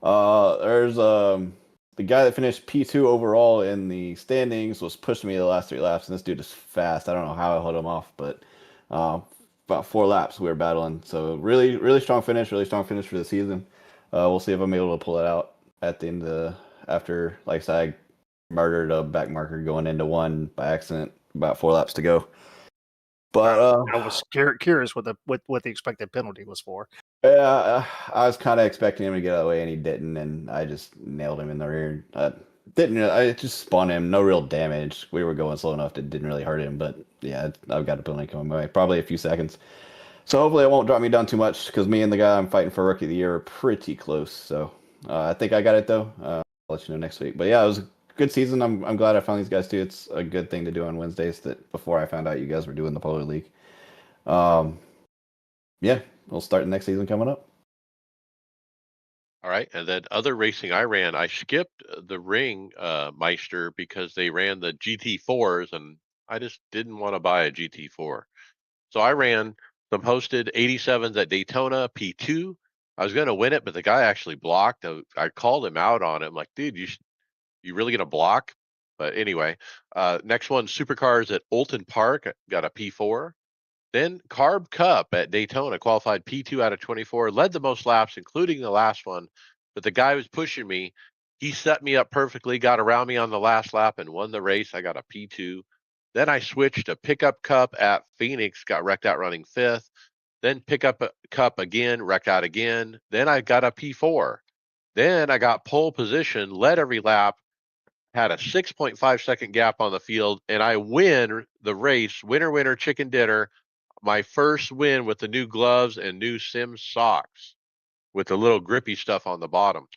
S9: There's the guy that finished P2 overall in the standings was pushing me the last 3 laps, and this dude is fast. I don't know how I held him off, but about 4 laps we were battling. So really strong finish for the season. We'll see if I'm able to pull it out at the end of after, like I said, I murdered a back marker going into 1 by accident, about 4 laps to go. But
S2: I was curious what the expected penalty was for.
S9: yeah, I was kind of expecting him to get out of the way, and he didn't, and I just nailed him in the rear. I just spun him, no real damage. We were going slow enough that it didn't really hurt him, but yeah, I've got a penalty coming my way, probably a few seconds. So hopefully it won't drop me down too much, because me and the guy I'm fighting for Rookie of the Year are pretty close. So I think I got it, though. I'll let you know next week. But yeah, it was a good season. I'm glad I found these guys, too. It's a good thing to do on Wednesdays, that before I found out you guys were doing the Polar League. Yeah, we'll start the next season coming up.
S1: All right. And then other racing I ran, I skipped the ring Meister, because they ran the GT4s, and I just didn't want to buy a GT4. So I ran some hosted 87s at Daytona P2. I was going to win it, but the guy actually blocked. I called him out on it. I'm like, dude, you really going to block? But anyway, next one, supercars at Olton Park, got a P4. Then Carb Cup at Daytona, qualified P2 out of 24, led the most laps, including the last one. But the guy was pushing me. He set me up perfectly, got around me on the last lap, and won the race. I got a P2. Then I switched to Pickup Cup at Phoenix, got wrecked out running 5th. Then Pickup Cup again, wrecked out again. Then I got a P4. Then I got pole position, led every lap, had a 6.5 second gap on the field, and I win the race. Winner, chicken dinner. My first win with the new gloves and new Sims socks with the little grippy stuff on the bottom.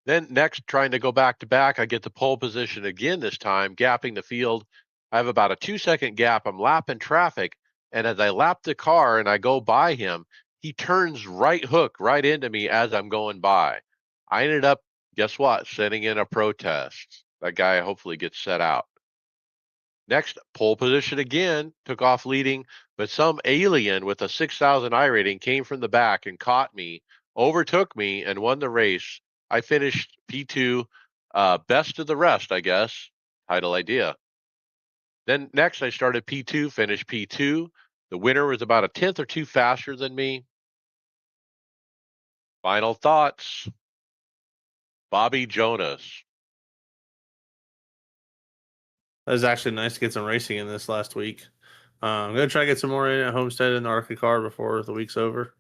S1: Then next, trying to go back to back, I get the pole position again this time, gapping the field. I have about a 2-second gap. I'm lapping traffic, and as I lap the car and I go by him, he turns right hook right into me as I'm going by. I ended up, guess what, sending in a protest. That guy hopefully gets set out. Next, pole position again, took off leading, but some alien with a 6,000 I rating came from the back and caught me, overtook me, and won the race. I finished P2, best of the rest, I guess. Title idea. Then next, I started P2, finished P2. The winner was about a 10th or 2 faster than me. Final thoughts. Bobby Jonas.
S7: It was actually nice to get some racing in this last week. I'm going to try to get some more in at Homestead in the Arca car before the week's over.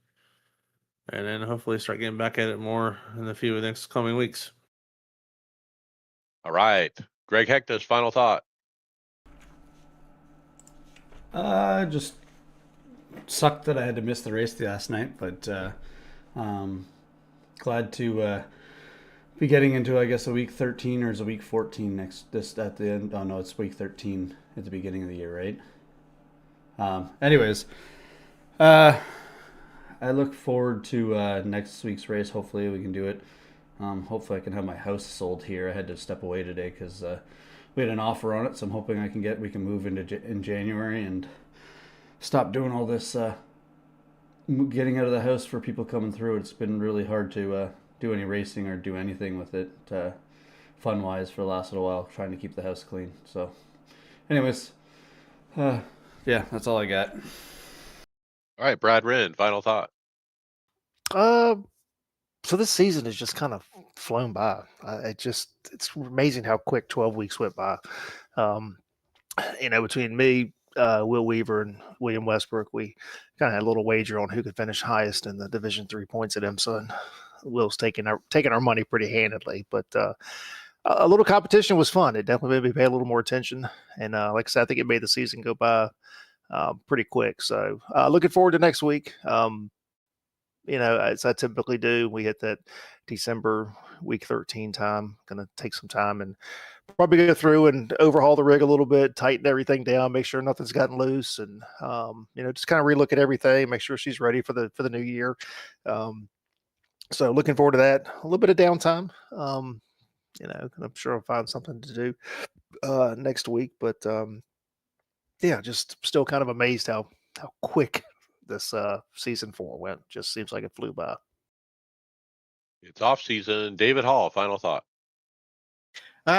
S7: And then hopefully start getting back at it more in the few next coming weeks.
S1: All right. Greg Hector's final thought.
S6: Just sucked that I had to miss the race last night, but glad to be getting into, I guess, a week 13 or is a week 14 at the end. Oh no, it's week 13 at the beginning of the year, right? Anyways, I look forward to next week's race. Hopefully we can do it. Hopefully I can have my house sold here. I had to step away today because we had an offer on it, so I'm hoping we can move in January and stop doing all this getting out of the house for people coming through. It's been really hard to do any racing or do anything with it fun wise for the last little while, trying to keep the house clean. So anyways, yeah, that's all I got.
S1: All right, Brad Wren, final thought.
S2: So this season has just kind of flown by. It's amazing how quick 12 weeks went by. Um, between me, Will Weaver, and William Westbrook, we kind of had a little wager on who could finish highest in the Division Three points at IMSA, and Will's taking our money pretty handedly. But a little competition was fun. It definitely made me pay a little more attention, and like I said, I think it made the season go by pretty quick. So looking forward to next week. As I typically do, we hit that December week 13 time. Going to take some time and probably go through and overhaul the rig a little bit, tighten everything down, make sure nothing's gotten loose, and just kind of relook at everything, make sure she's ready for the new year. So looking forward to that. A little bit of downtime. I'm sure I'll find something to do next week, but yeah, just still kind of amazed how quick this season 4 went. Just seems like it flew by.
S1: It's off season. David Hall, final thought.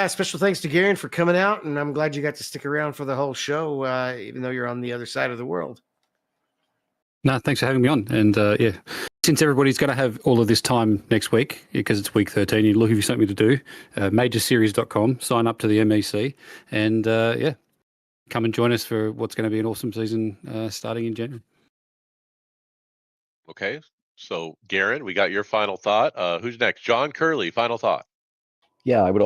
S5: Special thanks to Garen for coming out, and I'm glad you got to stick around for the whole show, even though you're on the other side of the world.
S8: No, thanks for having me on. And yeah, since everybody's going to have all of this time next week, because it's week 13, you're looking for something to do, majorseries.com, sign up to the MEC, and yeah, come and join us for what's going to be an awesome season starting in January.
S1: Okay, so Garen, we got your final thought. Who's next? John Curley, final thought.
S3: Yeah, I would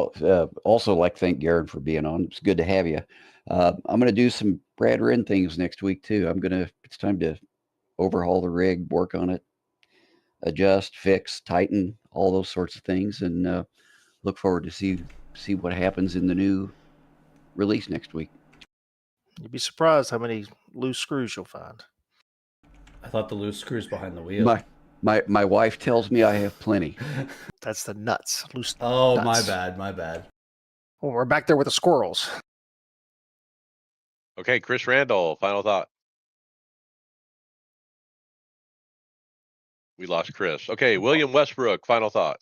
S3: also like to thank Garen for being on. It's good to have you. I'm going to do some Brad Wren things next week too. It's time to overhaul the rig, work on it, adjust, fix, tighten, all those sorts of things, and look forward to see what happens in the new release next week.
S2: You'd be surprised how many loose screws you'll find.
S6: I thought the loose screws behind the wheel.
S3: My wife tells me I have plenty.
S2: That's the nuts. Loose.
S6: Oh,
S2: nuts.
S6: my bad.
S2: Well, we're back there with the squirrels.
S1: Okay, Chris Randall, final thought. We lost Chris. Okay, William Westbrook, final thought.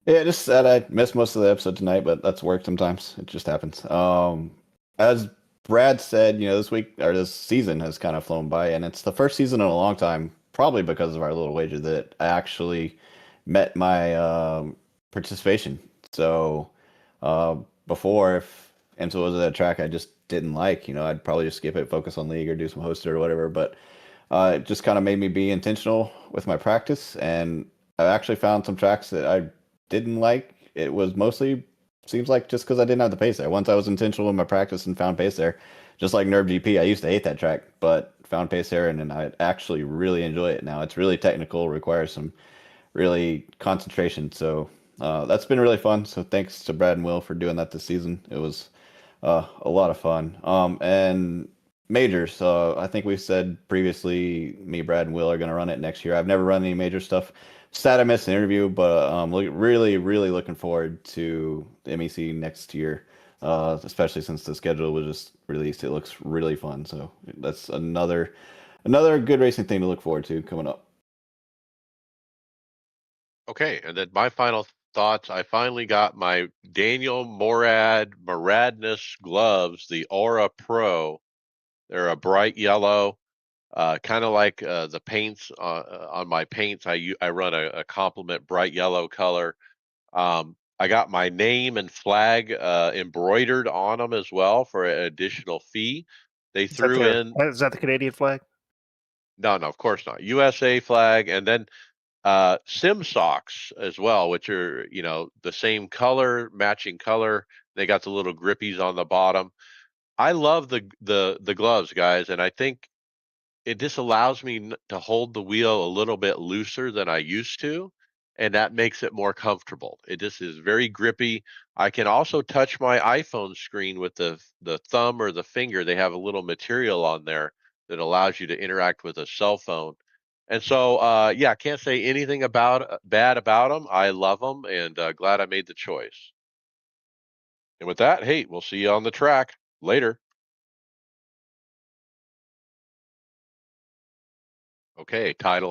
S9: Yeah, just that I missed most of the episode tonight, but that's work sometimes. It just happens. As Brad said, this week or this season has kind of flown by, and it's the first season in a long time, probably because of our little wager, that I actually met my participation. So before, if IMSA was a track I just didn't like, I'd probably just skip it, focus on league or do some hosted or whatever. But it just kind of made me be intentional with my practice, and I actually found some tracks that I didn't like. It was mostly seems like just because I didn't have the pace there. Once I was intentional in my practice and found pace there, just like Nerve GP, I used to hate that track, but found pace there, and I actually really enjoy it now. It's really technical, requires some really concentration. So that's been really fun. So thanks to Brad and Will for doing that this season. It was a lot of fun. And majors, I think we said previously, me, Brad, and Will are going to run it next year. I've never run any major stuff. Sad I missed an interview, but really, really looking forward to the MEC next year, especially since the schedule was just released. It looks really fun. So that's another good racing thing to look forward to coming up.
S1: Okay, and then my final thoughts. I finally got my Daniel Moradness gloves, the Aura Pro. They're a bright yellow, kind of like the paints on my paints. I run a complement bright yellow color. I got my name and flag embroidered on them as well for an additional fee. They threw in.
S2: Is that the Canadian flag?
S1: No, of course not. USA flag, and then sim socks as well, which are the same color, matching color. They got the little grippies on the bottom. I love the gloves, guys, and I think it just allows me to hold the wheel a little bit looser than I used to, and that makes it more comfortable. It just is very grippy. I can also touch my iPhone screen with the thumb or the finger. They have a little material on there that allows you to interact with a cell phone. And so, yeah, can't say anything bad about them. I love them, and glad I made the choice. And with that, hey, we'll see you on the track later. Okay, title